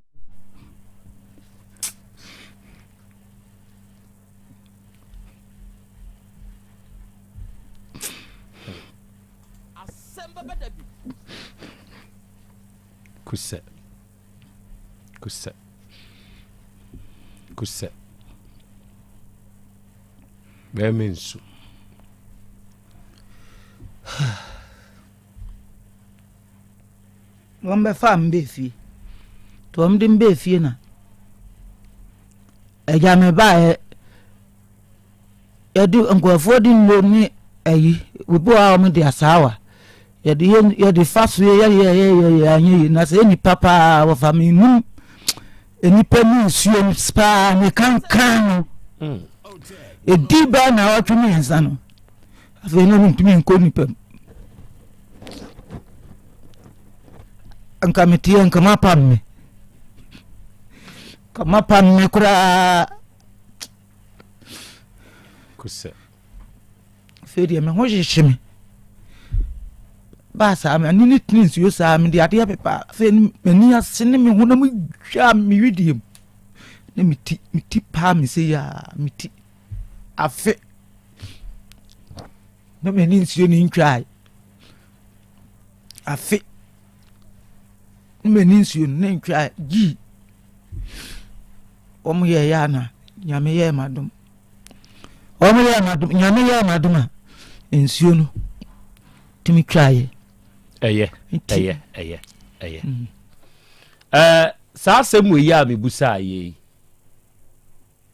kuse bemensu wambe fam befi to mdim befi na eja me ba edu nkofo di lo ni eyi obo a o me di asawa yedi fasu ye anyi na se ni papa wa faminu eni pemu suo spa ne kankan edi ba na o tumi ensa no afi no ntumi nko ni pem anka metie anka mapamme kama pamme kura kuse fedi me hojishimi ba sa me ni twins yo sa me de ade pepa fe mani asene me ho na mu hwa me widiem ne miti pa me se ya miti afe no me ni nsuo ni ntwai afe me ni nsuo ni ntwai gi omo ye ya na nyame ye madum omo ye madum nyame ye madum nsuo no timi twaye eye sa asem we ya me busa ye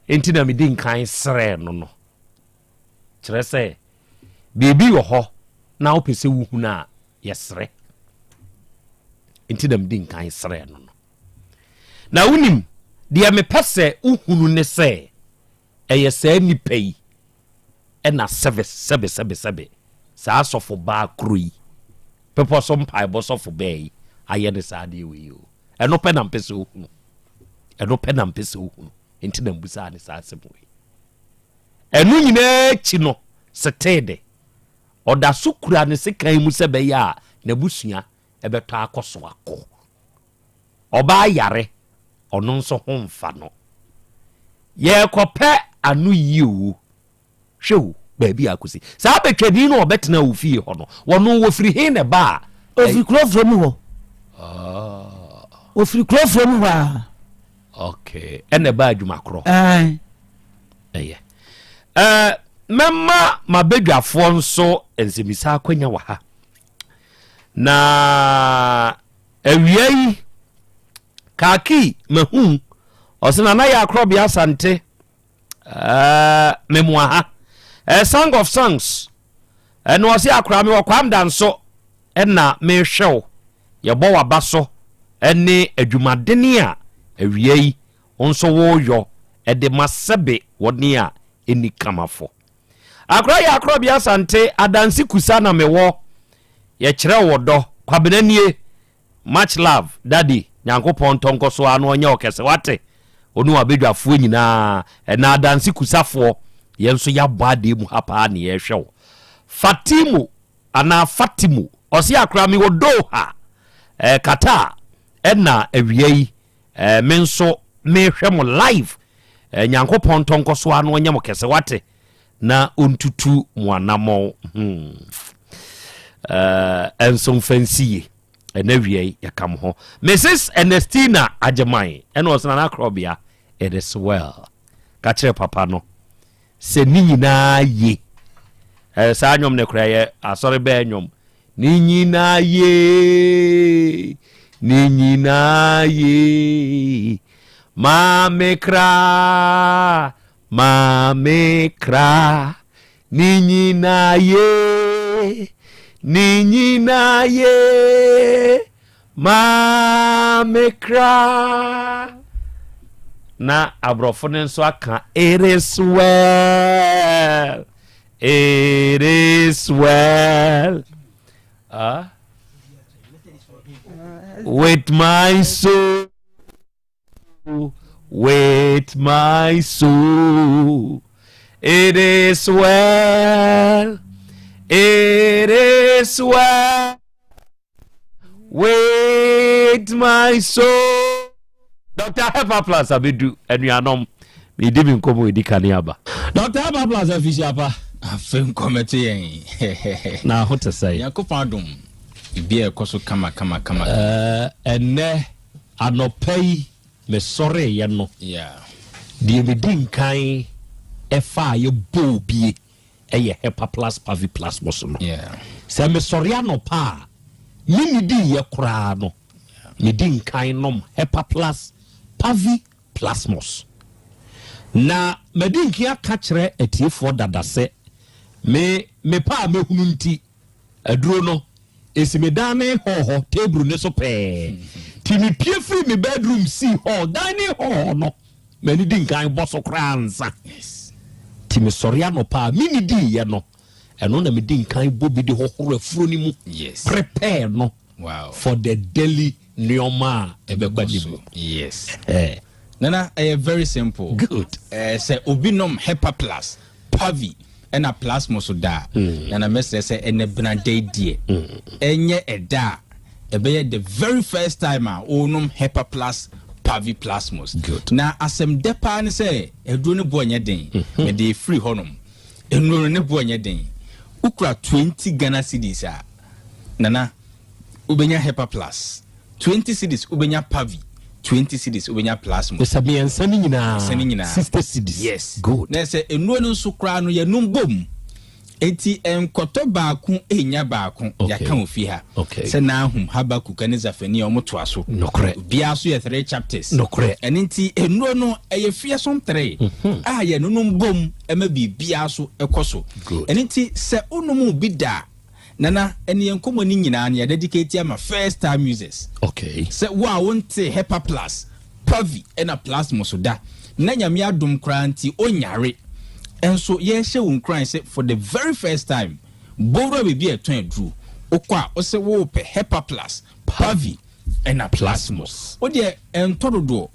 enti na me din kan sre no kire se bebi wo ho na wo pese wu hu na yesre enti na me din kan sre no na unim de me pese uhunu ne se eye sa ni pei na sebe sa asofo ba kroi pepo so mpai bo sofo bei aye ne sa de we yo eno pe na mpese ohunu enti na mbusa ne sa asem we enu nyina chi no setede oda so kura ne sekan mu se be ya na busua ebeto akoso akọ oba yare ono nso ho mfa no ye kope anu yiwo hwew baabi akosi saa betwani no obetena wo fie ho no wono wo firi he ne ba ofiri klofro mu ho ofiri klofro mu ba okay ene ba adwuma kro mema mabedwafo nso enzimisa akwanya wa ha na awiai kaki mahu osina na ya Krobea Asante memwa ha song of songs no osi akra me wakwam danso na me hwew ye bo wabaso ene adwumadene a awiai onso wo yo de masebe woni a eni kamafo akra ya Krobea Asante adansi kusa na mewo ye kire wodo kwabenanie much love daddy nyankopon tonko so anu onye okese wate onu abedwafo nyina na adansi kusafo ye nso ya bade mu hapa na ye hwew Fatimu ana Fatimu osi akra me wodoha kata na awiei menso me hwemo live nyankopon tonko so anu onye mokese wate na ontutu muanamo enso fancy na wiei yakam ho Mrs Ernestina Ajamai eno osana na Krobea it is well ka kire papa no se ni nyina ye sa nyom ne kra ye asori be nyom ni nyina ye mamekra ni nyina ye mamekra na abrofo nso aka it is well with my soul it is well with my soul. Dr. Hepa Plus abedu enuanom me di mi nkomo edikane aba. Dr. Hepa Plus afisiapa afem komete yen. Na hote say. Yakopadum ibi ekoso kama. Enne anopai me sore ye no. Yeah. Di me din kan efa ye bo bie eye Hepa Plus Pavi Plus boso. Yeah. Se me sore anopa mini di ye kura no. Me din kan nom Hepa Plus Pavi Plasmos na medin kia ka kire etiefo dadase me pa me hunu nti aduro no esimedane ho table ne so pe ti me pie free me bedroom see ho dining hall no me ni din kan boso kranza ti me soria no pa mini di ye no eno na me din kan bobi de ho horo afuro ni mu prepare no for the daily Nioma ebekwadimo. Yes. Nana, very simple. Good. Say obinom Hepa Plus, Pavi, and a plasmos da. Nana message say ene brande die. Enye eda. Ebe the very first time onum Hepa Plus, Pavi Plasmos. Good. Na Asem Beba ne say edro ne bo anya den. Me dey free honum. Enro ne bo anya den. Ukra 20 Ghana cedis a. Nana, ubenya Hepa Plus. 20 cedis ubenya Pavi, 20 cedis ubenya Plasmos. Esabi ensani nyina 60 cedis. Yes. Good. Na se enwo no so kra no ye num bom. Enti enkoto baako enya baako ya kan ofi ha. Se na ahum Habakkuk ne Zafani omoto aso. Nokre. Bia so ye 3 chapters. Nokre. Enti enwo no eye fie som 3. Ye num bom ema bibia so ekoso. Enti se onum bi da Nana, any uncommon nyina na dedicate my first time users. Okay. Se wa wonte Hepa Plus, Pavi, and a Plasmos da. Na nyame adom kranti onyare. And so ye she won cry say for the very first time, Bora will be a twin drew. Okwa ose wo pe Hepa Plus, Pavi, and a Plasmos. O dear and todo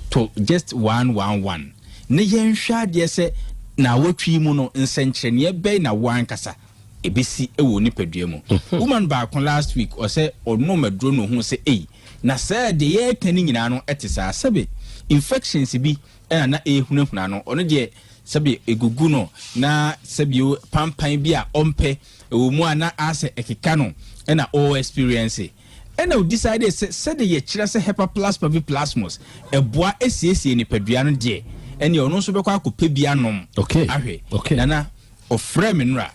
to just 111. Ne yen sha de se na wotwi mu no nsenkyerene be na wankasa ebesi ewo nipadua mu woman ba kon last week o say ono maduro no hu say na say de ye kan nyina no etisa sabe infections bi na ehunahuna no ono de sabe egugu no na sabe pampan bi a ompe ewo mu ana ase ekeka no na all experience and we decided said the year say Hepa Plus Plasmos eboa esiesie nipadua no de and you no so be kwa kope bia nom okay ahwe nana of frame nra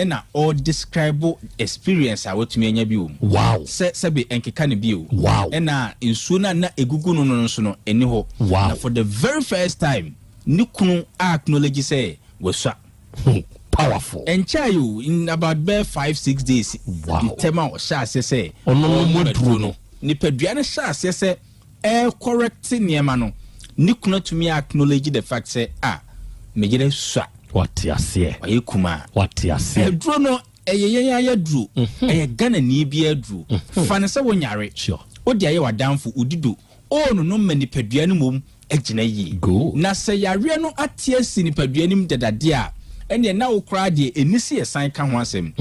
na all describe experience a wotumi anya bi wow sabe enkeka ne bi wow na nsuo na egugu no so no eni ho wow. Na for the very first time nikunu acknowledge say waswa powerful and you in about 5-6 days wow the tema o sha say ono moduro no nipadua ne sha say correct niema no nikunu to me acknowledge the fact say megire swa what you say ayi kuma what you say duro no eyeye duro Gana ni bia duro fa ne se wonyare sure odi aye wadamfo udido ono no manipadua ne mom agina yi go na se yare no atia si nipadua nim dadade a ene na wo kra de enisi esan ka ho asem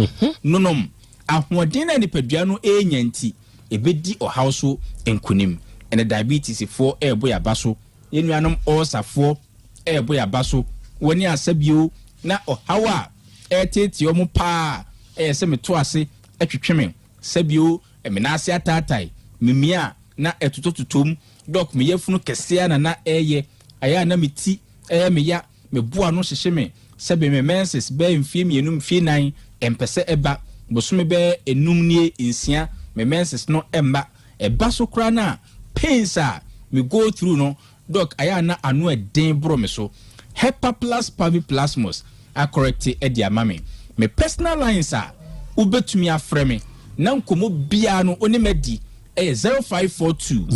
nonom ahoden na nipadua no enyanti ebedi ohawso enkunim ene diabetes for eboya baso yenuanom osafo eboya baso woni asabio na ohawa eteti omo pa se meto ase atwetweme sabio emenase atatai mimia na etutotutom dok me yefunu kese na eye aya na meti meya meboa no hyehye sebe me menses be mfie mienu mfie nan empese eba bosome be enum nie nsia me menses no emba eba so kra na pains a me go through no dok aya na anu eden bro me so Hepa Plus Plasmos a correct edia mame me personal lines a ubetumi afre me na nkomo bia no onimadi 0542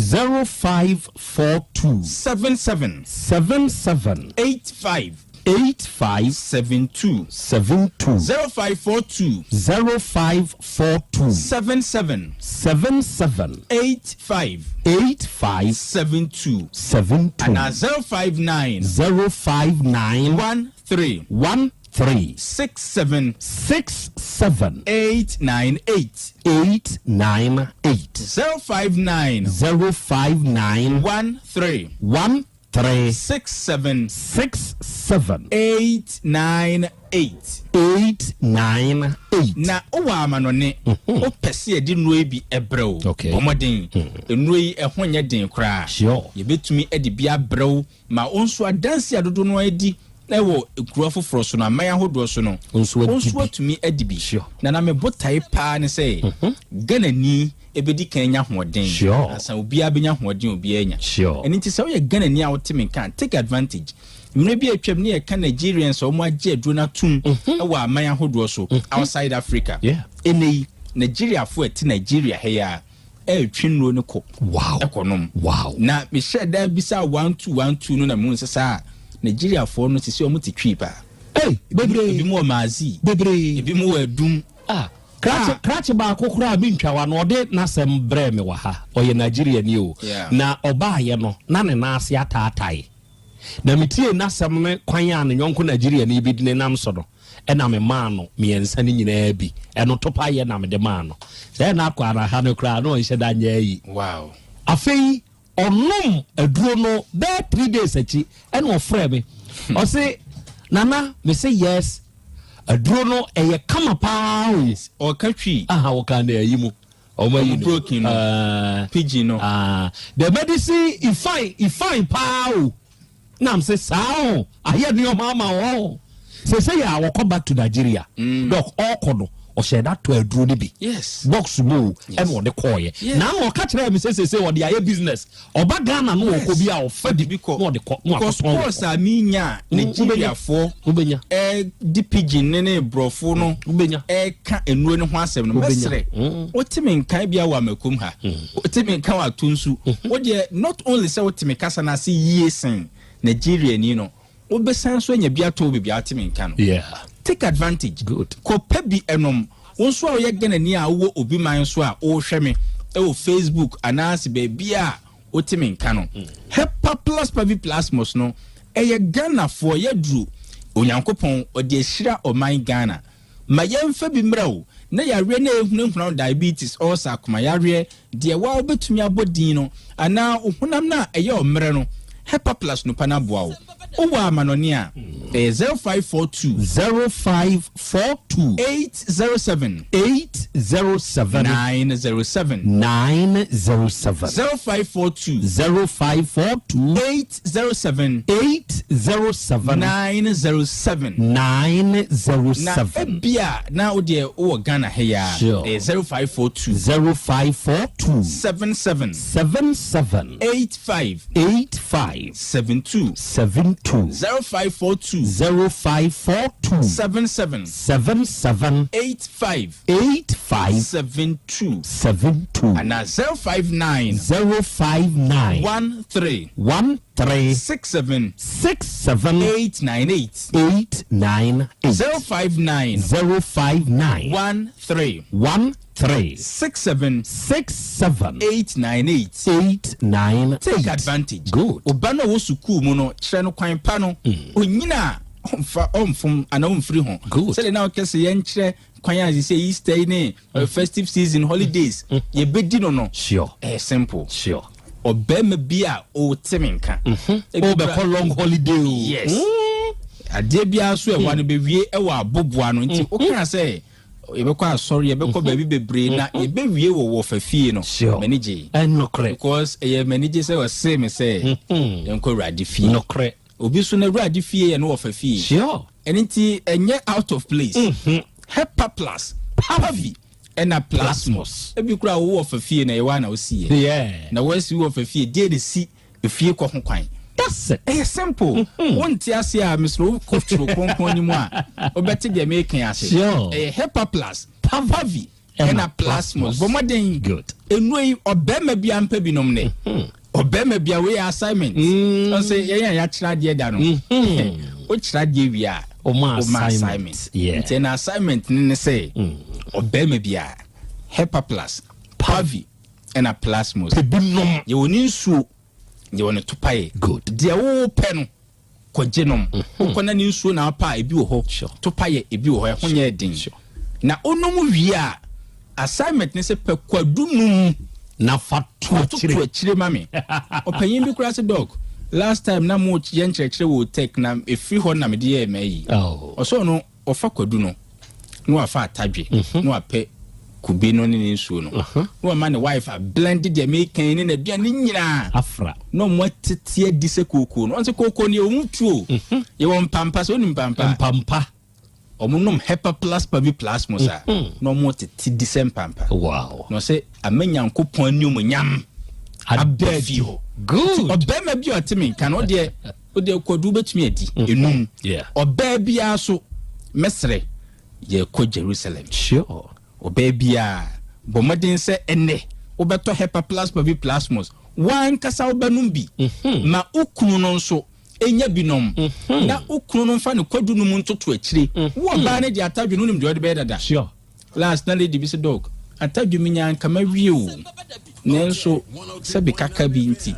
77 85 8572 0542 77 85 72 and 059 13 67 898 059 13 67 898 na owa amanone o pese edi nuo bi ebrew omoden enuo yi ehonye den kra sure ye betumi edi bia brew ma onso adansi adodo no edi na wo ekuro foforo so na maya hodo so no onso atumi edi bi na me botai pa ne say Ghana ni ebedi kanya hoden asa obi abenya hoden obi anya eni ti se wo ye Ghana ni a wotimi kan take advantage mre bi atwam ne ye kan Nigerians o mo age aduro na tum e wa maya hodo so outside Africa eni Nigeria fo eti Nigeria he ya twinro ne ko wow ekonom wow na me share da bisa 1212 no na mu nsesa Nigeria fo no ti se o mo ti twi pa bebre bi mo maazi bebre bi mo adum Krachi ba kokura bi ntwawa no de nasem bre me wa ha oye Nigeria ni o na oba ye no na ne na ase ataatai na mitie nasem me kwan an nyonko Nigeria ni bi ne nam so no e na me ma no me ensa ni nyina bi e no topa ye na me de ma no se na akwa na ha no kra no nche da nya yi wow afei onum aduro no be 3 days achi e no frɛ me o se nana me say yes aduro no eye kama pa o ka twi o ka na yi mu o ma yi broken pidgin no the medicine if fine pa o na am say sao aye no mama o say ya wo come back to Nigeria doc all kono o share that to aduro ni bi yes box mo e no de call ye na o ka kire me say o de aye business oba Ghana no o ko bi a o fa di bi ko no de ko no course a minya Nigeria fo ubenya di pidgin ne brofo no ubenya ka enuo ne ho asem no mesre otimi nkan bia wa makum ha otimi nkan wa tunsu o de not only say otimi kasa na say yesen Nigeria ni no obesan so anya bia to bia atimi nkan no take advantage good ko pebi enom wonso a ye Ghana ni a wo obi man so a o hweme e o Facebook anansi be bia otimi nkan no Hepa Plus Plasmos no eye Ghana for ye duru onyankopɔn ɔde ahyira ɔman Ghana ma yɛmfa bi mmerɛw na yare na ehunahuna diabetes ulcer akoma yare de wa obetumi abodin no ana ohunam na ɛyɛ ɔmmerɛ no Hepa Plus no pana boa Owa Manonia 0542 807 907 0542 807 907 Bia now dear o Ghana heya 0542 77 85 72 0542 77 85 72 and 059 13 67 898 059 13 67 898 take advantage. Good. Obana wo suku mu no kire no kwan pa no onyina omfum ana omfiri ho. Say na okese ye nkire kwan as say Easter ne festive season holidays ye bedi no sure simple sure obema bia o temenka o be call long holiday yes ade bia so e wan be wie e wa aboboa no nti o kan say yebekwa sorry yebekwa baby bebre na yebewie wo fafie no manage because manage say o say me say yenko radi fie no kre obi so na radi fie no wo fafie sure enti enye out of place Hepa Plus Pavi and a plasmos ebi kura wo fafie na ye wa na o sie na wo si wo fafie dey the see efie ko ho kwan. That's it. It's simple. One tiasia Mr. Kotro Konkon ni mo a obeti de make ase. Hepa Plus Pavi and a plasmos. Bomaden good. Enwe obema bia ampa binom ne. Obema bia we assignment. I say ya kira de da no. O kira de wi a o ma assignment. Yeah. It's an assignment ni say obema bia Hepa Plus Pavi and a plasmos. Binom ye woni nsuo ye wona topaye good de wo pɛ no kogenom ukona ni nsuo na apa ebi wo ho topaye ebi wo ho ehonye den na onom wie a assignment ne se pɛ kwadunum na fatu akire mame opanyin bi kura se dog last time na mo ye nkyerɛkyerɛ wo Otec na efiri ho na me de ye mayi oso no ofa kwadu no no afa atadwe no apɛ kube no ni nsuo no no ma ne wife a blended the making ni na aduane nyina afra no mo tete dise koko no onse koko ni omutuo ye won pampa so ni pampa omunom Hepa Plus Pavi Plasmos a no mo tete dise pampa wow no say amenyankopon ani omnyam abefio good obema bi otimi kan o de kwadu betumi adi enum oba bia so mesre ye ko Jerusalem sure obebia bomadin se enne obeto Hepa Plus Pavi Plasmos wan kasa obanum bi ma ukunu no nso enya binom na ukunu no fa ne kwadu no mu ntoto akire wo ba ne de atadwe no nim de ode be dada sure last na lady bi se dog atadwe minya kama wie o nenso se bi kaka bi nti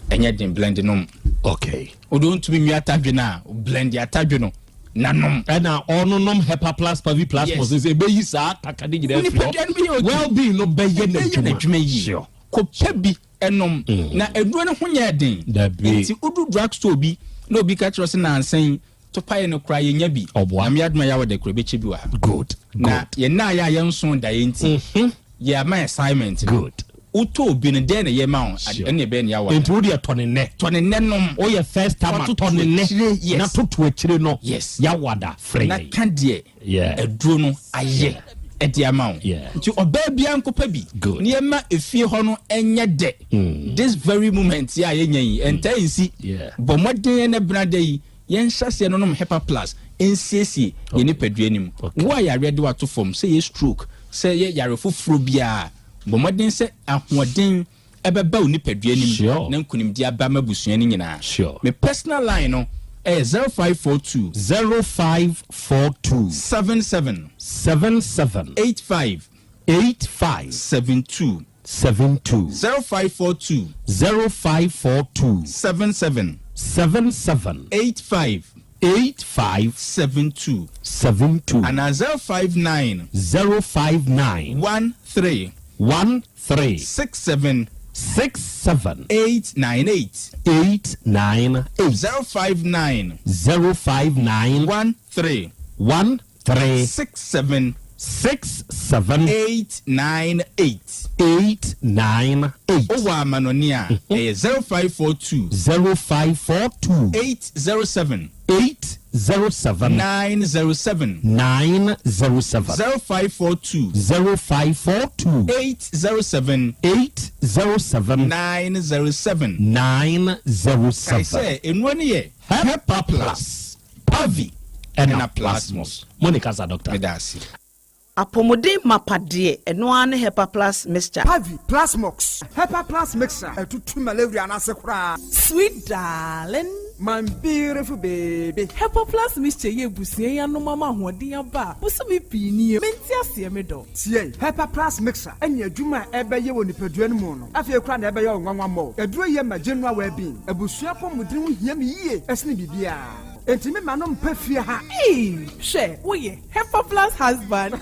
enya den blend no okay odo ntumi nwi atadwe na blend atadwe no nanom na ononom Hepa Plus Pavi Plasmos is be yisa takade gide well be no be ye na dwuma yi ko pebi enom na eduo ne honya den nti udu drugstore bi na obi ka kiro se na ansan to paye no kra ye nya bi na me aduma ya wode kro be chebi wa good na ye na ya yenso da ye nti ye my assignment good uto bi ne den ye ma on ene be ne ya wa nti wo de tonne nom o ye first time tonne na toto akire no ya wada free na kan de eduro no aye edi ama on nti oba bia nkopa bi ne ma efie ho no enye de this very moment ya ye nyan entansi bo modern na brada yi yen hyase no nom Hepa Plus ensiesie ye ni paduanim wo ya ready wato form say ye stroke say ye yare foforo bia bomodin se ahoden ebeba oni paduanim na nkunim dia ba mabusua ni nyina me personal line no 0542 77 85 72 0542 77 85 8572 and 059 13 67 898 059 13 67 898 Owa Manonia 0542 807 907 0542 807 907 I say in 1 year Hepa Plus Pavi and a Plasmos Monica doctor Medasi apomodin mapade eno ane hepa plus mixture Pavi Plasmox hepa plus mixture etutu malaria na sekura sweet darling my beautiful baby hepa plus mixture ye busie ya no mama hoden aba buso mi pini menti ase me do tie hepa plus mixture enya adwuma ebeye woni padua no mu no afie kura na ebeye onwanwa mo eduro ye ma general well being abusua pomodin ho hia me yie esne bibia Entime manom pefie ha. She, oye, Hepa Plus husband.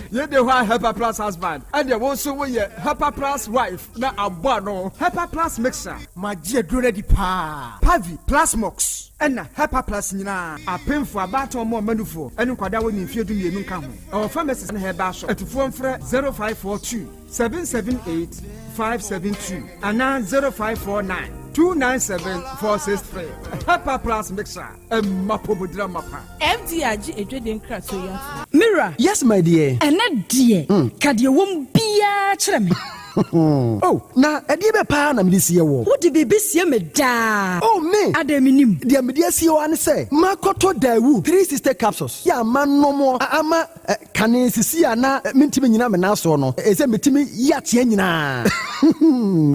You the one Hepa Plus husband. And you also we Hepa Plus wife. Na abano. Hepa Plus mixer. My dear ready pa. Pavi Plus Mox. And Hepa Plus nina. A pin for about or more manufo. And kwada when you feel to me no come. Our pharmacist and her basho. At phone for 0542 778 572. And now 0549 297-463. Hepa Plus mixer. Mapobudra mapa. MDRG edweden krato ya. Mira. Yes, my dear. Ene dear. Kadie wom bia kire me. Oh, na edi be pa na me sie wo. Wo di bebe sie me da. Oh, me. Adaminim. Dia me dia sie wo an say. Makoto Dawu 3 sister capsules. Ya manom ama kane sisi ana mentime nyina me na so no. Ese metime ya tie nyina.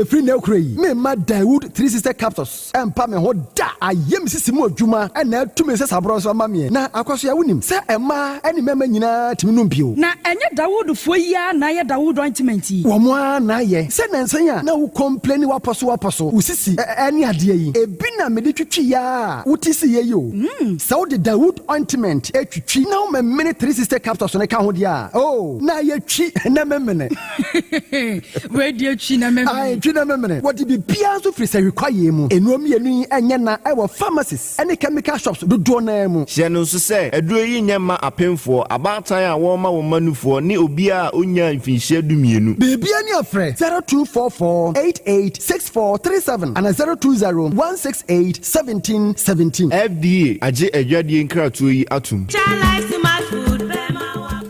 Free na okrai. Me ma Dawood 3 sister capsules. Empa me ho da. Ayem sisi mu adwuma na tume se sabro so ma me. Na akwaso ya wonim. Se ema eni mema nyina timi no mpio. Na enye Dawood fo ya na ye Dawood ointment yi. Wo mo na ye. Se nansanya na wo complain waposo. Usisi eni ade yi. Ebi na me de twitwi ya. Utisi ye yo. Se wo de Dawood ointment etwitwi na wo me 3 sister capsules ne ka ho dia. Oh, na ye twi na memene. We de twi na memene. Ai twi na memene. What di bia so free se require mu. Enuom ye nu enye na e wo pharmacies any chemical shops do na mu. Hye no so se eduro yi nyema apemfo abatan a wo ma wo manufo ni obi a onya mfinhye dumienu. Bibia ni afre 0244886437 and 02016871717. FDA age edwadie nkratoyi atum.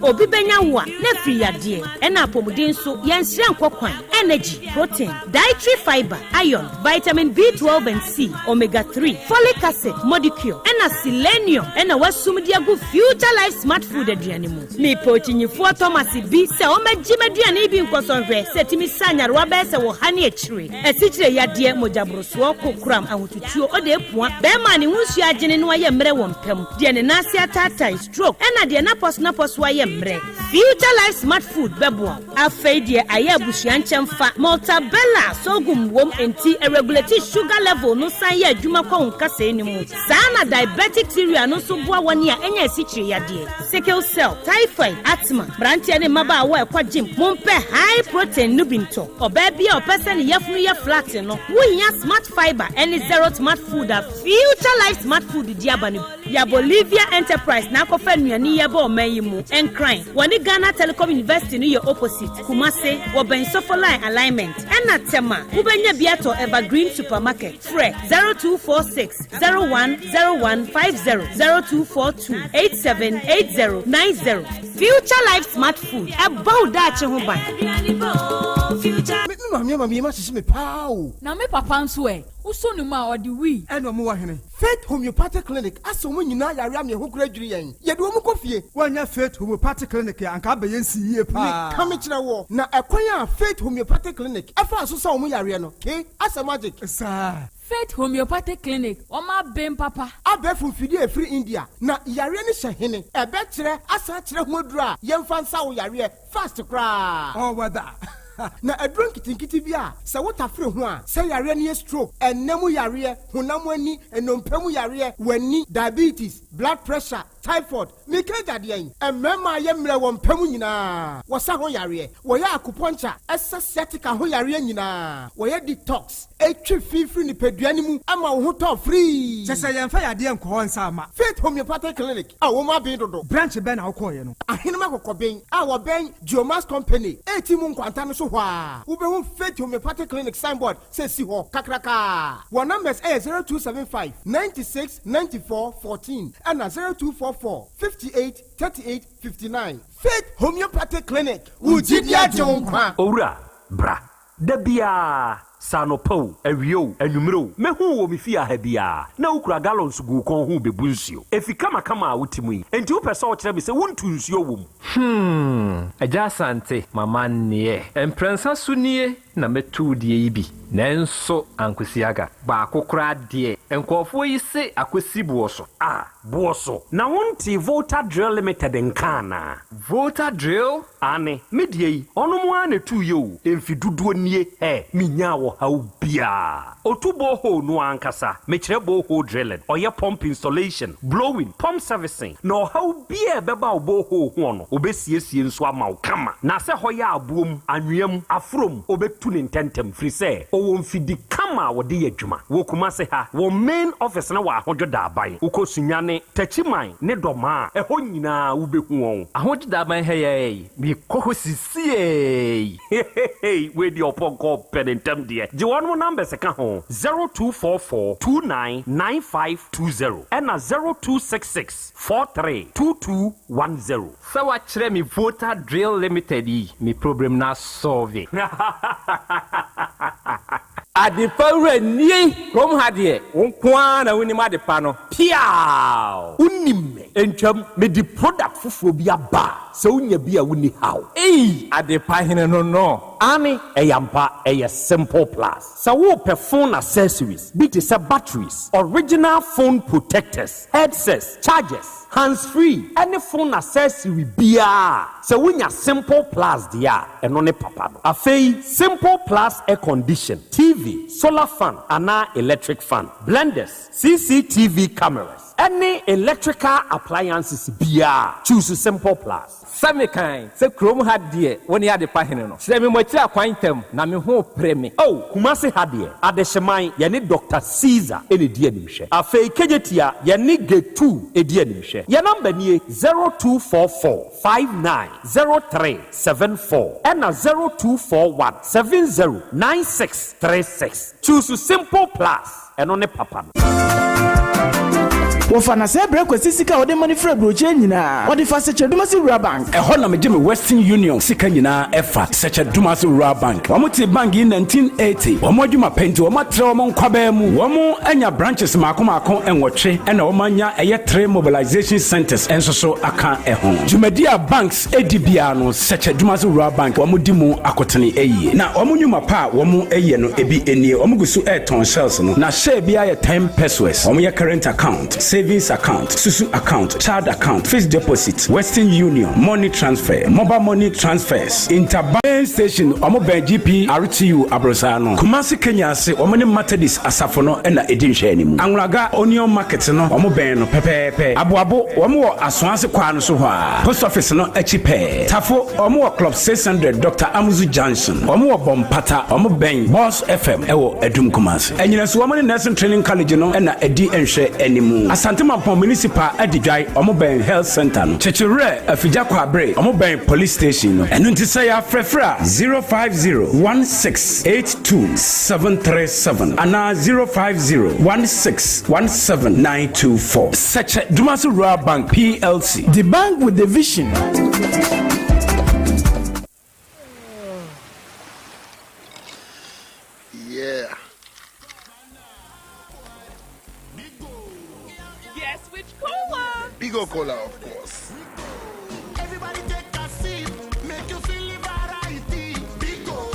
Obi benya wa na free yade ena apomuden so yenhire nkokwan energy protein dietary fiber iron vitamin B12 and C omega 3 folic acid molecule ena selenium ena wasumdi agu future life smart food aduane mu me pochinyifo Thomas bi se o magime aduane bi nkosonhwe setimi sanyarwa be se wo hane akire esichire yade mojabroso kokram ahotutuo ode epua be ma ne hunsu agene no aye mre wo mpem de ne nase atata stroke ena de na pos aye Future Life Smart Food bebo afeidie aye abusuan nchemfa Maltabella sogum wom enti regulate sugar level no san ye adwuma kwa nkasa enimu sana diabetic theory no so boa wani a enya esichire yade sickle cell typhoid asthma branche ne maba wa ekwa gym mompe high protein nubinto oba bia opese ne yefunu ye flat no wunya smart fiber any zero smart food a Future Life Smart Food diabani ya Bolivia Enterprise na kofa nuani ye ba omayimu crime. Wani Ghana Telecom University ni your opposite. Kumase, Waben Sofoline alignment. Ena tema, Ubenya Biato Evergreen Supermarket. Fre 0246 010150 0242 878090. Future Life Smart Food. About that Chehuban. Mami ma sisi me pao. Na me papa nso e. Uso nu ma odi wi. Eno mo wa hene. Faith Homeopathic Clinic aso mo nyina yare am ye ho kura dwiri yen. Ye de wo mo kofie. Wanya Faith Homeopathic Clinic ya anka ba yen si yie pa. Me kam kire wo. Na ekwan ya Faith Homeopathic Clinic afa aso sa wo yare no. Ke asa magic. Sa Faith Homeopathic Clinic. O ma bem papa. Abefu fidi e free India. Na yare ni hye ebe kire asa kire ho adura. Ye mfa nsa wo yare fast kra. Oh wada. Na aduro nkitinkiti bi a sɛ wotafere ho a sɛ yare ne stroke ɛnɛmu yare honam ani enompemu yare wani diabetes blood pressure typhoid mike dadeɛn ɛmɛma yɛ mmerɛ wɔ mpɛmu nyinaa wɔsa ho yare wɔyɛ acupuncture ɛsɛ sciatica ho yare nyinaa wɔyɛ detox etwi fifiri nipadua ne mu ama wo ho tɔ free sɛ sɛ yɛmfa yadeɛ nkɔɔ nsa ama Faith Homeopathic Clinic a wɔn abɛn dodo branch bɛn na wokɔɔyɛ no ahenema kɔkɔbɛn a wɔbɛn Geomas Company eti mu nkwanta no so hɔ a wobɛhu Faith Homeopathic Clinic signboard sɛ si hɔ kakraka wɔn numbers ɛyɛ 0275 96 94 14 ɛna 0244 58 38 59 Faith Homeopathic Clinic wujidia jonkwa owura bra da bia sanopo awio anwumero mehu wo me fia ha bia na ukura gallons gu kon hu bebu nsuo efi kama a wotimu yi enti wo pese wo kire me se wontu nsuo wom Yaw Asante mama ne emprensa sunie na metu die yi bi nanso ankwesiaga ba akokora de enkofo yi se akwesi buoso buoso na wonti Volta Drill Limited nkana Volta Drill ane medie yi onomo a na tu yo emfiduduo nie minya wo hawo bia otubo ho no ankasa mekire bo ho drilling oye pump installation blowing pump servicing no hawo bia beba obo ho no obesiesie nso ama wo kama na se hoya abuom anwem afrom obetu ne ntentem firi se owo mfidi kama wo de adwuma wo kuma se ha wo main office na wa ahodwo da aban ukosunyane tachiman ne doma eho nyina wo behu won ahodwo da aban heye bi koko sisie we di oponko penentem de je won number se ka ho 0244 299520 and 0266 432210 so wa kire mi Volta Drill Limited mi problem na solve Adipawre ni kom hadie wonkwa na woni madepa no piao unimme entwam me di product fufuo bi aba se unya bi a woni haw adepa hene no ani eyampa simple plus so wo phone accessories be to batteries original phone protectors headsets chargers hands free any phone accessory bia so unya simple plus dia eno ne papa no afei simple plus air condition TV solar fan ana electric fan blenders CCTV cameras any electrical appliances bia choose simple plus Samikan se krom hadie woni ade pahene no se me mochira kwantam na me ho preme kumase hadie adehyeman ye ne Dr. Caesar ene die animhwe afei kejetia ye ne G2 edi animhwe ye number nie 0244590374 and 0241709636 choose simple plus eno ne papa Wofana se breko sisika ode money free broche nyina ode fa seche dumasi rural bank ehɔ na megye me Western Union sika nyina efa seche dumasi rural bank wɔmote bank in 1980 wɔmo adwuma penti wɔmo atre wɔmo nkwaba mu wɔmo anya branches maako enwɔtwe ɛna wɔmo anya ɛyɛ 3 mobilization centers enso so aka ɛho dwumadia banks edibia no seche dumasi rural bank wɔmo di mu akotene ɛyie na wɔmo nyuma pa wɔmo ɛyɛ no ebi enie wɔmo gusu airton shells no na share bia yɛ 10 pesos wɔmo yɛ current account savings account, Susu account, child account, fixed deposit, Western Union, money transfer, mobile money transfers, interbank station, Omoben GP, RTU, Abrosano, Kumasi Kenya se, Omani Matadis, Asafono, and the Edin Shenimu. Anglaga, Onion Market, no, Omoben, Pepe, Abuabo, Omo, Aswanse Kwan Suha, Post Office, no, Echipe, Tafo, Omo Club 600, Dr. Amuzu Johnson, Omo Bompata, Omoben, Boss FM, Ewo, Edum Kumasi. And you know, so Omani Nursing Training College, no, and the Edi and She Enimu. Asante Municipal Edijai, Omoben Health Center, Chechere, Afijako Abre, Omoben Police Station, and Untisaya Frefra 050-1682737 and 050-1617924. Such a Dumasu Rural Bank PLC, the bank with the vision. Yeah. Bigo Cola, of course. Everybody take a sip, make you feel the variety. Bigo,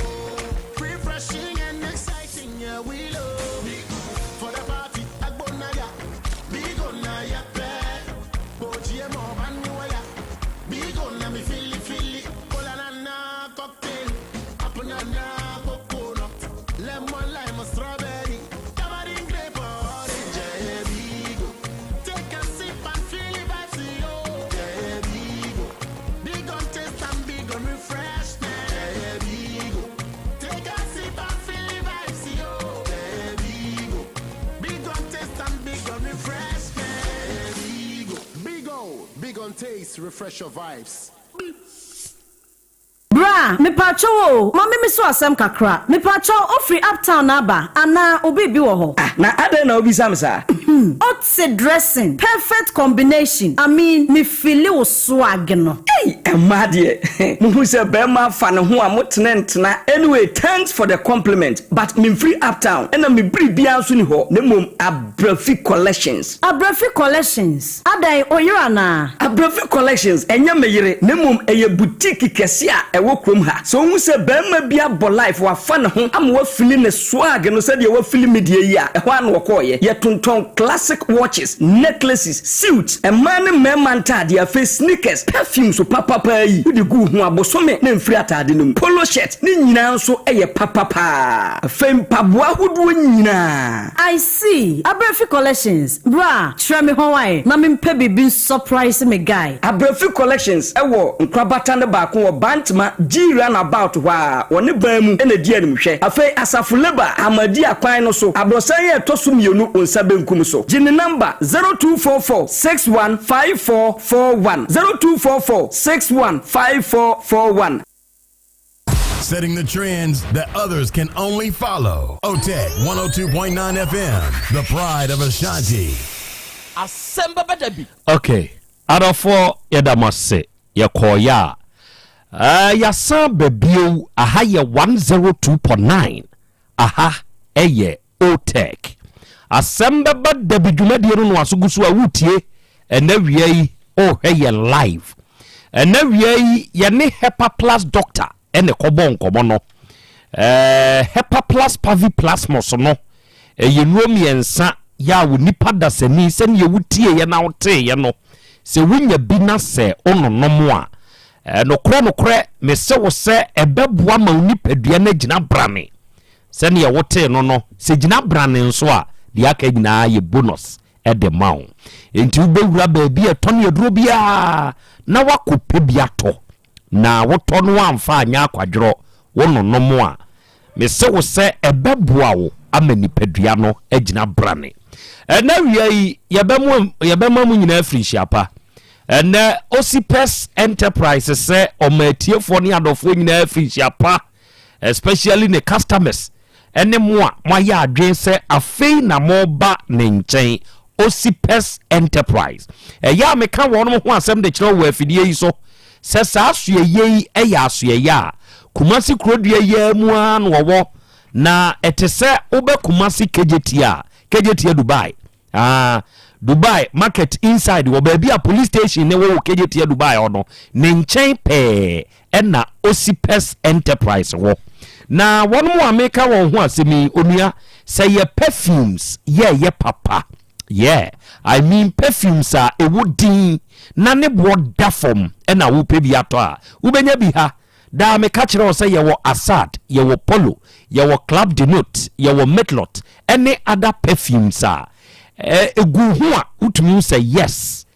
refreshing and exciting, yeah, we love Bigo. For the party, Agbonaya, Bigo Naya Pet, Boji Mo Manuaya, Bigo Nami Philly, Cola Nana cocktail, Apuna taste, refresh your vibes. Bra, me pacho wo, mami me so asem kakra. Me pacho ofri uptown aba, ana obi bi wo ho. Na ade na obi sam sa. Otec dressing, perfect combination. I mean, me feel wo swag no. Hey, amade. Muhu se be ma fa ne ho a motena. Anyway, thanks for the compliment, but me free uptown. And me bri bia so ni ho. Ne mom Abrafi collections. Abrafi collections. Adai oyira na. Abrafi collections enya meyire. Ne mom eye boutique kese a ewo krom ha. So hu se be ma bia bo life wa fa ne ho am wa fili ne swag no se de wa fili media yi a. Ehwa na wokoye. Ye tonton classic watches, necklaces, suits, and man mentade afa sneakers, perfumes so papa yi. Udi gu hu abosome na mfiri atade num. Polo shirt ni nyina nso eye papa. Fem paboa hudu nyina. I see. Abrafi collections. Bra, try me Hawaii. Na me mpe bibi surprise me guy. Abrafi collections ewo nkrabata ne ba ko bantma gira na about wa woni ban mu ene di anim hwe. Afa asafo leba amadi akwan no so. Abrosan ye toso mienu onsa benkum so. Gini number 0244615441. 0244615441. Setting the trends that others can only follow. Otec 1029 FM, the pride of Ashanti. Asem Beba Dabi. Okay. Adofo yedamase yekoya. Yasan bebio aha ye 102.9. Aha eye Otec. Asem Beba Dabi dwumadie no asogusu a wutie ena wiei hweye live. Ena wiei ye ne Hepa Plus doctor ene kobon no. Hepa Plus Pavi Plasmos no. Ye nuomi ensa ya wo nipa dasani se ne wutie ye na wote ye no. Se wunya bi na se ono nomo a. No kro me se wo se ebeboa ma unipadua na gina brane. Se ne ye wote no se gina brane nso a dia ka gina ye bonus e de mawo. Enti ubewura baabi e ton ye duro bia na wakope bia to. Na woto no amfa anya akwadworo wono nomo a me se wo se ebeboa wo amanipadua no agina brane. Na wiai yebemamu nyina afiri hyiapa. Na Osipes Enterprise se omatiefo ne adofo nyina afiri hyiapa, especially ne customers ene mo ya adwen se afei na moba ne nchen Osipes Enterprise. Ya meka wono ho asem de kire wo afidie yi so se sa asue yi eya asue ya Kumasi krodua ya mu an wo na etese obe Kumasi KJT Dubai. Dubai market inside wo baabi a police station ne wo KJT Dubai ono ne nchen pe na Osipes Enterprise wo. Na wonu mu ameka won ho asemi onua say ye perfumes ye papa. Yeah, I mean perfumes are a woodin na ne boda form na wo pe bi ato a wo benya bi ha da me catch no say ye wo Assad, ye wo Polo, ye wo Club de Note, ye wo Metlot, any other perfumes are egu ho a utumi say yes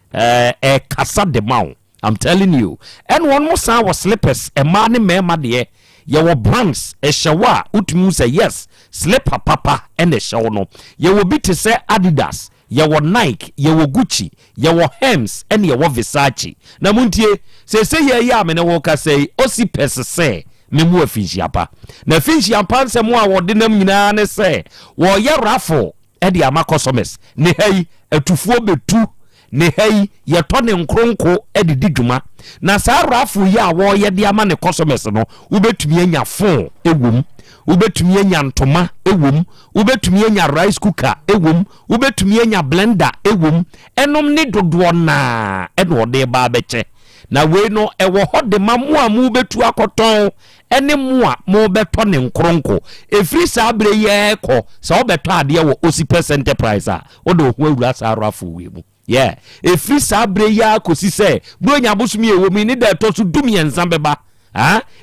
kasa de maw. I'm telling you. And one more sa was slippers e ma ne mema de ye wo brands shawa utumi say yes slipper papa and shaw no ye wo bi te say Adidas, ye wo Nike, ye wo Gucci, ye wo Hermes, and ye wo Versace. Na muntie say ye ya me ne wo ka say Osipes say me mu afihiapa. Na afihiapa nse mu a wo de nam nyina ne say wo ye raffle e de amakosomes ne hai atufuo betu ne hai ye to ne nkronko e de didwuma. Na sa raffle ya wo ye de ama ne kosomes no ubetumi anya phone ewom, ubetumi anya ntoma ewom, ubetumi anya rice cooker ewom, ubetumi anya blender ewom, enom ne dodo na e do de ba beche. Na we no ewo hode mamu a mu betu akoton ene mu a mo beto ne nkronko efiri sa abre ye ko sa obeto ade wo Osipes Enterprise a wo do ho awura sa arafu we mu. Yeah, efiri sa abre ya kosi se bronya busumi ewo mi ni da to so dumi ensan beba.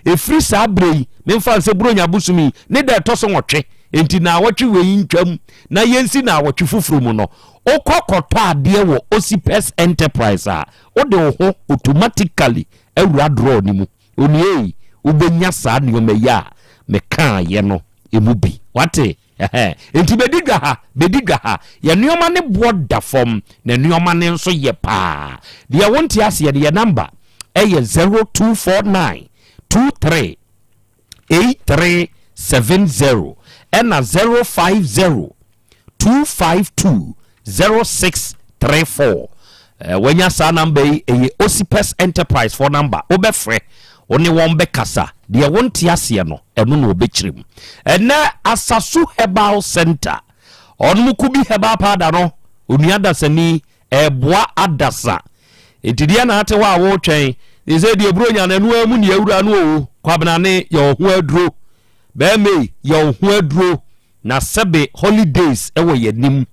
Efiri sa abre me mfa se bronya busumi ni da to so nwotwe enti na awotwe we ntwam na yensi na awotwe fufuru mu no okokoto ade wo Osipes Enterprise a wo de ho automatically awura draw ni mu oni ubenya sa nioma ya me kan ye no emubi wate enti bedigwa ha ye nneoma ne boda fom na nneoma ne nso ye pa de wonti ase de number 0249 23 8370 and 050 252 0634 when ya sa number Osipes Enterprise for number obefre oni won be kasa de wonti ase no eno no obechirim ena Asasu Herbal Center onmu kubi herbal powder no onuada sani eboa adasa etidia na ate wa wo twen ise de bronya na enu amu ne awura no o kwabena ne ye ho aduro be me ye ho aduro na sebe holidays ewo yenim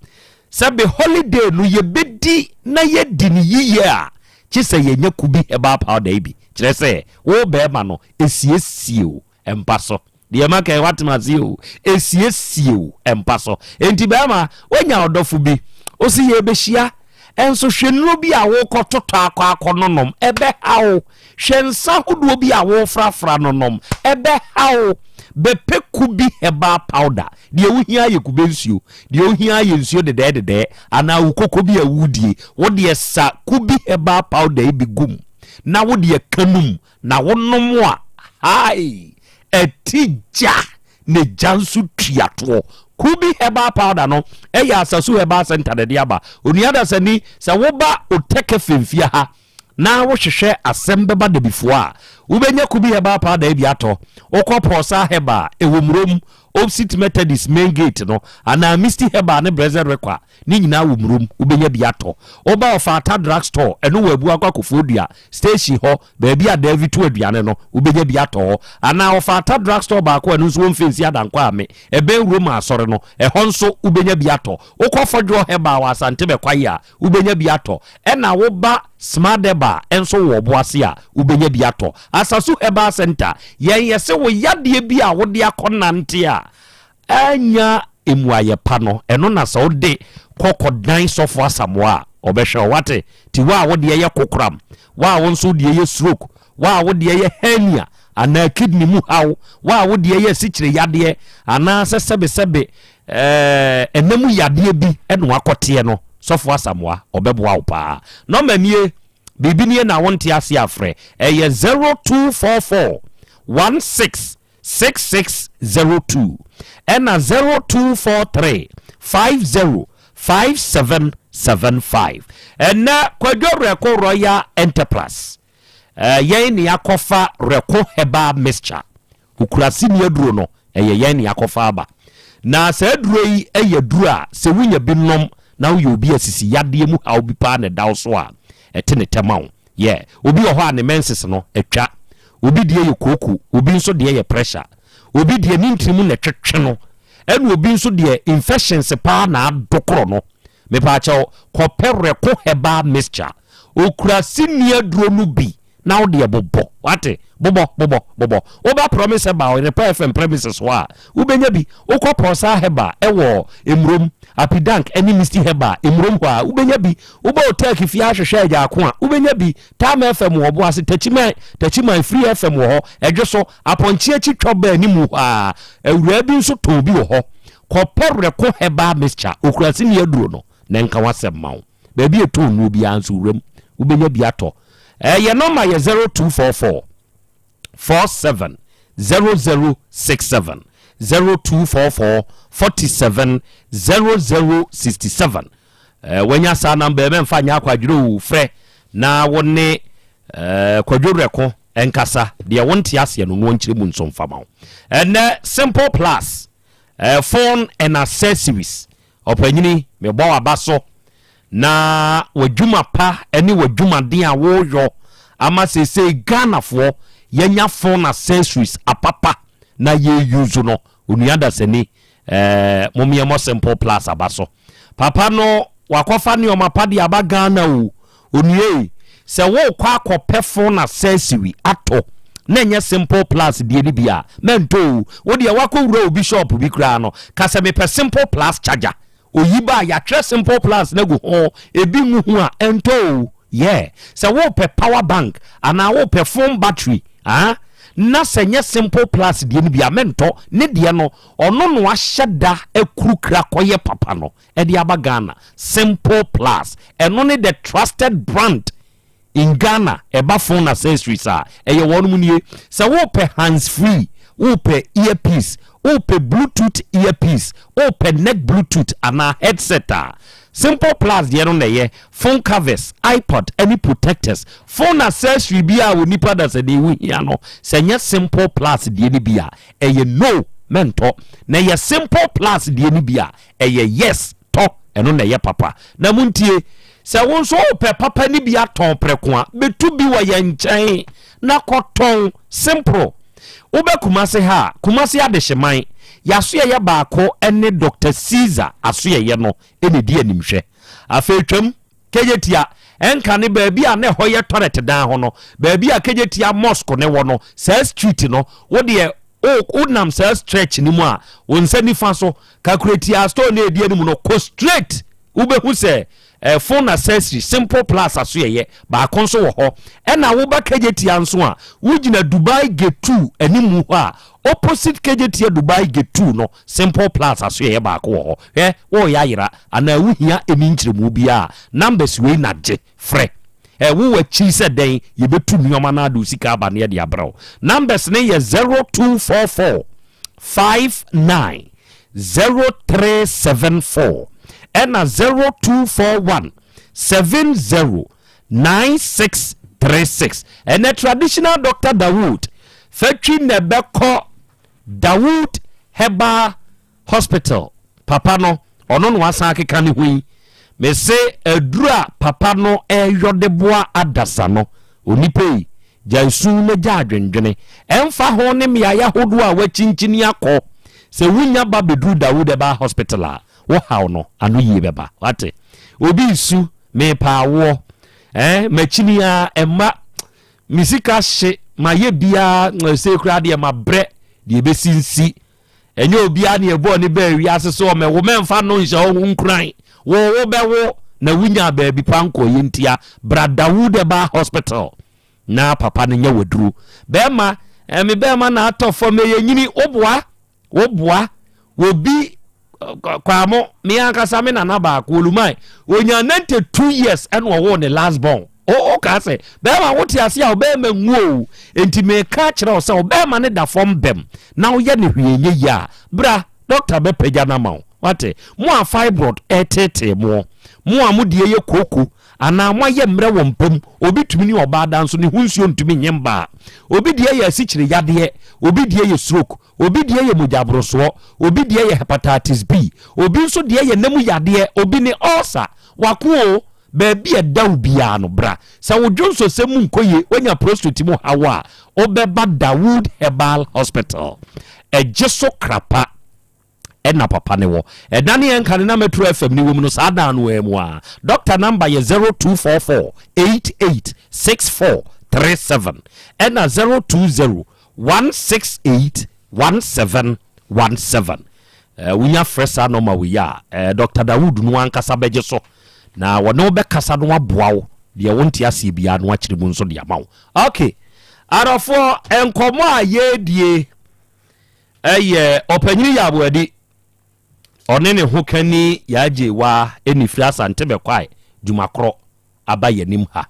sebe holiday no ye bedi na ye di ni yiye a chise ye nya kubi herbal powder bi kire se wo be ma no esiesie empaso de ma kai watmazi o esiesie empaso enti be ma wonya odofo bi o si ye behia enso hwenuro bi a wo kototo akononom ebe hawo hwensa hodo bi a wo frafra nonom ebe hawo bepe kubi herbal powder de ohia ye kube nsuo de ohia ye nsuo de ana ukoko bi awudie wo de sa kubi herbal powder bi gum na wo de kanum na wonom a hai etija ne jansu tuato kubi herbal powder no eya Asasu Herbal Center de diaba onuada sani se wo ba Otec 1029Fm ha na wo hwehwe Asem Beba Dabi fo a wo benya kubi herbal powder bi ato okoposa heba ewomrom opposite Methodist main gate no ana Misty Herbal ne Blessed Requa ni nyina womrom wo benya bi ato oba Ofata drug store eno wabu akwakofodia station ho ba bi a David to aduane no wo benya bi ato ana Ofata drug store ba ko eno so wonfensi adankwa ame ebe Roma asore no ehonso wo benya bi ato okofodwo Herbal Yaw Asante be kwaye a wo benya bi ato ena wo ba Smart Deba enso wo boase a wo benya bi ato Asasu Herbal Center yen yese wo yade bi a wo de akonante a anya emuaye pa no eno na so de kokodan sofo asamoa obehwe wate ti wa wo de ye kokram wa wo nso de ye stroke wa wo de ye hernia ana kidney mu haw wa wo de ye sichire yade ana sebe enemu yade bi eno akote no sofo asamoa obeboa wo pa no mamie bibini na wonte ase afre 0244 166602 and 0243 505775 and na Kwadwo Reko Royal Enterprise yen ni akofa Reko Herbal Mixture ukurasi ni aduro no yen ni akofa aba na se aduro yi duro a se wunya binom na wo obi asisi yade mu ha obi pa na daw so a etene temawo obi ho a ne menses no etwa obi die ye koku obi nso die ye pressure obi die ni ntrimu na twetwe no enu obi nso die infections pa na adokoro no me pa chawo Reko Herbal Mixture okura sinia duro no bi na wo de bobo wate bobo oba promise about in the FM premises wa ubenya bi okoposa heba ewo emrom apidank any Misty Herbal emrom kwa ubenya bi uba Otec fi ahwehwe agya ako a ubenya bi Time FM wo bo ase tachima Free FM wo ho edwoso aponchi achi twoba ni mu a ewura bi nso to bi wo ho Reko Herbal Mixture okurasi ni aduro no na nka wasem mawo ba bi eto nu bi anso uram ubenya bi ato ye number ye 0244 47 0067 0244 47 0067 wenya sa number me mfa nya akwadwiro frɛ na wone Kwadwo Reko enkasa de wonte ase no no nkyire mu nsomfama and Simple Plus phone and accessories opanyini me bo abaso na wadwuma pa ene wadwuma den a woyo ama sese Ghana fo yenya phone accessories apapa na ye use no onuada sani momiemo Simple Plus abaso papa no wakofa ne omapa de aba Ghana o onue se wo kwa akope phone accessory ato na nya Simple Plus de ni bia mento wo de wakowura obi shop bi kra no kase me pe Simple Plus charger oyiba ya tre Simple Plus na go ho ebi hu a ento se wo pe power bank ana wo pe phone battery na senye simple plus de ni bia mento ne de no ono no ahyeda akurukra koye papa no e de abagana simple plus eno ne the trusted brand in Ghana eba phone accessories a eye wonu mu nie se wo pe hands free wo pe earpiece wo pe bluetooth earpiece wo pe neck bluetooth ana headset a simple plus de no na phone covers iPod any protectors phone accessory bia wo nipa da se de wu hia no senye simple plus de ni bia eye no mento na ye simple plus de ni bia eye yes to eno na ye papa na muntie se won so pe papa ni bia ton preko a betu bi wo ye nchen na koton simple ube kumase ha kumase adehyeman yaso ye baako ene Dr. Caesar aso ye no ene di animhwe afetwam kejetia enka ne baabi a ne hoye toilet dan ho no baabi a kejetia mosque ne wo no sa street no wo de unam sa stretch ni mu a wonsa nifa so calculator store ne edi animu no ko straight ube hu se phone accessory simple plus aso ye ba konso wo ho ena wo ba kejetia nso a wugina Dubai Gate 2 animu ho a opposite kejetia Dubai Gate 2 no simple plus aso ye ba ko ho wo ya yira ana wuhia emi nkyeremu bia numbers we na je frɛ wo wachi se den ye betu nyoma na do sika ba ne de abraw numbers ne ye 0244 59 0374 ena 0241 709636 ena traditional Dr. Dawood fetwi nebeko Dawood Heba Hospital papa no ono no asan akeka ne hui me se adura papa no eyodeboa adasa no onipei jansu ne jadwendwene emfa ho ne miaya hodo a wachinchini akọ se wunya ba bedru Dawood Heba Hospital a wo haw no anu yie beba wate obi su me paawo machini a emma misika hye maye bia se kura de ma bre de besinsi enye obi a ne ebo ne ba wi ase so me wo memfa no nje ho nkran wo bewo na wunya ba bi panko yintia bra Dawood Heba Hospital na papa ne nya waduru bema me bema na atofo me yenyini oboa wobi kwamo me akasa me na ba ko olumai onya 92 years and wo ne last born o ka se bema wote ase a obema nwo enti me ka kire o se obema ne da form bem na wo ye ne hwenye ya bra doctor be peja na ma wate mo a fibroid etete mo amudie ye koku ana mo ye mre wo mpam obi tumi ni oba da nso ne hunsuo ntumi nyemba obi die ye asichire yade obi die ye stroke obi die ye mojabroso obi die ye hepatitis B obi nso die ye namu yade obi ni ulcer wako baabi edaw bia no bra sa wo jonso semu nkoye onya prostate mu hawa obeba Dawood Heba Hospital ejeso krapa ena papa ne wo edane enka ne na Metro FM ni wo mu no sa da no emu a doctor number ye 0244 886437 ena 020 168 1717 wunya fresa no ma we ya Dr. Dawood no ankasa beje so na wono be kasa no aboa wo de wonti ase bia no akire mu nso de amawo okay arofo enkomo a ye die opanyini ya aboadi onene hokani yaje wa enifri Asante bekwai jumakro abayanim ha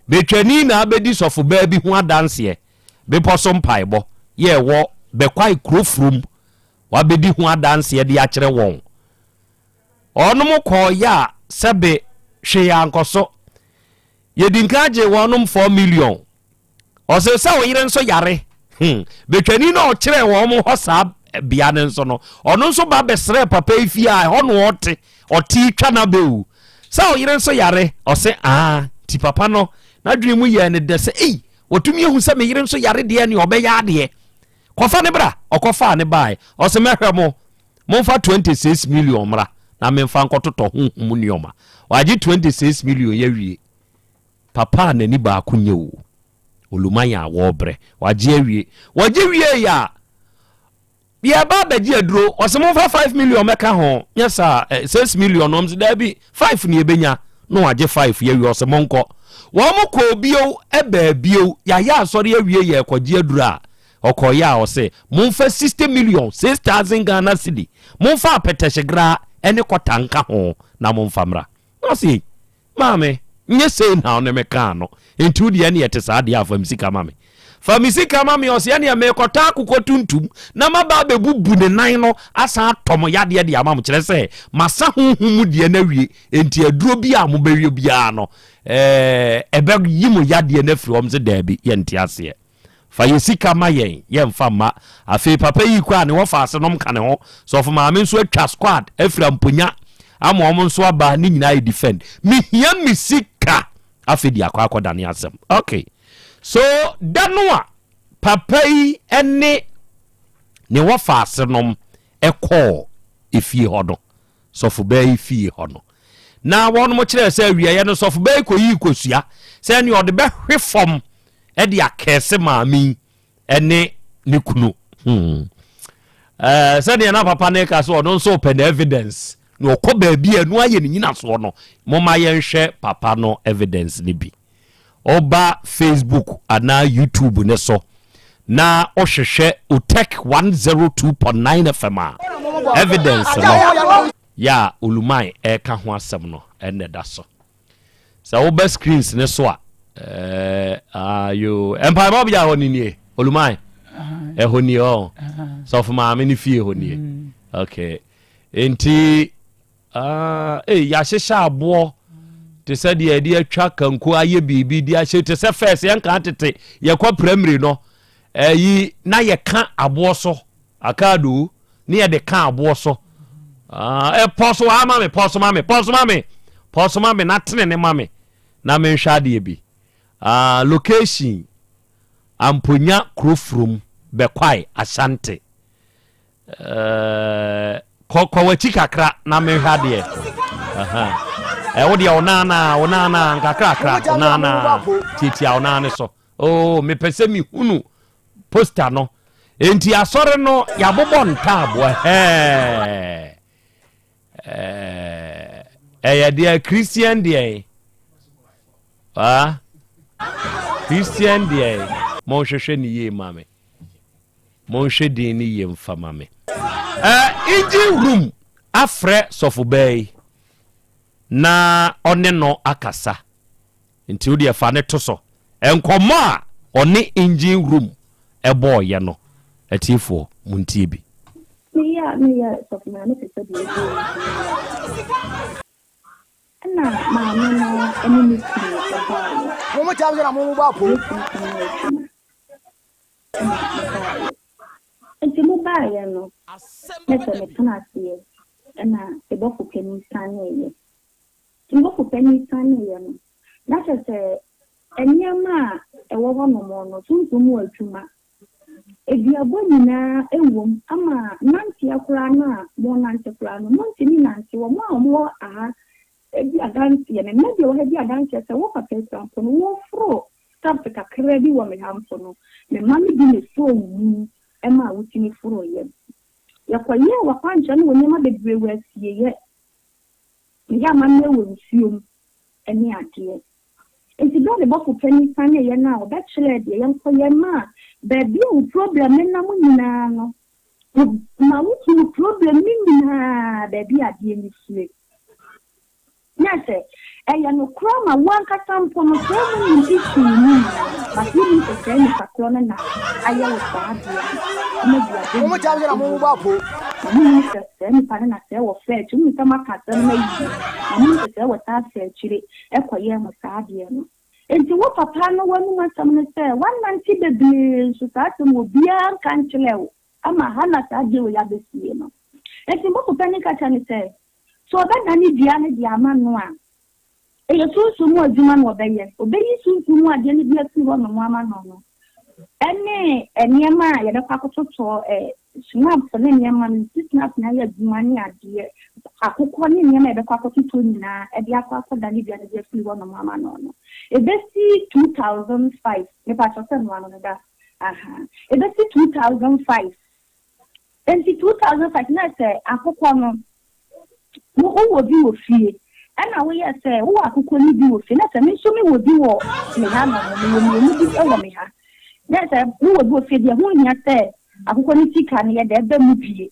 betwani na abedi sofo ba bi ho adanse be posom paibo ye wo bekwai krofrum wa bedi ho adanse de akire won onom ko ya sebe hwe yankoso yedinkaje wonom 4 million ose sa wo yire nso yare betwani na o kire wo mo hosa bia ne nso no ono nso ba besre papa ifi a hono oti twa na bewu sa o yire nso yare ose ti papa no na dwene mu ye ne de se wotumi ehu se me yire nso yare de ne obeya de kofa ne bra okofa ne bai ose mehwe mo mfa 26 million mra na memfa nkototo honhum nioma waji 26 million ya wie papa na ni ba akunye wo olumanya wo bre waji awie ya bia ba baji aduro osemfa 5 million meka ho yesa 6 million nomzi da bi 5 ni ebenya no waje 5 ya wie osemonko wo mo ko bio eba bio ya asori awie ye kwagie adura okoya o se momfa 60 million 6000 Ghana cedi momfa apetehyegra ene kotanka ho na momfa mra no si mame nye sei na one meka no entu de ne yete saa de afam sika mame Famisika mami osiani ya mekota kukotuntum na maba bebubu ne nan no asa atom yade de amam kire se masa honhum de na wie enti aduro bi a mo bewie bia no ebe yimu yade na firi om se dabi ye nti ase fa yesika ma yen ye mfa ma afi papa yi kwa ne wo fa ase nom ka ne ho so fo maame nso atwa squad afira mponya ama om nso aba ni nyina defend mi hia misika afi di akwa ne asem okay. So danwa papa yi ene ne wafa asenom ekọ efie hodo sofu be fie hono na won mo kire se wiye no sofu be ko yi kosua se ne ode be hwefom e de akese maami ene ne kunu se ne na papa ne ka so no so pen evidence no okọ ba bi anu aye ne nyina so no mo ma ye nhwe papa no evidence ne bi oba Facebook ana YouTube ne so na ohwehwe Otec 1029 FM evidence no ya ulumai ka ho asem no ene da so oba screens ne so ayo empire mob ya honi nie ulumai honi o so for ma me fie honi okay enti ya hyehyɛ abo te said the idea track and ko aye bibi dia hye te se first yan kan tete ye kwa primary no yi na ye kan abo so akadu ni ye de kan abo so poso mame na tene ne mame na me hwa de bi location amponya krofrom bekwai asante kwa wachi kakra na me hwa de wodi onana nkakrakra onana titia onana so me pese mi hunu poster no enti asore no ya bobo ntabo ya dia Christian dia Christian dia mo hwehwe ni ye mame mo hwehwe din ni ye mfa mame engine room afre sofubei na one no akasa nti wo de fa ne to so enkomo a one engine room ebo ye no atifo muntie bi ya so na ne pese bi na ma no eni ni ti ko mo ta na mo ba po enti mo ba ye no ne so ne kana tie na ebo ko keni sane Timbo kupeni tani yano. Nasha se enyama ewawa no tuntumu adwuma. Ediabo nyina ewom ama nanti akura na mo nanti akura no nanti ni nanti wo mo aha ebi adanti ye me mebi wo hebi adanti se wo kapesa ko no wo fro stop ka kredi wo me hamso no me mami bi ne so wu ema wutini fro ye yakwaye wa kwanja no nyama bebre wasie ye ya manne wo nsuom ene ade enti do le boku pani sane ye na o bachelor de ye nko ye ma baby o problem na mo nyina no ma wo tu problem ni na baby ade ni fie nyase eya no kroma wanka tampo no so mo ni tisi ni ba ti ni se ni sakro na aya wo sa ade mo dia mo ja na mo ba po ni se ni pa na se wo fe tu mi sama ka tan na yi ni se wo ta se chire ekoye mo sa ade no enti wo papa no wanu masam ne se wan man ti de bi so ta mo bia kan chlewo ama hana ta de wo ya be sie no enti mo papa ni ka chani se so ba dani dia ne dia ma no a e yo so mo adwuma no obeye obeyi so mo ade ne bia si wo no mo ama no no ene eniema ya da kwakoto snap ne eniema ni snap na ya adwuma ni ade akokọ ni eniema ya da kwakoto nyina e dia kwakoto dani bia ne bia si wo no mo ama no no e be si 2005 ne pa so se no no da e be si 2005 enti 2005 na se akokọ no wo bi wo fie ɛna woyɛ sɛ wo akokɔ ni bi wo fi na sɛ me nso me wo bi wo me ha no me bi ɛwɔ me ha na sɛ wo bi wo fi de ho nya sɛ akokɔ ni sika ne yɛ de ɛbɛ mu bie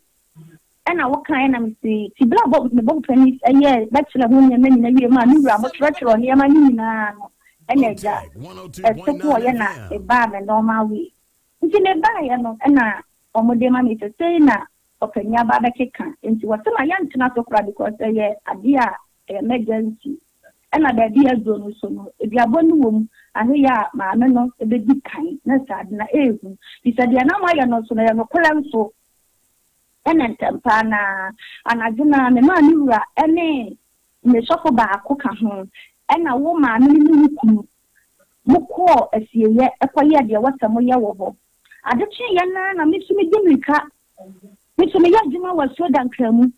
ɛna wo kan na me se ti bla bob me bob pani ɛyɛ bachelor ho nya mani na wie ma ne wura mo trɛtrɛ ne ma ni nyinaa no ɛna ɛgya ɛsɛ ko yɛ na ɛba me normal way nti ne ba yɛ no ɛna ɔmode ma me sɛ na ɔpanya ba bɛkeka nti wɔsɛ ma yɛ ntena so kora because ɛyɛ ade a emergency ɛna baabi azo no so no eduabɔ no wɔ mu ano yɛ a maame no ebedi kan na saa de na ehu bisa deɛ na mayɛ no so na yɛ no kora nso ɛna ntampa na anadwo na me maa ne wura ɛne me sɔfo baako ka ho ɛna wo maame ne ne kunu mo kɔɔ asieyɛ ɛkɔyɛ deɛ wɔsɛ mo yɛ wɔ hɔ ade kye yɛ na me so me di mirika me so me yɛ adwuma wɔ so dankramu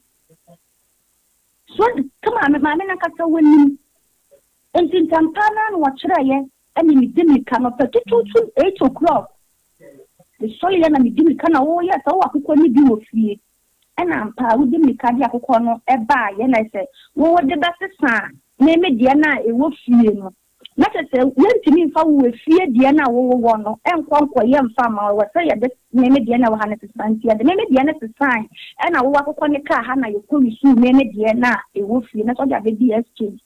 so kama me maame na kasa wani enti ntampa na no wɔkyerɛ yɛ ɛne me di mirika no pɛ tutu 8 o'clock the soil na me di mirika na wo yɛ sɛ wo akokɔ ni bi wɔ fie ɛna mpa wo di mirika di akokɔ no ɛba yɛ na sɛ wo de bɛsesa na me deɛ na ɛwɔ fie no na sɛ yɛntimi mfa wo fie deɛ na wo no ɛnkɔ yɛ mfa ma wo sɛ yɛ de me deɛ na wo ha ne sesantia de me deɛ na sesan ɛna wo akokɔ ne ka ha na yɛ kɔ wisu me deɛ na ɛwɔ fie na sɛ ɔda be di exchange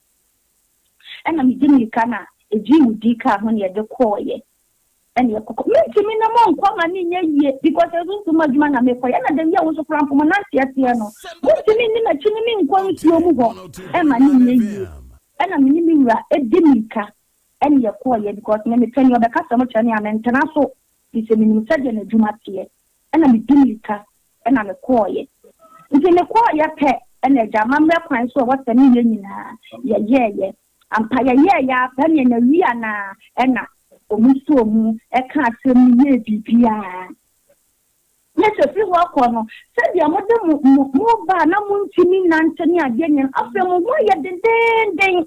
ɛna me di mirika na eji wo di ka ho ne yɛ de kɔɔyɛ ɛna yɛ kɔkɔ mentimi na mo nkɔ ma ne nyɛ yie because ɛso so madwuma na me kɔ yɛ na de yɛ wo so krampo mo na tiatia no mentimi ni na kyini me nkɔ nsuo mu hɔ ɛma ne nyɛ yie ɛna me ni me wura edi mirika ɛna yɛ kɔɔyɛ because me pɛni ɔbɛka sɛ mo kyɛ ne amɛntena so bi sɛ menim sɛ de na dwuma teɛ ɛna me di mirika ɛna me kɔɔyɛ nti me kɔɔyɛ pɛ ɛna agya mamrɛ kwan so wɔsɛ ne yɛ nyinaa yɛyɛɛyɛ ampa yɛyɛɛyɛ apɛ ne na wia na ɛna omuso mu ɛka asɛm yɛ bibia ne sɛ fi hɔ kɔ no sɛ deɛ mode mo ba na mo ntimi nante ne adeɛ nyɛ afɛ mo ho yɛ dendenden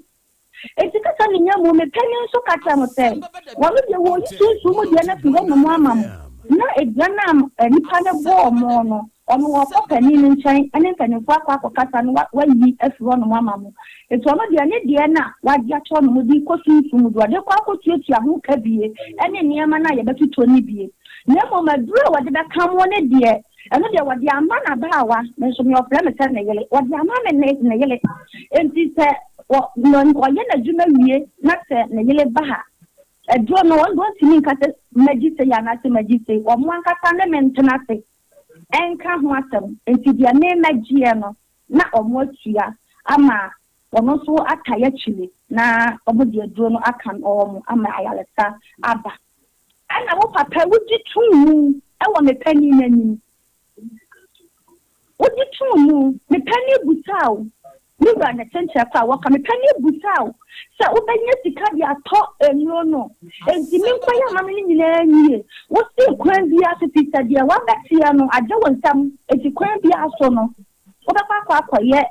eti kasa ne nya mo me pɛni nso kata mo sɛ wɔn deɛ wɔ susu mu deɛ na fi hɔ mo ama mo na eduana nipa ne bɔɔ mo no ɔno wɔkɔ pɛni ne nkyɛn ɛne mpanimfo akɔ kasa no wayi afi hɔ no ama mo eti ɔno deɛ ne deɛ na wagye atɔ no mo di kɔ susu mu deɛ kɔ akɔtuatua ho ka bie ɛne nneɛma na yɛbɛtotɔ ne bie na mo maduro wɔde bɛka mo ne deɛ ɛno deɛ wɔde ama na baawa me nso me ɔfrɛ me sɛ ne yele wɔde ama me ne yele enti sɛ wɔyɛ na dwuma wie na sɛ ne yele ba ha ɛduro no wɔn tumi nkasa magyi sɛ yɛ anase magyi sɛ wɔn ankasa ne me ntena se ɛnka ho asɛm enti deɛ me magyiɛ no na wɔn atua ama wɔn nso aka yɛ kyile na wɔn deɛ duro no aka wɔn ama ayaresa aba ɛna wo papa wogye tum ɛwɔ me pani n'anim wogye tum me pani butaw me wura ne kyɛnkyɛn kɔ a wɔka me pani butaw sɛ wobɛnyɛ sika de atɔ enuro no enti me nkɔyɛ ama me ne nyinaa yie wosi kwan bi ase pita deɛ wabɛtia no agye wo nsam enti kwan bi aso no wobɛkɔ akɔyɛ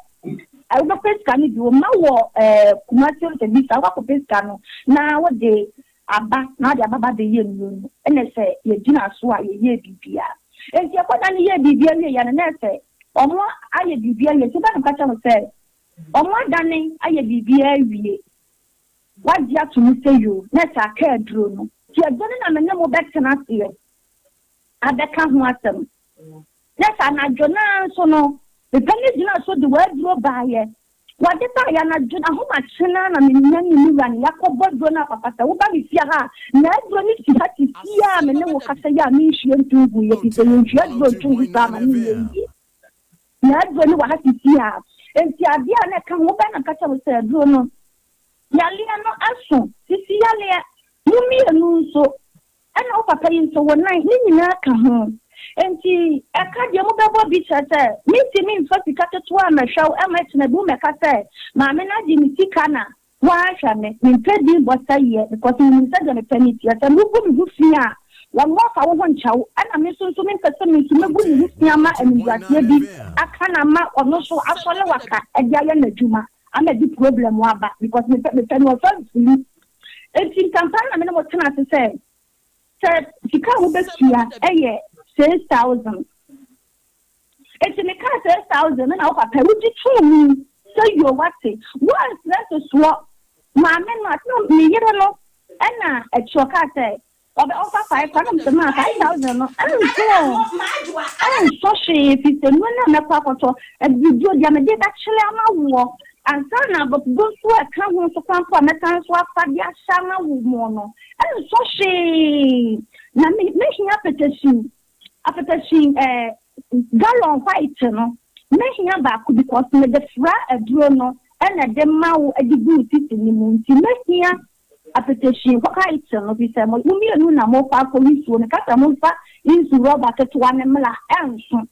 wobɛkɔ sika no bi wo ma wɔ kumasi ɔsɛ bi sa wobɛkɔ sika no na wode aba na de ababa de ye nu ene se ye gina so a ye bibia enti akoda ne ye bibia ye ya na se omo aye bibia ye se ba na kacha mo se omo adane aye bibia wie wadi atu se yo na sa ka aduro no ti adone na me mo betena se abeka ho asem na sa na jona so no be pele gina so de waduro ba ye wade ta ya na juna ho ma chena na me nya ni wura ne yakobo do na papa sa wo ba mi fia ha na do ni ti ha ti fia me ne wo kasa ya mi hwie ntungu ye ti se hwie do ntungu ba ma ni ye na do ni wa ha ti fia enti ade a na ka wo ba na kasa wo se do no ya lia no aso ti fia le mu mi enu so ana wo papa yin so wo nan ni nyina ka ho enti aka de mo bebo bi chete mi ti mi mfa sika teto a mehwaw e ma tena bu me ka se ma me na di mi sika na wa hwa me pedi bosa ye because mi sa de me peni ti ata lu bu mi hu fia wa mo fa wo ho nchawo ana me so mi pese mi ti me bu mi hu fia ma eniwatie bi aka na ma ono so asole waka e dia ye na dwuma ama di problem wa ba because me peni wo fa fili enti kampana me no mo tena se sika wo be fia eye 6,000. It's in the car 6,000 and our papa would you so you what say once let's swap maame no atno me yere no na a choka say offer 5,000 no so she if it's no na kwakoto e video dia me dey actually amawo ansa na but go so e kan ho so kwampo na kan so afa dia sha na wo mo no so she na me hia petition gallon white no me hia ba ku because me the fra aduro no na de mawo adigu titi ni mu nti me hia petition white no bi se mo mi enu na mo fa police wo ne kata mo fa insu rubber to one mla enso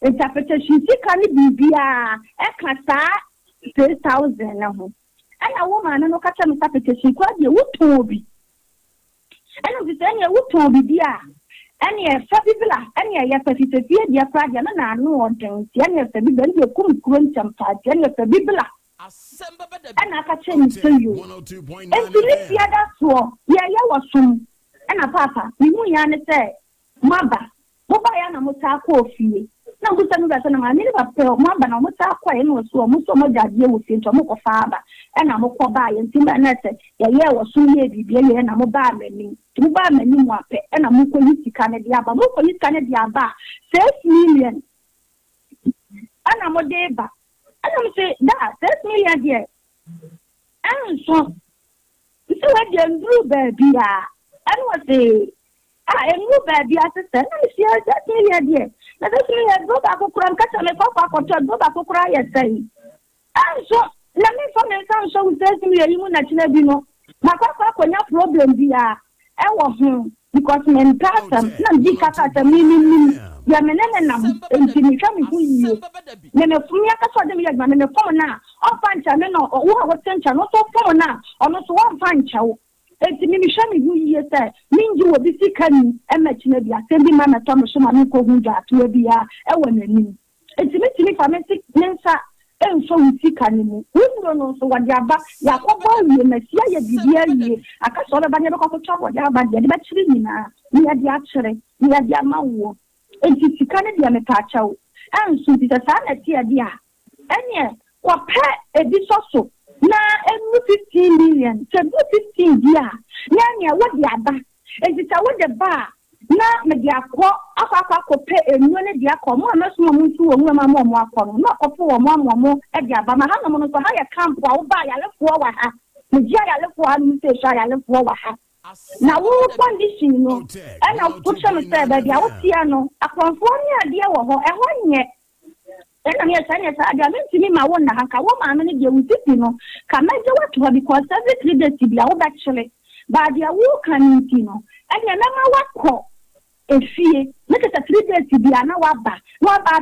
interpretation ti kan bibia e kasa 3,000 na ho ana woman no kata me petition kwa de wuto obi ana bi se anya wuto obi dia ani e fa bibla ani e ya fa fitefie dia kwa dia na anu odin ti ani e fa bibla ni kum kuro ntampa dia ani e fa bibla Asem Beba Dabi ana ka chen to you enti ya da so ya wasum ana papa mi mu ya ne se maba mo ba ya na mo ta ko fie na go tanu ga na ma ni ba pe maba na mo ta ko e no so mo jadie wo fie to mo ko fa ba ana mo ko ba ye enti ba na se ya wasum ye bibia ye na mo ba mani mo ba mani mo ape ana mo ko yi sika ne dia ba mo ko yi sika ne dia ba 6 million ana mo de ba ana mo say that 6 million there and so what you do baby and what say I am baby assistant I see that million there na that million go back ko kran ka me papa ko to go back ko kra ya say and so let me for me san so with 6 million you na china bi no ma papa ko nya problem bi e wo ho because men person na di kaka ta mi ya menene na ntimi twa me hu yie ne me fumi aka so de me ya me fom na o fancha me no wo ha wo tencha no so fom na ono so wo fancha wo ntimi mi hwa me hu yie se minji wo bi sika ni e ma chine bia se bi ma na to mo so ma me ko hu ja to bia e wo nani ntimi fa me sik nensa enso sika ni mu wo no so wa dia ba ya ko ba wie ma sia ya bibia wie aka so le ba ne ko ko twa wo dia ba dia de ba chiri ni na ni ya dia chere ni ya dia ma wo enti sika ne dia metacha wo anso ti sa na ti dia enye kwa pe edi so na enu 15 million se 15 dia na nya wo dia ba enti ta wo de ba na me dia ko akwa ko pe enu ne dia ko mo na so mo ntu wo ma mo akọ no na ko po wo mo e dia ba ma ha no mo no so ha ya camp wa wo ba ya le fo wa ha me dia ya le fo ha no se sha ya le fo wa ha na wo condition no ana pucha me say baby a wo tia no akonfo ni ade wo ho e ho nye ena me sa ade me ntimi ma wo na hanka wo ma me ne de wuti no ka meje wato because every 3 days bi a wo ba chele ba dia wo kan nti no ene na ma wakọ efie make ta 3 days bi ana wa ba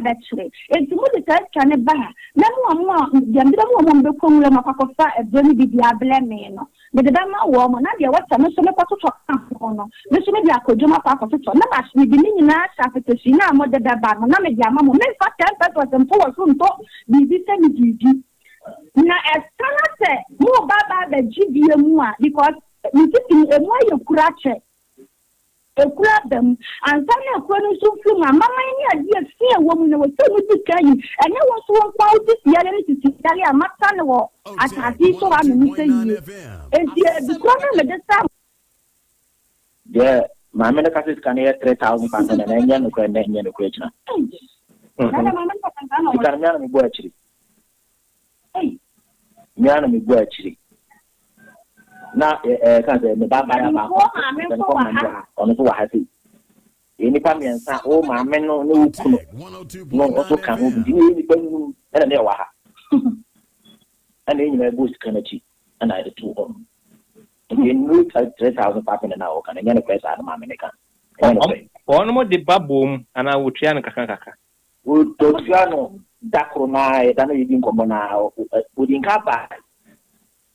ba chele enti mo de ta ne ba na mo dia mbira mo be ko mu le makwakofa e boni bi dia blame no de ma wo mo na dia wata me so me kwato to no me so me dia kodwoma kwato to na ba shi bi ni na sha fete shi na mo de ba no na me dia ma mo me fa 10% mpo wo so nto bi se mi didi na esana se mo ba be gidie mu a because mi titi emu aye kurache ekura dem ansa na ekura no so flu mama ni ade fie wo mu na wo so mu dikai ene wo so wo kwa odi fie le titi dali amata ne wo atati so wa me say yi enti e ko na me de sa de mama na kasis kan ye 3,000 pounds na nya no ko na nya no ko echina na mama na kan na kan nya no mi bo achiri nya no mi bo achiri na kan se me ba ya ba ono so wa ha sei eni pa mi ensa o ma me no no kuno no so kan ho bi ni pa nu na ne wa ha ana ni me boost kana chi ana ide to on ni nu 3,000 pa na o kan nya ne kwesa na ma me ne kan ono mo de babom ana wotria no kaka o to tia no dakro na e dana yidi nkomo na o din ka ba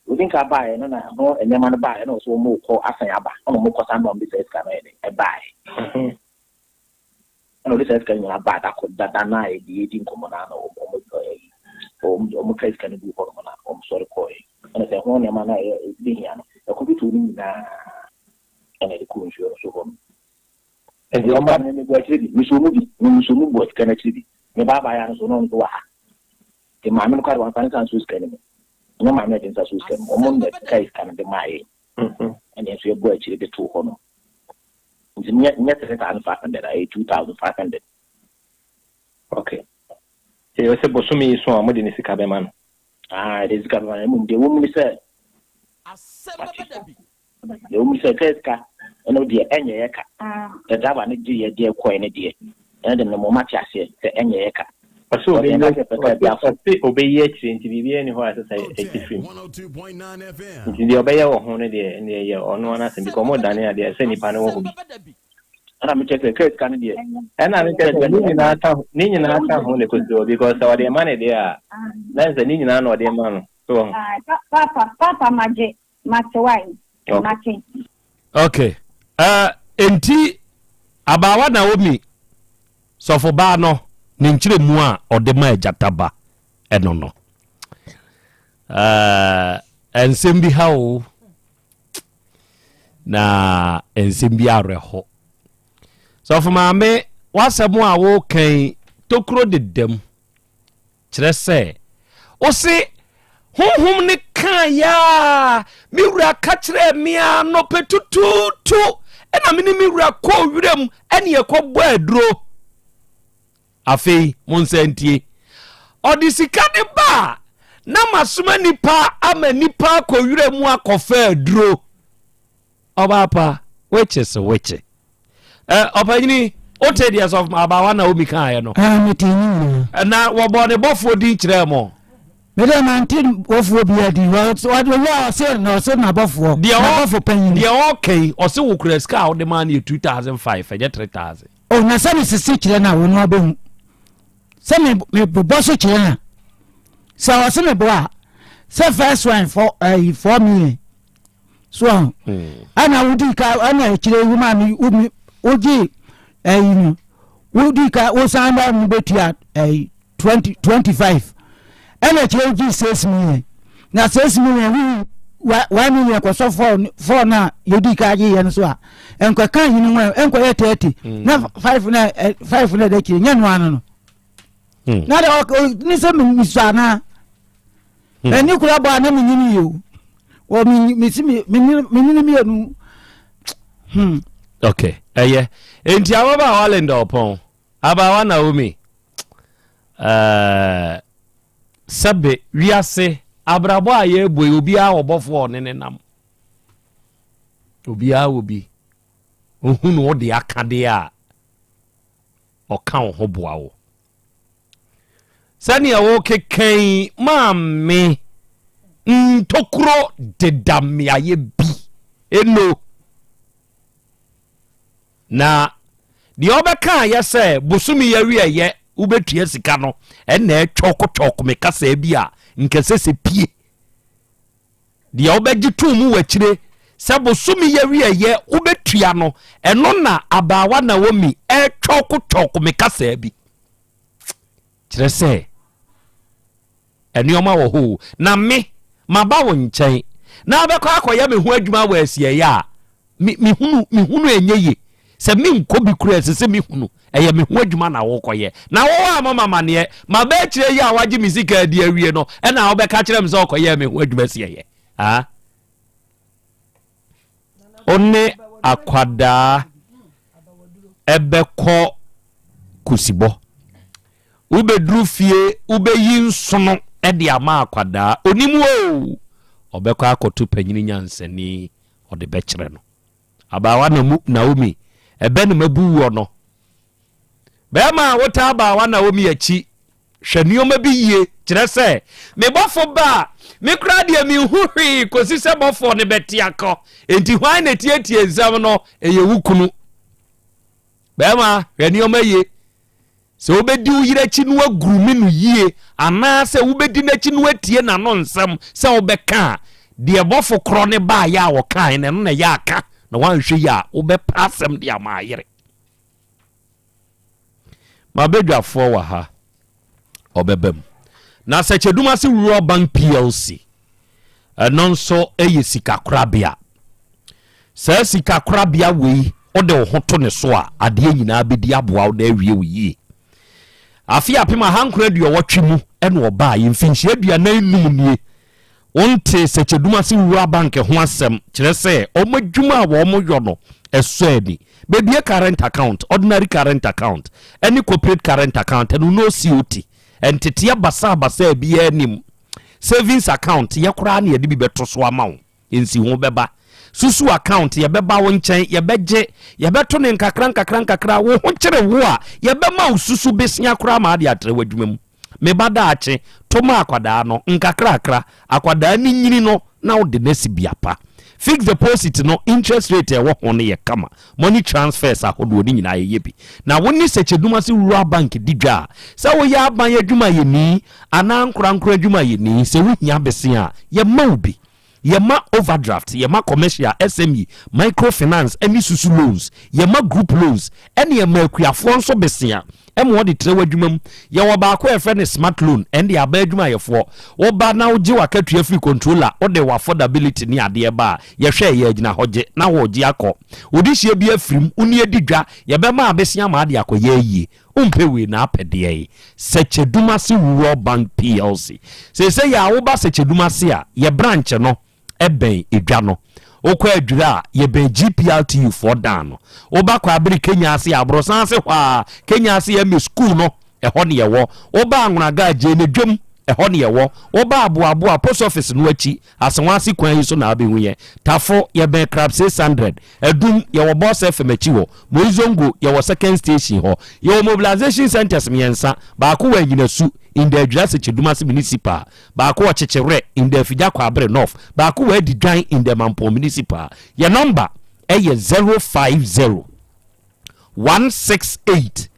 Udin ka ba no na no enyama no ba no so mo ko asan aba no mo ko san no bi se ska no e ba no bi se ska ni aba da ko da na e di nkomo na no o mo kai ska ni bu ko na o mo sori ko e ana se ho ne ma na e di ya no e ko bi tu ni na ana de ko njo so ko e di o ma ne ni gwa chiri mi so mu bi mi so mu bo ska na chiri me ba ya no so no ndo wa the mamma card one finance and Suscan. No mamma didn't Suscan, among the case can be my and if you go actually the 2 honor. Net 500, I 2,500. Okay. You say Bosumi is so much in the Cabeman. Ah, it is government. The woman said, the woman said, Kreska, and no dear, any eka. The Dava need dear coin, dear. And then the moment I say, the any eka. So obey yet to be anywhere to say 83. 102.9 FM. The obey or honey in the year or no one has become more than there, any panel. And I'm taking a credit card, dear. And I'm taking a Ninian only could do because our dear money there. That's the Ninian or dear man. So, Papa, Magic, Wine. Okay. Enti abawa Naomi so for ba no ne nkyire mu a ode ma ejataba eno no. Ensem bi ha o na ensem bi areho. So for maame wasemu a wo kan tokro dedem kire se o se honhom ne kan ya mi wura ka kire mia no petututu ena mini mi wura ko wirem ene ye ko bo aduro afei monsantie odisika ne ba na masoma nipa ama nipa ko wirem akofa aduro obapa weche so weche opanyini otedias of abawa na omi kan ye no metini na wo bo ne bofo di kire mo mede mantin ofuo bia di wa se na bofo na bofo panyin dia okay o se wo kura ska o de man 2005 eje 3000 o na se sisi kire na wo no abehu se me boso kire na se o se me bo a se first one for 4 million so ana wudi ka ana kire wuma mi oji wudi ka o sanda mu betia 25 ene cheji 6 million na 6 million 1 million ko so for na yodi ka ji yen so a enko kan yin nwa enko ye 30 na 5 na de ki nyan wan no na de ni se mi so na eni kura ba na mi nyini yo o mi anu okay enti awaba walenda opon abawa Naomi sabe wiase abrabo aye boy obi a obofo ne nam obi a obi ohunu wo de akade a okan ho boa wo sani awo keken mamme ntokro de dam aye bi eno na di obeka ya se busumi ya wi eye ubetua sika no ena choko me kasa bi a nkese se pie dia obeji tumu wachire se busumi ya wi eye ubetua no eno na abawa Naomi choko me kasa bi kire se enioma wo ho na me maba wo nchen na abekọ akoya me hu adwuma wa asie ya mi hunu enyeye se mi nkobi kura se mi hunu eye me hu adwuma na wo koye na wo amama ne ma ba kire ya waji misika di awie no e na wo be ka kire me se okoye me hu adwuma sie ye ha onne akwada ebekọ kusibo ube drufie ube yinsono edi ama akwada onimu o obekọ akotu panyini nyansani ode bekire no abawa na Naomi ebe na mabu wo no be ma wota abawa Naomi achi hwanioma bi yie kire se me bofo ba me kra de mi huhwi kosi se bofo ne betiakọ enti hwan na tietie nsam no eye wukunu be ma hwanioma yie se obedi uyirachi no agurumi no yie ana se ubedi nachi no atie na no nsam se obeka de bofo kro ne ba ya wo kan ne no na ya aka na wanhwe ya obepasem de amayere mabedwafo wa ha obebem na secheduma se Rural Bank PLC nonso sika Krobea se sika Krobea we ode wo hoto ne so a ade nyina bedi aboa wo na awie wo yie afia pema hankura de wɔtwe mu ɛna ɔba yɛmfinhyia aduanan num nie wonte sɛkyɛduma se wura bank ho asɛm kyerɛ sɛ ɔmadwuma a wɔmo yɔ no ɛsɔ ani bebie current account ordinary current account any corporate current account and no COT entity basa bi anim savings account ye kora na ye de bi beto so ama wo ensi ho beba susu account ye beba wo nkyɛn ye beje ye beto ne nkakra wo ho kyere wo a ye bema wo susu besia kora ma ade atre wadwuma mu me bada ache toma akwada no nkakra akwada ni nyini no na wo de nasi biapa fixed deposit no interest rate e wo ho ne ye kama money transfers ahodo ni nyina ye bi na woni sekeduma se rural bank didwa se wo ya ban adwuma ye ni ana nkura adwuma ye ni se wo hia bese a ye ma obi ye ma overdraft ye ma commercial SME microfinance any susu loans ye ma group loans any ye ma akuafo nso bese a emo de trewa adwumam ye wo ba ko e smart loan and the aba adwuma ye fo wo ba na wo gi wakatua free controller wo de affordability ni ade ba ye hwe ye agina hoje na wo gi akọ odi hie bi afrim uni adidwa ye be ma abesia ma ade akọ ye umpewe na apede ye sekeduma se rural bank PLC se ya wo ba sekeduma se a ye branch no eben edwa no okwa adura ye ben GPLTU for dan no oba kwa abiri Kenya ase abrosan se hwa Kenya ase ya me school no eho ne yewo oba anwunaga je ne dwom eho ne yewo oba aboabo post office no achi asenwase kwan yi so na abehu ye tafo ye ben crab 600 edum ye wo boss FM achi wo moizongo ye wo second station ho ye wo mobilization centers miensa ba ko wa nyina su in the Jurassic Chidumasi Municipal, Bako Chechere in the Fijako Abre North, Bako where the join in the Mampo Municipal. Your number is 050 168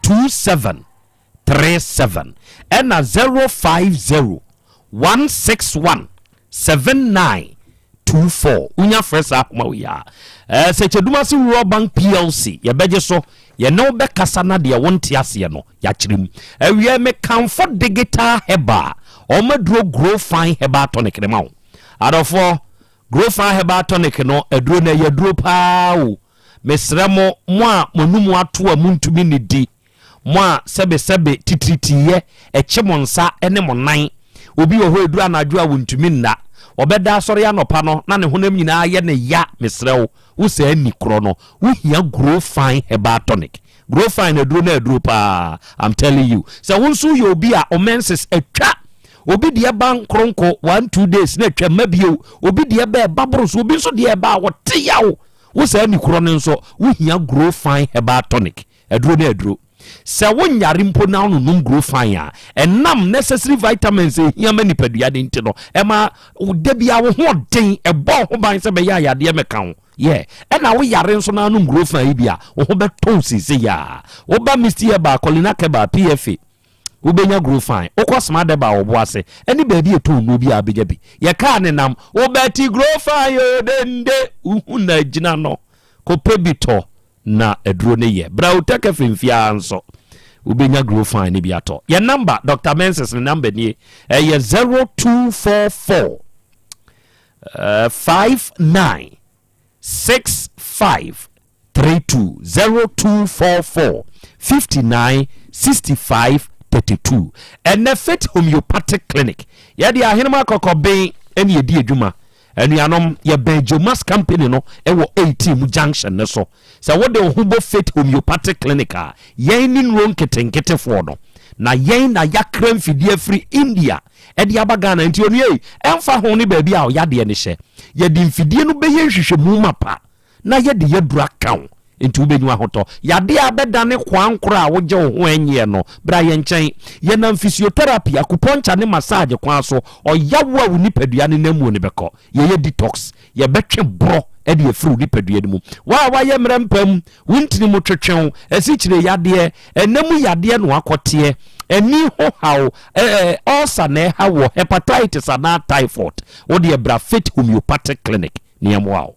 2737 and 050 161 7924. Unya fresh up Mawia. Sechedumasi Rural Bank PLC, ya beje so. Ye no be kasana de wonte ase no ya chirim awie me comfort digital heba o madro grow fine heba tonic ne ma adofo grow fine heba tonic no aduro na ye duro pa o mesremo mo a monumu ato a muntumi ne di mo a sebe titritiye echimonsa ene monan obi wo ho aduro anadwo a wontumi nna obeda asori anopa no na ne honam nyina ye ne ya mesrewo wo se ani kro no wo hia grow fine heba tonic grow fine aduro na aduro pa I'm telling you so wonso ye obi a omenses atwa obi de ban kronko 1-2 days na atwa mabio obi de ba babros obi so de ba wote yawo wo se ani kro no nso wo hia grow fine heba tonic aduro na aduro se wonyare mpo na no num grow fine a enam necessary vitamins hia mani padua de ntino ema de bia wo ho den ebo ho ban se be ya yade me kan yeah ena wo yare nso na num grow fine bia wo ho beton sisi ya wo ba misti ba kolina keba PFA wo benya grow fine okọ smart de ba wo boase eni ba bi eton no bi abeja bi ye ka ne nam wo beti grow fine yo dende hu na gina no ko pebito na eduro ne ye bra utaka fimfia nso ubenya grow fine bi ato your number Dr. Menses number ni ye 0244 59 6532 0244 59 65 32 and the Fit Homeopathic Clinic ya di ahenema kokobe eni edi adwuma anuanom ye Benjomas company no ewo 18 junction ne so so what the Hubo Fit Homeopathic Clinic a yen ni nron ketenkete fo no na yen na yakra mfidie free India edi abagana nti onu ei emfa ho ne ba bia o yade ne hye ye di mfidie no be ye hwehwe mu mapa na ye de ye dura kan nti ubenyu ahoto yade abeda ne kwankora a woje ho enye no bra ye nchen ye na physiotherapy akuponcha ne massage kwa so oyawo a unipadua ne namu ne beko ye detox ye betwe bro e de efru unipadua ne mu wa ye mrempam wuntini mu twetwen asichire yade enamu yade no akote eni ho haw ulcer na ha wo hepatitis and typhoid wo de bra Fit Homeopathic Clinic ne amwao.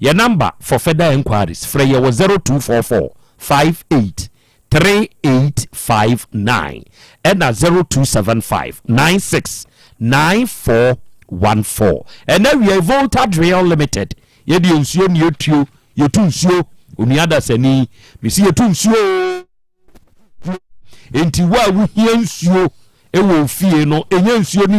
Your number for further inquiries, Freya was 0244 58 3859 and 0275 96 9414. And then we are Volta Drill Limited. Yedi unsio ni yotu yotunsio uniada seni misi yotunsio enti wa wo hia nsuo ewo fie no enye nsuo ni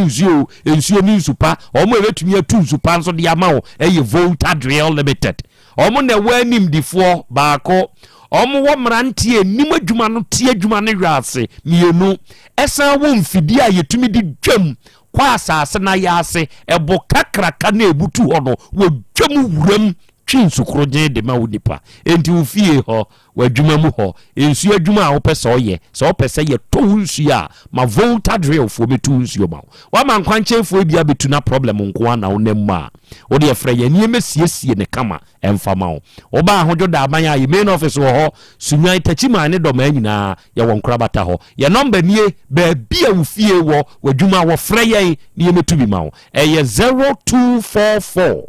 nsuo ni nsupa omo ebetumi atu nsupa nso de ama wo eye Volta Drill Limited omo na wanim difo baako omo wo mrantie nim adwuma no tie adwuma no hwase mienu esan wo mfidi a yetumi di dwam kwa asase na yase ebo kakraka na ebutu ho no wo dwam wuram twinsukroje de ma wo nipa enti wo fie ho wadwuma mu ho ensu adwuma a wo pese oye so wo pese ye to nsu a ma Volta Drill fo betu nsu ma wa man kwanche fo bia betu na problem nko na wo nem a wo de frɛ ye nieme siesie ne kama emfama wo wo ba hojo da aban a ye main office wo ho sunwan tachima ne do ma nyina ye won krabata ho ye number nie ba bia wo fie wo wadwuma wo frɛ ye nieme tu bi ma wo eye 0244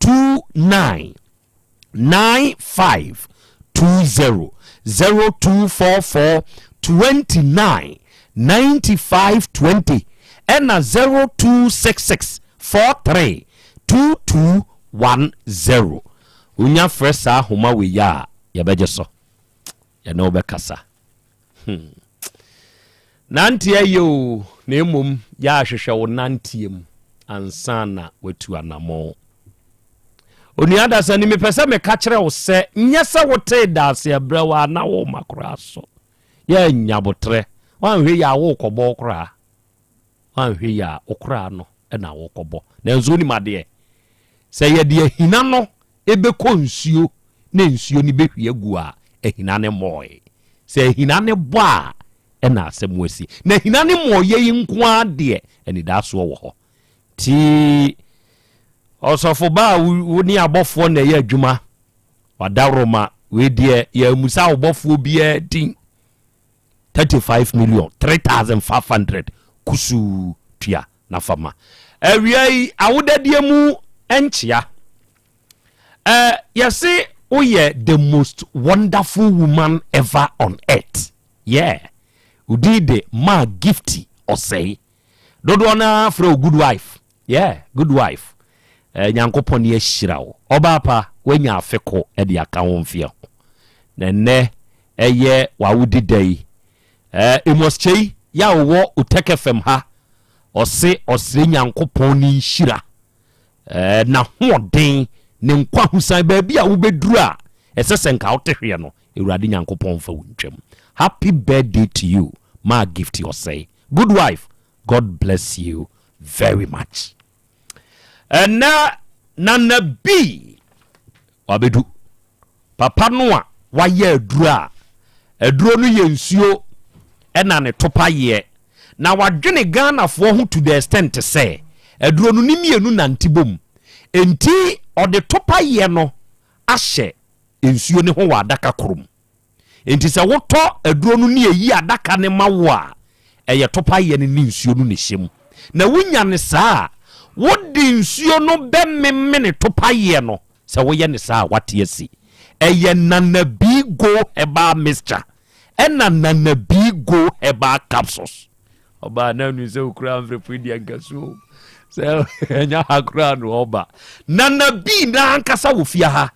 299520 0244 299520 and 0266 43 2210 unya fresa homa we ya beje so ya na obekasa nanti ayo na emom ya ahwehwe wo nantiem ansana watu anamo oni adasa ni mepese me ka kire wo se nyesa wote dase abrawa na wo makora so ya nyabotre wanhwe ya wo kobo kora wanhwe ya okra no na wo kobo na nzo ni made se ye de hina no ebeko nsuo na nsuo ni behwie agu a ehina ne moy se hina ne bo a na asemwesi na hina ne moye yi nko ade eni da so wo ho ti osofo ba wo ni abofo na ye adwuma wadaroma we die ya musa obofo bia din 35 million 3500 kusu tua na fama awiai awodadie mu enchia yesi oye the most wonderful woman ever on earth yeah udide ma gifty osei dodo na for good wife yeah good wife nyankopon ye hyirawo oba pa wanya afeko e de aka wonfie na ne eye wawudidai emoschei ya wo Otec FM ha ose nyankopon ni hyira na hoden ne nkwa husan ba bia wo beduru a esese nka wotehwe no ewurade nyankopon fa wontwam happy birthday to you my gift you say good wife god bless you very much na nabi wabedu papa no a waye aduro no ye nsuo ena ne topa ye na wadwene Ghana fo ho to the extent say aduro no ni mienu nantibom enti ode topa ye no ahye nsuo ne ho wadaka krom enti se woto aduro no ni eyi adaka ne mawo a eye topa ye ne nsuo no ne hyem na wunya ne saa wodi nsuo no bemmene topa ye no se woye ne saa wate asi eye nanabi go eba mixture ena nanabi go eba capsules oba na nu se okura amfrepudi ankaso se enya akura no oba nanabi na ankasa wo fia ha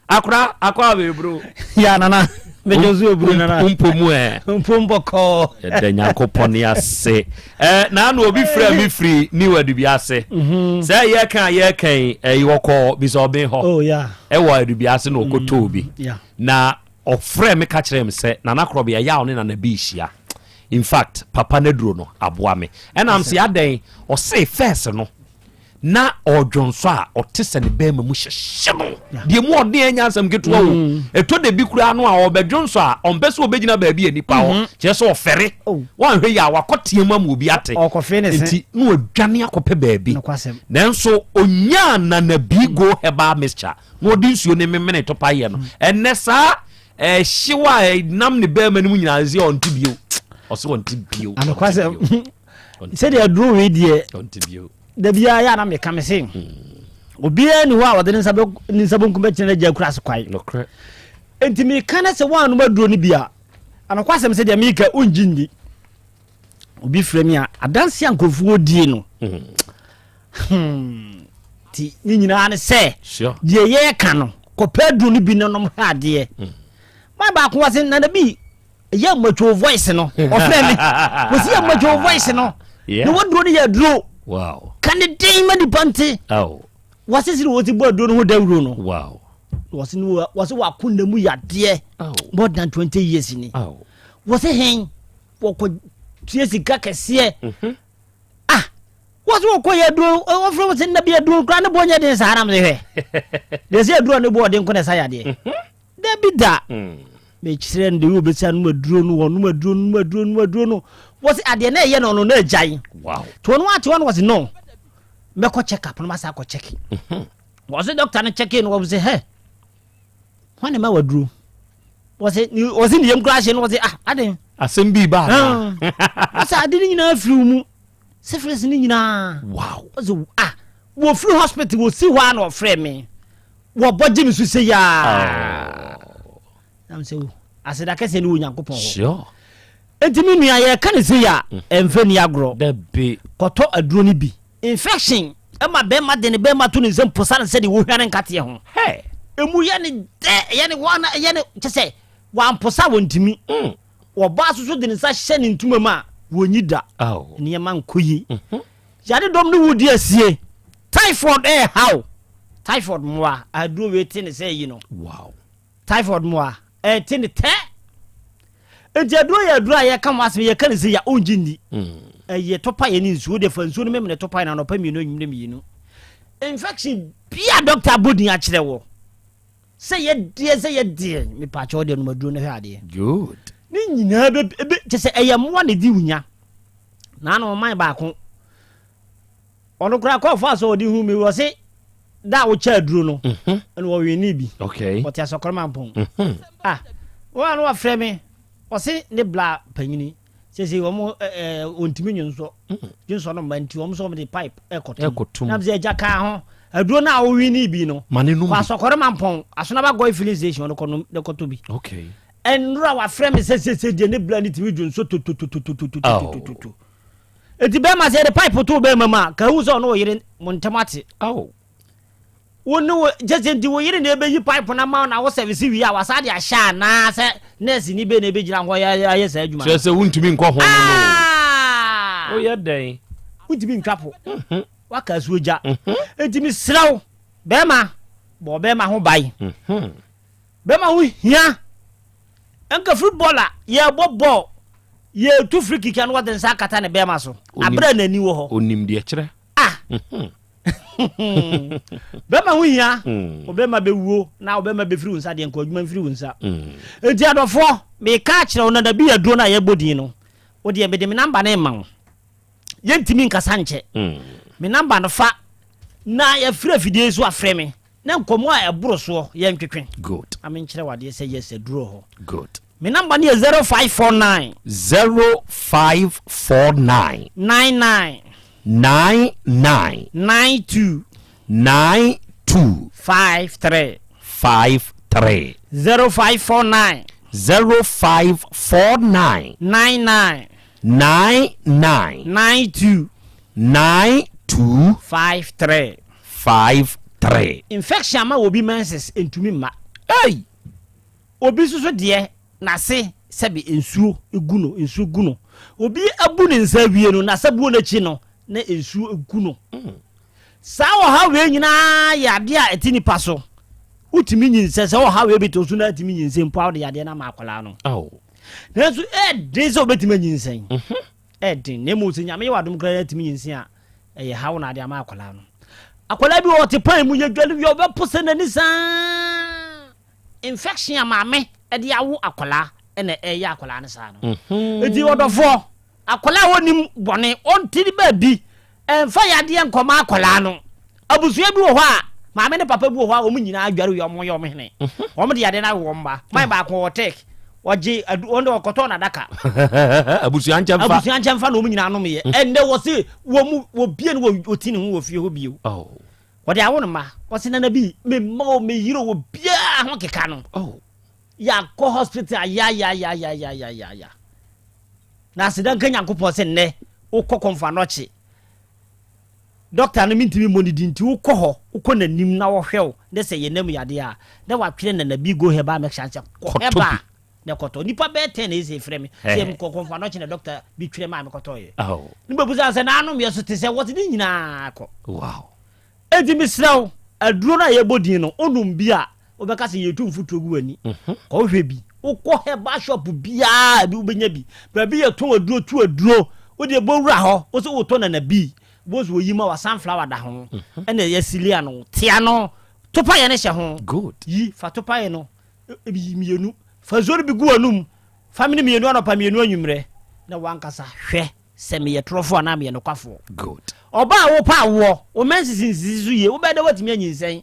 akwa be bro ya nana mejozu obru nana umpomu umpomboko de nyankopon ya se na na obi fra mi free ni wadu bi ase se ye kan yoko bi so be ho oh yeah wadu bi ase na okoto obi yeah na ofre me ka kire me se na Krobea ya one na bi hia in fact papa na duro no aboa me am se adan o se first no na odwonso a otese ne be mamu hyehye no de mu ode anya asam ketuwa wo eto de bi kura no a obedwonso a ompese obegina ba bi anipa ho kyeso ofere wanhwe ya wakotem am obi ate enti no adwane akope ba bi nanso onya na bigo heba mixture no odi nsuo ne memene topa ye no enesa hyewa nam ne be manu nyina zi ontibio oso ontibio anakwase se de aduru we die ontibio da bia ya na me kamese obia ni wa wode nsabo nkumbe kyene ja kura askwai nokre enti me kana se wa no maduro ni bia anakwase me se de meka onjindi obi fremi a adanse ankofu odie no ti nyina ne se die ye ka no kopadu ni bi no nom ha de ma ba ko wase na da bi ya macho voice no ofrɛ me was ya macho voice no no wodro ne ya dro wow kan de den ma di pante was is what bo dro no ho dawro no wow was wa kunna mu yade more than 20 years ni was hen woko tie sika kese was wo koye dro ofro was na bia dro kra ne bo nya den sahara me he de se dro ne bo den ko ne saya de de bida me chere nde wo besia no maduro no wo no maduro no was ade na ye no no na agyan wow to no ate one was no me ko check up no masa ko check was the doctor na check in was say hey when ma waduro was it ni yem crash no was ade Asem Beba asa ade ni na afiri mu syphilis ni nyina wow was wo free hospital wo si wa na ofre me wo boje mi so say ya am say aseda kese ni onyankopon ho sure entimi nua ye ka ne say ya emfe ni agro da be koto aduro ni bi infection e ma be ma de ne be ma to ne zem posa ne say de wo hware nkate ho hey emu ye ne de ye ne wana ye ne kese wa mposa wontimi wo ba so de ne sa hye ne ntuma ma wonyida ne ma nkoyi yade dom ne wudi asie typhoid how typhoid moa aduro we tin say you know wow typhoid moa tin te aduro ya aduro ya kam asem ye kan say ya onjindi ye topa ye ni nsuo de fa nsuo no memne topa na no pa mi no nwumne mi no infection bia doctor bodi a kire wo say ye die me pa cho de no maduro no hwa de good ni nyina be te say eye moa ne di wunya na no man ba ko ono kura ko fa so di hu mi wo say da wo cha aduro no eno wo wi ni bi okay but ya sokorma mpon wo no afre me wo say ne bla panyini say wo mo ontimi nyunso nyunso no manti wo mo so me de pipe ekotum na bze jaka ho aduro na wo wi ni bi no kwa sokorma mpon asona ba go filling station no kono de koto bi okay enra wa afre me say de ne bla ni timi nyunso to eti be ma say the pipe to be mama ka hu so no yire montamate wonu jejenti wo yire na ebe yi pipe na ma na wo service wi a wasa de ahya na se nurse ni be na ebe gira ho ya yes adwuma se wuntumi nkọ ho no o ye den wuntumi nkapo waka suoja eti mi sraw be ma bo be ma ho bai be ma ho hia enka footballer ye bobo ye tu free kick an waden sakata ne be ma so abra na ni wo ho onim de kire bema huya obema bewuo na obema be free unsa de nko adwuma free unsa enti adofo me ka kire ona da bi aduro na ye bodin no wo de me de me number na emma ye ntimi nkasa nche me number no fa na ye free fidie so afre me na nkomo a eboro so ye ntwetwe good amen kire wade say yes aduro ho good me number ni 0549 99 92 53 0549 99 92 53 infection ma obi menses entumi ma obi susu de na se sebi ensuo eguno obi abu ne nsa wie no na sabuo na chi no na ensuo eguno saa wo ha we nyina ya de a etini paso utimi nyinse se wo ha we betosu na etimi nyinse mpo de ya de na makola no na so de so betimi nyinse din ne mu sinya me wadum kra etimi nyinse a ye hawo na de makola no akola bi wo te pan mu ye dwale wi obepose na ni saa infection amame e de awo akola ene ya akola ne saa no edi wodofo akola wonim bone ontiri ba bi emfa ya de nkoma akola no abusua bi wo ho a maame ne papa bi wo ho a omu nyina adware yo mo hene omu de ya de na wo mba mai ba ko Otec oje ondo okoto na daka abusua nchemfa na omu nyina anom ye ende wo se wo bie no wo otini ho wo fie ho bio wode awo no ma wo se na bi me ma me yiro wo bia ho keka no ya ko hospital ya na sedan kan yankopɔ se ne ukɔ konfa noche doctor no mintimi monidi nti ukɔ ho ukɔ nanim na wo hwew de se ye nam yade a na watwere na nabi go heba make chance ko heba na koto nipa be 10 is e frame say me konfa no che na doctor bi twere ma me koto ye oh ni babuza say na anom ye so te say what ni nyina ko wow edi misraw aduro na ye bodin no onum bi a obeka say ye tu mfuto gu ani ko hwe bi ukọ heba shop bia bi ubenya bi ba bi ye ton aduro tu aduro wo de bowura ho wo so wo to na bi bozo wo yima wa sunflower da ho ena ye silia no tia no topa ye ne hye ho good yi fa topa ye no bi mienu fa zori bi gu anum family mienu anopa mienu anwumre na wankasa hwe se me ye trofo na me no kwafo good oba wo pa wo o mensisinsisu ye wo be de watimi anyinsen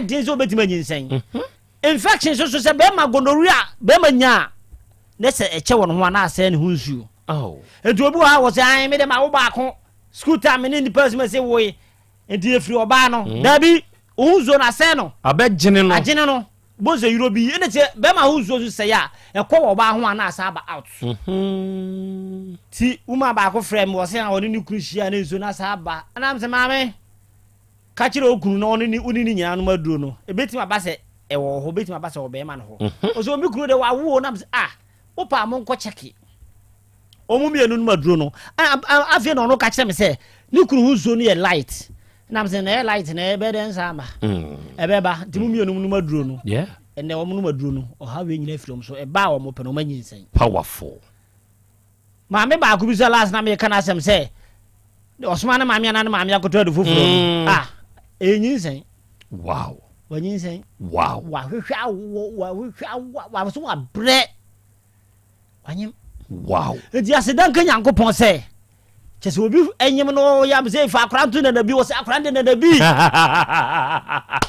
din so betimi anyinsen infection so se be ma gonorrhea be ma nya na se eche won ho na ase ne hunsuo oh edu obi ha wo se an me de ma wo ba ko school time ni person me say wo enti efiri oba no dabi hunsuo na se no abegene no agene no boze eurobi ene che be ma hunsuo so se ya ekọ wo ba ho na asa ba out ti uma ba ko frame wo se an oni ni krushia na enso na asa ba anam se maame ka kire okunu no oni ni nyina no maduro no ebeti ma ba se ewo ho beti ma ba se obe ma no ho oso mi kunu de wa wo na se opa mo nko cheki omu mienu no maduro no afie no ka kire me se ni kunu hunsuo no ye light na se na light na ebe den sama ebe ba ti mu mienu no maduro no yeah ene wo no maduro no o ha we nyina firom so e ba wo mo pe no manyinsen powerful ma me ba ku bi so last na me kana asem se osuma na maami na maami akoto adu foforo enyinsen wow wanyinsen wow wa hwehwa wa so wa bre wanyim wow edi asedan kan yankopon se chese obi enyim no ya se fa akranto na nabi wo se akrande na nabi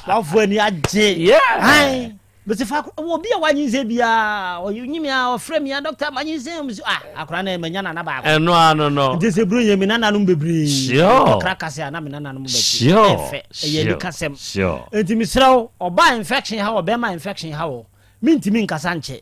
wa fu ani age yeah hai but if obi a wanyinsen bia o nyim ya o frame ya doctor wanyinsen akrande manya na ba ko no ndese bro yemi na nanum bebre sure krakase na me na nanum bebre sure ye kasem sure enti misraw oba infection ha oba ma infection ha wo mintimi nkasa nche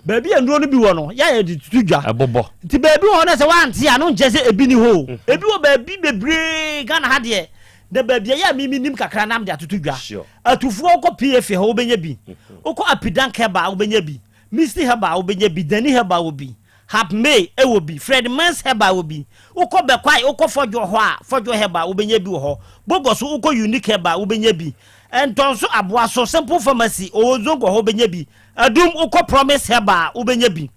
baby anduro no bi wo no ya ye ditudwa abobo nti baby wo na se wanti a no nche se ebi ni ho ebi wo baby bebre gana ha de the baby ya mimi nim kakra nam de atutudwa atufuo ko pf ha obenya bi oko apidan keba obenya bi misty heba obenya bi dani heba obi hap may e wo bi fred mans heba obi oko bekwai oko fojo ho a fojo heba obenya bi wo ho bogoso oko unique heba obenya bi entonso aboa so simple pharmacy ozongo ho obenya bi adum oko promise heba obenya bi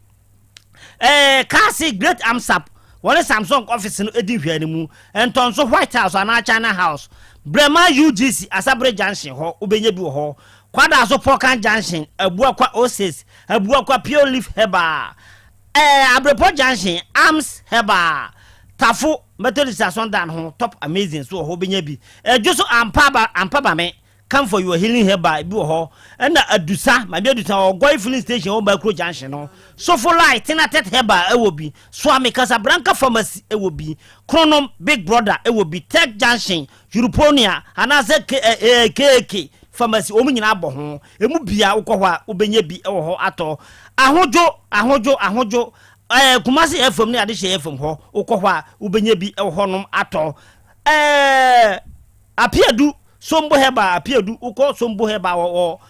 kasi great amsap one Samsung office no edi hwani mu entonso White House ana China House Brema UGC Asabre Junction ho obenya bi ho kwada so Pokan Junction abua kwa Oasis abua kwa Pure Leaf Heba Abrepo Junction Arms Heba Tafu Methodist Asondan ho top amazing so ho obenya bi juso ampaba me come for your healing heba bi ho na adusa ma bi adusa ogoi filling station o Bakro Junction no so for light na tet heba e wo bi so ame Casablanca pharmacy e wo bi Chronom Big Brother e wo bi Tech Junction Europonia anase KK pharmacy o munyina abo ho emu bia ukọ hwa obenya bi e wo ho ato ahojo Kumasi FM ni ade hye FM ho ukọ hwa obenya bi e wo ho nom ato apiadu Sombo heba apiedu uko sombo heba wo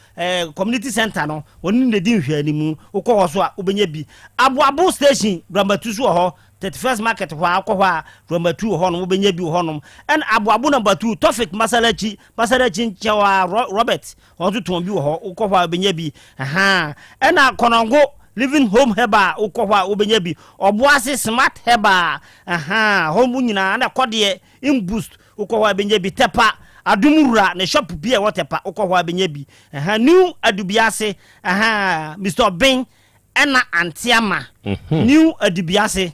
community center no woni ne di hwani mu uko ho so a obenya bi abu station Brambatu so ho 31st market ho akọ ho a Brambatu ho no obenya bi ho no and abu number 2 Tofik Masalachi nchawa Robert ho to ton bi ho uko ho obenya bi and Konongo living home heba uko ho obenya bi Obuase smart heba home nyina na kode in boost uko ho obenya bi tepa adumura ne shop bi e wotepa ukọ hwa benya bi new adubiase Mr Ben ena antiama new adubiase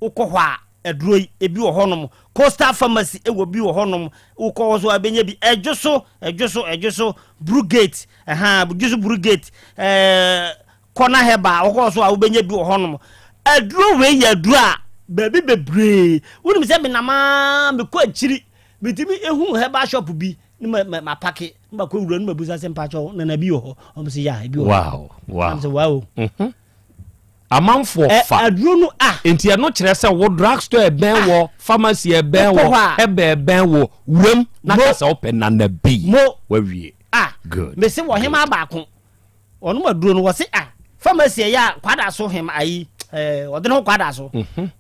ukọ hwa aduroi ebi wo honom Coastal Pharmacy e wo bi wo honom ukọ so abenya bi ejoso Brugate bujuso Brugate kona heba ukọ so abenya bi wo honom aduro we ya adura baby bebre woni se me nama me ko achiri bitimi ehu heba shop bi ma pake mba ko wura no mabuza se mpacho na na bi ho o se ya bi wow am se wow amanfo fa aduro no enti e no kire se wo drugstore ben wo pharmacy e ben wo heba ben wo wuram na ka se open na bi wa wie good me se wo hema ba ko onu aduro no wo se pharmacy ya kwada so him ayi ɔde no kwada so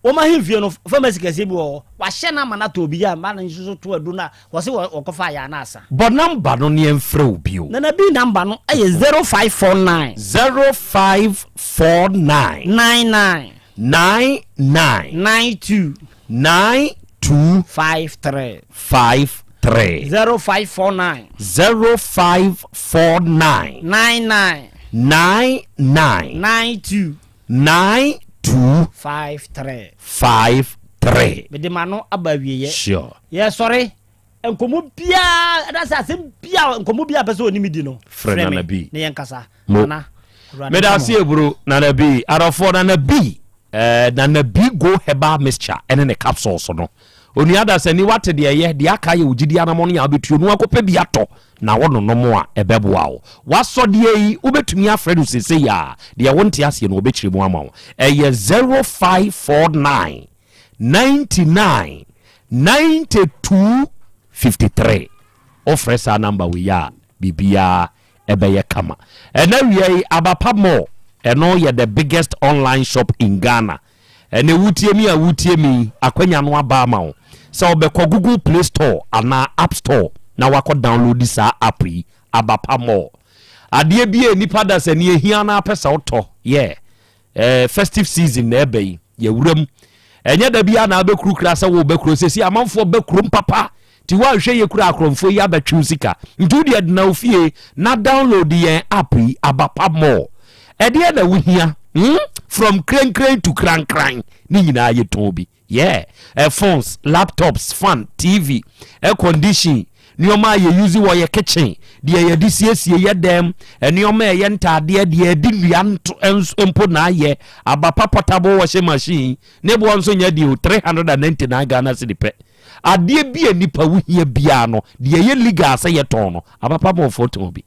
wɔma himfie no pharmacy kɛse bi wɔ wahyɛ na ma na to bi ya ma na nso to adu na wɔse wɔkɔfa ya na asa bɔ number no ne mfrɛ obi o na na bi number no ɛyɛ 0549 99 92 53 0549 99 9253 me de mano abawiye sure yes sorry enkomo bia that's asem bia enkomo bia pese oni midi no frena na bi ne yenkasa na me da se ebro na na bi arafo na na bi go heba mixture ene ne capsule so no oni ada se ni wate de ye de aka ye ugidi anamo no ya betuo no akopa bi ato na wono no mo a ebeboa wo waso de yi ubetumi afre do sese ya de wonte ase no obekire mu ama wo eye 0549 99 92 53 ofre sa number we ya bibia ebeye kama ena wie abapa mo eno ye the biggest online shop in Ghana ene wutie mi akwanya no aba ma wo so obekọ Google Play Store ana App Store na wako download this app yi abapa mo ade bia nipa da se ne ehia na pesa oto festive season na ebe yi ye wuram enye da bia na abekuru kra se wo bekuru sesi amanfo bekuru papa ti wa hwe ye kura akromfo yi abatwu sika ntu de na ofie na download ye app yi abapa mo ede na wuhia from crane to cran ni nyina ye tobi phones, laptops, fan, TV, air condition, nioma ye use wo ye kitchen, ye DCS ye dem, nioma ye ntade de dinduan empo na ye, abapa portable washing machine, nebo onso nya di 399 Ghana cedi pe. Ade bi enipa wuhia bia no, de ye liga se ye ton no, abapa mo photo bi.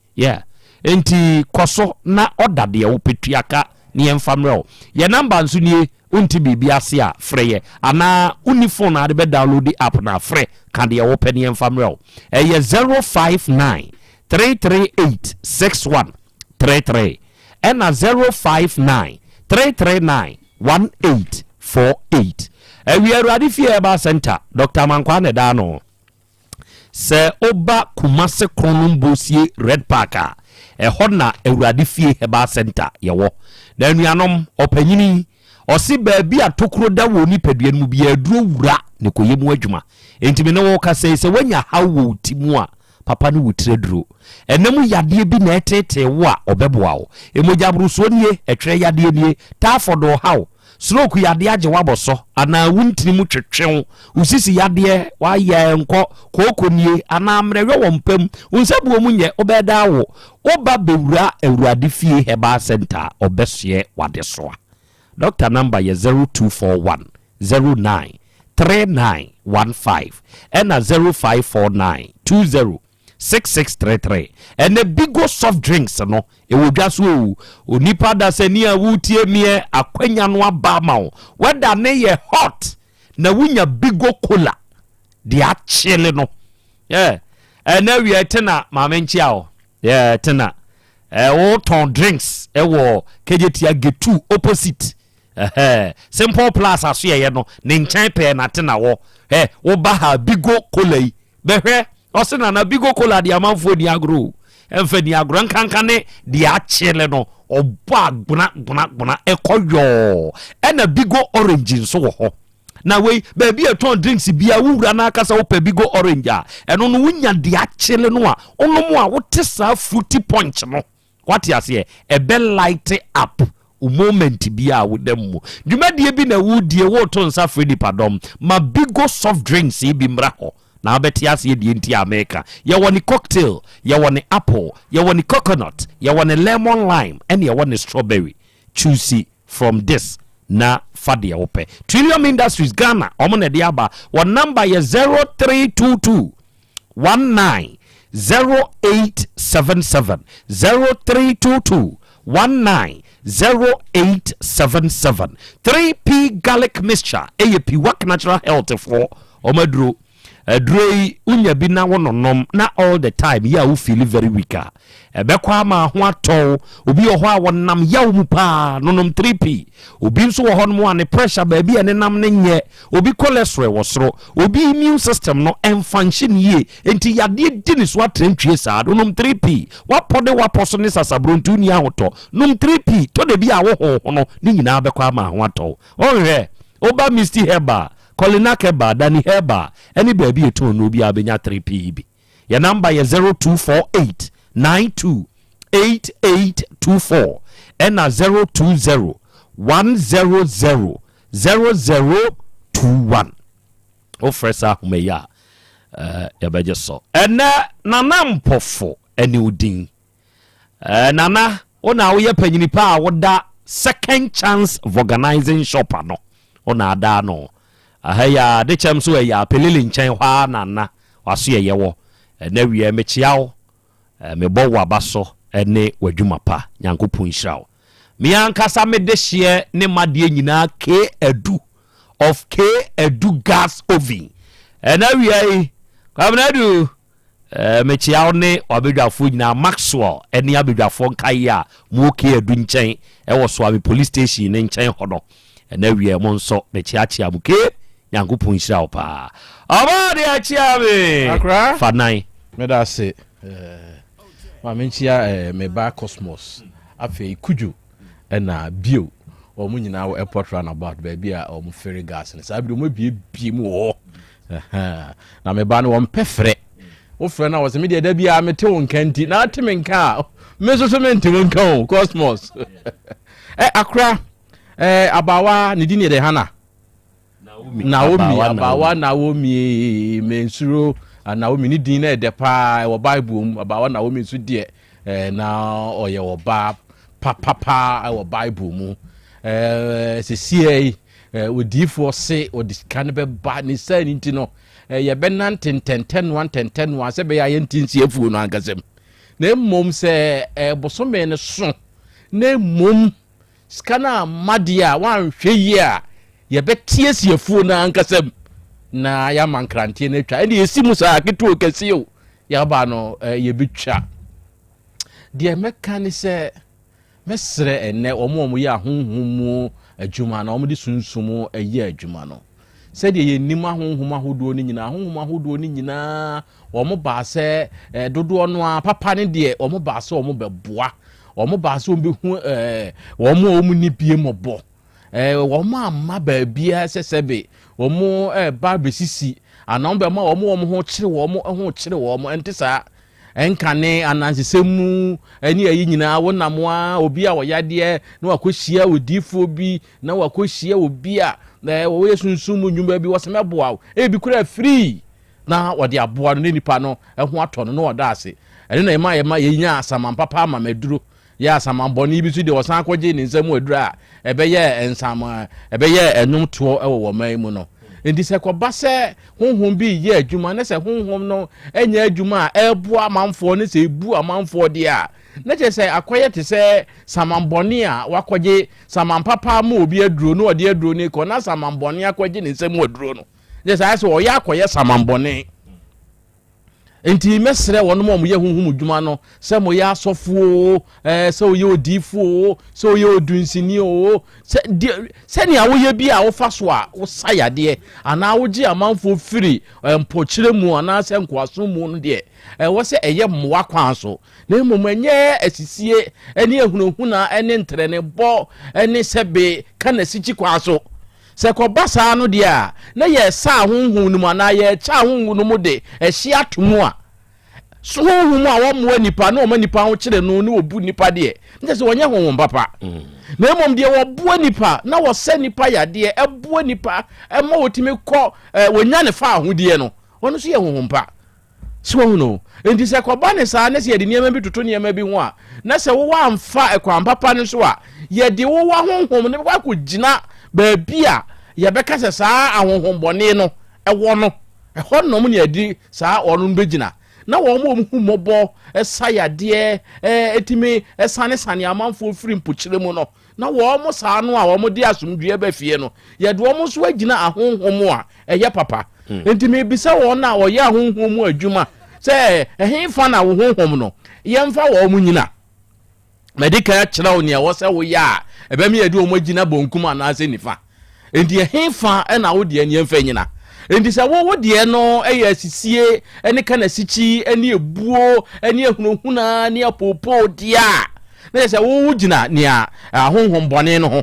Enti koso na order de wo petuaka ni emfamrel. Ye number nso nie unti bibia se a freye ana uniphone ade be download the app na frɛ kan de wo pɛ ni emfamrel. 059 338 6133 ɛna 059 339 1848. We are ready for Yaw Center. Dr. Mankwane Dano. Se oba Kumase Kronumbosie Red Parker. Hona Ewurade fie Yaw Center yawo. Na nuanom opanyini osi baabi atokro da wo ni padua mu bia aduro wura ne koyemu adwuma. Entimi ne wo ka se wanya hawo timu a papa ne wutire duro. Enemu yade bi na etete wo a obeboa wo. Emojabru so nie etwe yade nie tafodo hawo. Stroke yade age waboso ana wuntini mu twetwew usisi yade wa ye enko kokonie ana mrewe wompam unsabuo mu nye obeda wo oba bewura Ewurade fie Yaw Center obesoe wade soa. Doctor number ye 0241 09 3915 and 0549 20 6633 and the bigo soft drinks no e wo dwaso onipa da sani a wutie mie akwanya no aba ma wo weda ne ye hot na wunya bigo cola de achele no na wi tena ma menchi a wo tena wo ton drinks e wo kejetia getu opposite simple plus aso ye no ne nchan pe na tena wo wo ba ha bigo cola yi behwe osina na bigo cola di amanfo ni agro emfa ni agro nkankane di achele no oba gbuna ekoyo ena bigo orange nso wo ho na we baby eton drinks bia wura na akasa wo pa bigo orange a eno no wunya di achele no a onomo a wote sa fruity punch no what you say e be light up moment bia wodam dwumadie bi na wudie wo to nsa fredi padom ma bigo soft drinks bi mra ho na abeti ase die nti America ye woni cocktail ye woni apple ye woni coconut ye woni lemon lime and ye woni strawberry choose from this na fade ope Trillium Industries Ghana omone de aba one number ye 0322 19 0877 0322 19 0877 3P garlic mixture AAP work natural health for omadro adrei unya bi na wononom na all the time ya wo feel very weak ebekwa ma ho atɔ obi ho a wonam yaw mu pa nonom 3p obi nso wo honom ane pressure ba bi ene nam ne nye obi cholesterol wo soro obi immune system no function ye enti yade di ne so atrentwie saa nonom 3p wapode waposo ne sasabrontu ni ahotɔ nom 3p to de bi a wo ho no ni nyina bekwa ma ho atɔ ohwe oba misty heba Colina Keba, Danny Heba, any baby at home will be abenya 3p. Your number is 0248 928824 and 020 100 0021. O fresa humeya yabeja so. And nanam pofo any udin. Nana, ona we penny pa what that second chance of organizing shopper no. Ona da no. Ahaya de chem so ya pelili nchen hwa nana waso ye wo na wie mechiawo me bo wabaso ene wadwuma pa nyankopon hirawo me ankasa me de hye ne made nyina K Edu of K Edu gas oven na wie kwabnadu mechiawo ne obedwafo nyina Maxwell ene abedwafo nkai a mo K Edu nchen e wo so abi police station ne nchen hodo na wie mo nso mechiachi abuke Yankupon Israel pa. Abadi achiame. Akra. Fanai. Meda se ma menchia meba Cosmos. Afi kuju na bio. Omu nyina wo airport runabout baby a omu ferry gas. Sa bi mo bie mu ho. Na meba no pefre. Wo fre na wo se me de da bia mete won kanti na ateme nka. Me so mente won kan Cosmos. Akra abawa ni dini de hana. Naomi abawa Naomi mensuro Naomi ni din na de pa wo Bible abawa Naomi so de na oye wo ba papa wo Bible mu sesie odifo se odiskan be ba ni sani nti no ye be nan 10 se be ya ntinsi efu no ankasem na mom se bosome ne so na mom skana madia wan hwe a ye betie siefuo na ankasem na ya mankrante na twa ene esi musa keto kese ya ba no ye betwa de meka ni se mesre ene omo ya honhom adwuma na omo de sunsumu eye adwuma no se de ye nim ahonhom ahodo ni nyina ahonhom ahodo ni nyina omo ba se dodo no a papa ne de omo ba se omo beboa omo ba se omo hu omo ni bie mobo womo amma baabia sesebe womo ba besisi anombe ma womo ho kire womo entisa enkane anansesemu ani ayi nyina wonamwa obi a woyade na wakohia odifo bi na wakohia obi a wo yesunsumu nyumba bi wosemeboa ebi kura free na wode aboa no nipa no ho ato no na woda ase ene na ema yenya asama papa ama meduro ya samamboni bi su de osan kwaje ni nsam adura ebeye ensam ebeye enum to wo man mu no endi se koba se honhom bi ye adwuma na se honhom no enya adwuma a ebu amanfo ne se ebu amanfo de a na je se akoye te se samamboni a wakwaje samampapa ma obi aduro no ode aduro ni ko na samamboni akwaje ni nsam aduro no je se aso o ya akoye samamboni enti mesre wonom ye honhom dwuma no se mo ya asofo se o ye odifo se o ye odunsini o se ni awoye bi a wo faso a wo sayade ana wo gi amanfo firi mpochire mu ana se nkwaso mu no de wo se eye mmoa kwan so na emomanye asisie eni ehunahuna eni ntrene bo eni sebe kana sichi kwan so se ko basa no de a na ye sa honhom no na ye cha honhom no mu de ehye atomu a so honhom a wo mo nipa na o ma nipa ho kire no ne obu nipa de nte se wonye honhom papa na emom de wo bu nipa na wo se nipa yade ebu nipa ema wotimi kɔ wonya ne fa ahodie no wono so ye honhom pa so no enti se ko ba ne sa ne se ye de niam bi toto niam bi ho a na se wo wa mfa ekwan papa ne so a ye de wo wa honhom ne kwa ko gina ba bia ye beka se saa ahonhom bone no ewo no ho no mu ne adi saa onu begina na wo mo humobo esayade etimi esane amanfo firi mpochire mu no na wo mo saa no a wo mo de asomdue ba fie no ye de wo mo so agina ahonhom a eye papa enti me bisa won na wo ya honhom mu adwuma se ehin fa na wo honhom no yemfa wo mu nyina medical kyerɛ wo ne wo se wo ya ebe me yedi wo magina bonkum anase nifa enti ehin fa na wo de ne yemfa nyina enti se wo de no eya sisie ene kana sichi ene ebuo ene ehunahuna ne apopo dia na se wo gina ne a honhom bɔne no ho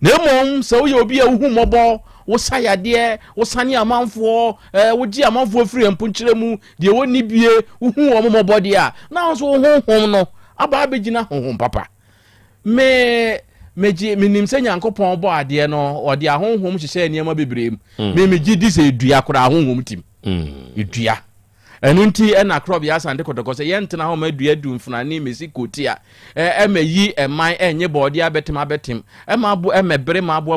na mom se wo ye obi a wo hu mɔbɔ wo sayade wo sane amanfo wo gi amanfo firi empunkyere mu de wo ni bie wo hu wo mɔbɔ dia na so wo honhom no aba abegina honhom papa meji minim se Nyankopɔn bɔ ade no ɔde ahonhom hyehyɛ niam bebrem meji di se dua kora ahonhom tim edua enu nti na Krobea Asante kotoko se yentena ho ma dua du mfunani mesi kotia emayi eman enye bɔde abetem emabu emebere ma abo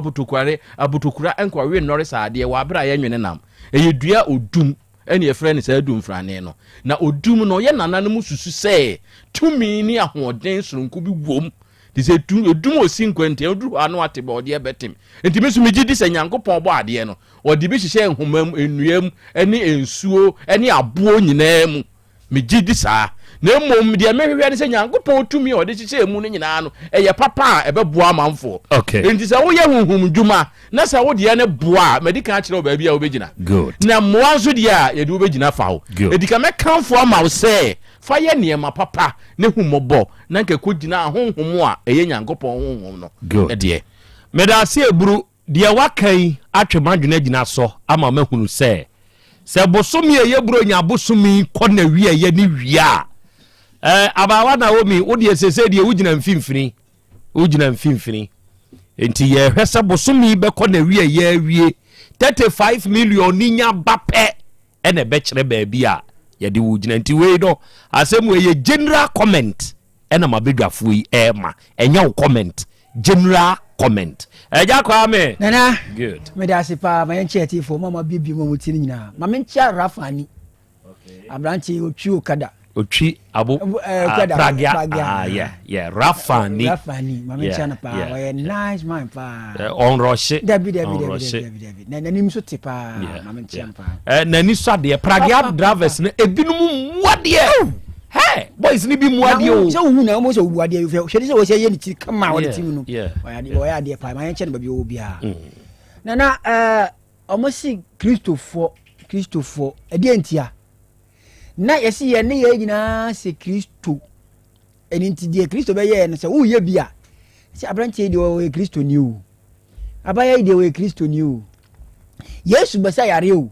abutokura enkwawe nnore saade wa abra ya nwene nam dua odum ene efre ne sa du mfunani no na odum no ye nananum susu se tumi ni ahoden sononko bi wom di se odum o50 oduru anu ate bɔde abetem enti mesu meji di se Nyankopɔn bɔ ade no odi bi hyehyɛ nhomam enuam ene ensuo ene abo nyinaa mu meji di saa na mmom de mehwehwe ne se Nyankopɔn tumi odi hyehyɛ mu no nyinaa no eye papa ebeboa amanfo enti se wo ye honhom dwuma na se wo de ne boa medical kyerɛ wo ba bia wo begina na moa nso de a ye de wo begina fa wo edika mekanfo ama wo se fa ye niema papa ne humobɔ na nka kogina honhom a eye Nyankopɔn honhom no de medase eburu de wakai atwemadwena gina so ama mahunu se bosomi eye buro nya bosomi kɔ na wie ye ne wia abawa na omi wo de sese de wugina mfimfini enti ye hwese bosomi be kɔ na wie ye wie 35 million ni nya bape ene be kyere ba bia ye de wugina nti we do asem we ye general comment ena mabedwafo yi ema enya comment general comment eja kwa me nana good me da sipa ma yenche atifo mama bibi mo mutini nyina ma mencha rafani abranchi otwi okada otwi abo pragia yeah rafani ma mencha na pa we nice man pa on roche David na nanim so tipa ma mencha pa nani so de pragia drivers na ebinum muade hey boys ni bi muade o se wu na mo se wu ade fe hwede se wo se ye ni ti kama wo de ti no wo ya de pa ma yenche na ba bi wo bia na omosi Christopher edientia na yesi ye ne ye nyina se Christo eninti die Christo be ye ne se wo ye bia se abranche de wo Christo ni o abaya de wo Christo ni o Yesu besa yare o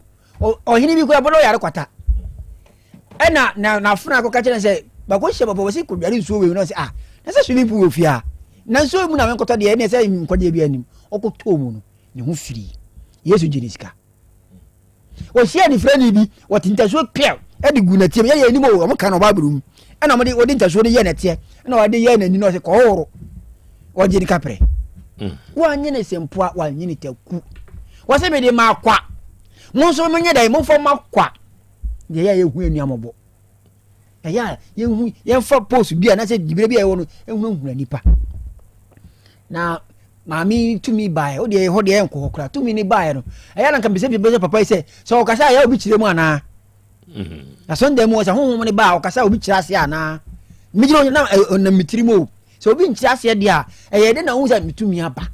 ohini bi ko abodo yare kwata ena na funa ko kache na se ba ko hye babo se ko dware nsuo we no se na se swimming pool ofia na nsuo mu na wen koto de ne se nkwaje bi anim okoto mu no ne ho firi Yesu jinisika o hye ni frani bi o tintaso pia e di guna tie ye anim o mo kan o babrum ena mo de o tintaso de ye na tie ena o de ye na ni no se ko horo o jinika pre wa nyene sempoa wa nyene taku wa se me de makwa mo so menye dai mo fo makwa de ya yehu anuamobo ya yehu ye fa post bia na se dibire bia ye no ehunahuna nipa na mami tumi bae o de ho de enko kora tumi ni bae no ya na nka bese bese papa se so okasa ya obi kire mu ana na sonde mu se honhom ni ba okasa obi kire ase ana migiro na mitiri mu so obi nkire ase dia ye de na hu se mitumi aba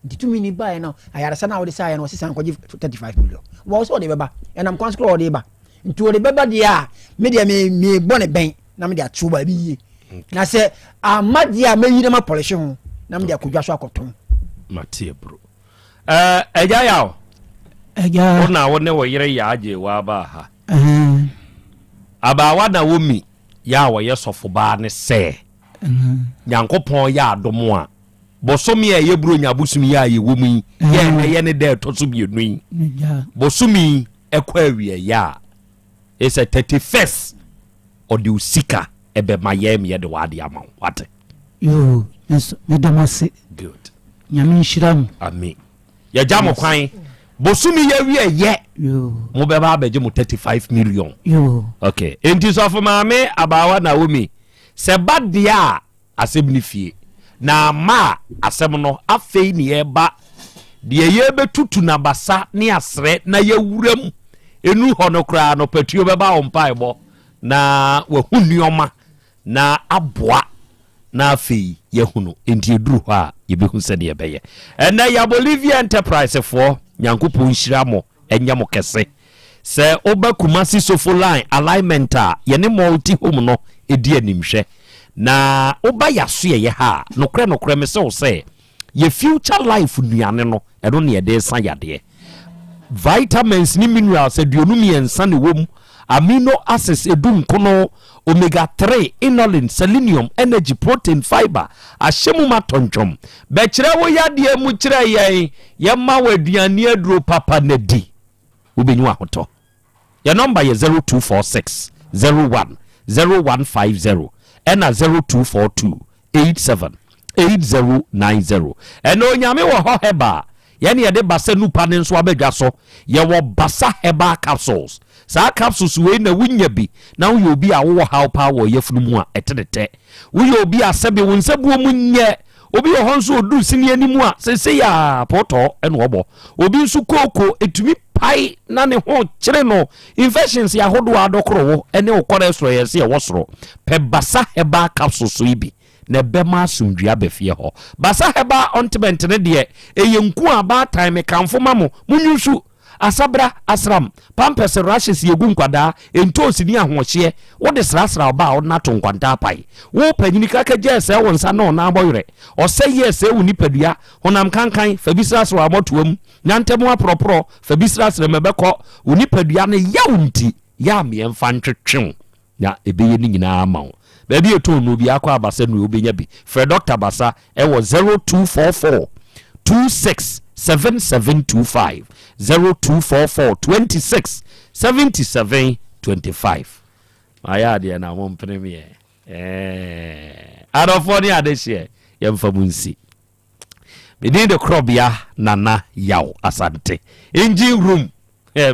ditumi ni bae no ayara sana o de sa ya no sesan kwaji 35 million wo so de beba enam kwan skro o de ba nti o de beba dia me de me bone ben na me de atu ba bi yi na se amadia me yi na ma polish ho na me de akodwa so akoton matie bro eja yawo ona wone wo yire ya age wa ba ha aba wa na wo mi ya wo ye sofo ba ne se Nyankopɔn ya adomo a bosomi a ye bro nya busumi ya ye wo mu ye ne de to so bi enu bosomi ekwa awie ya is a 31st or the usika ebe mayem ye de wade ama what yo me damase good nyame nhiram amen ya jamo kwan bosumi ye wie ye yo mo be ba beje mo 35 million yo okay enti so for maame abawa na womi se badia asem ni fie na ma asem no afei ni e ba de ye betutu na basa ne asre na yewuram enu hono kra no patuo beba ompaebo na wahunioma na aboa na afi yehunu enti eduru ho a yebehu se ne yebeye ena ya Bolivia Enterprise for nyankopon hyira mo enya mo kese se oba kumasi sofo line alignment a ye ne multi home no edi animhwe na oba yaso ye ha nokre me se wo se ye future life nuane no eno ne de san yade vitamins ni minerals aduonum yensa ne wom amino acids edum kono omega 3 inulin selenium energy protein fiber ahyemu matonchom be kire wo yade mu kire ye ma waduane aduro papa na di obenyu ahoto your number is 0246 01 0150 and 0242 87 8090 and onyame wo ho heba yani ye de basa nupa ne nso abadwa so ye wo basa heba capsules sa capsules we na wunya bi na wo obi a wo how power ye funu mu a etete wo obi a sebe wo nsabu mu nye obi ho nso odu sini animu a sese ya poto eno obo obi nso koko etumi pai na ne ho kire no infections ya hodo adokro wo ene okore so ye se ye wosoro pe basa heba capsules ibi na bema sumdua befie ho basa heba ointment ne de eyenku aba time kanfo mamo munyusu asabra asram pampers rashes yegu nkwada entosi ni ahohye wo de srasra ba wo na to nkwanta pai wo panyini kaka jese wo nsa no na aboyre o say yes e woni padua honam kankan fabisrasra amotoam nyantemu apropro fabisrasra mebekọ woni padua ne yawunti ya me emfa ntwetwem na ebeye ni nyina amawo baby eto no bi akwa abasa no obenya bi for Dr. Basa e wo 0244 267725 0244 267725 aya de na mo premier adofoni adehye yemfa munsi bidi de Krobea nana Yaw Asante engine room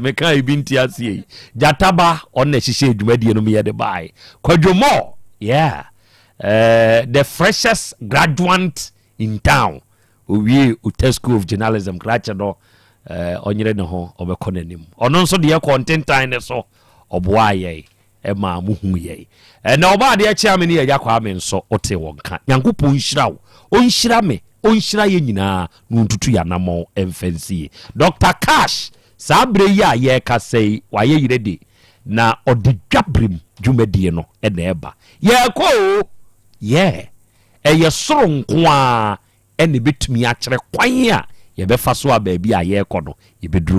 me kan ibinti asie jataba on na hihye adwumadie no me ye de bai kwadwomo yeah the freshest graduate in town we Otec School of Journalism graduate no onyere ne ho obekonanim ono nso de content time so oboa ye e ma muhu ye na oba de achi amene ye yakwa ame nso ote wonka nyankopon hyira wo onhyira me onhyira ye nyina nuntutu ya namo emfansie Dr. Cash sabre ya ye kasei wa ye yirede na odidwabrim dwumadie no e na eba ye ko ye ye soro nko a ene betumi a kire kwan a ye befa so a baabi a ye kɔ no ye beduru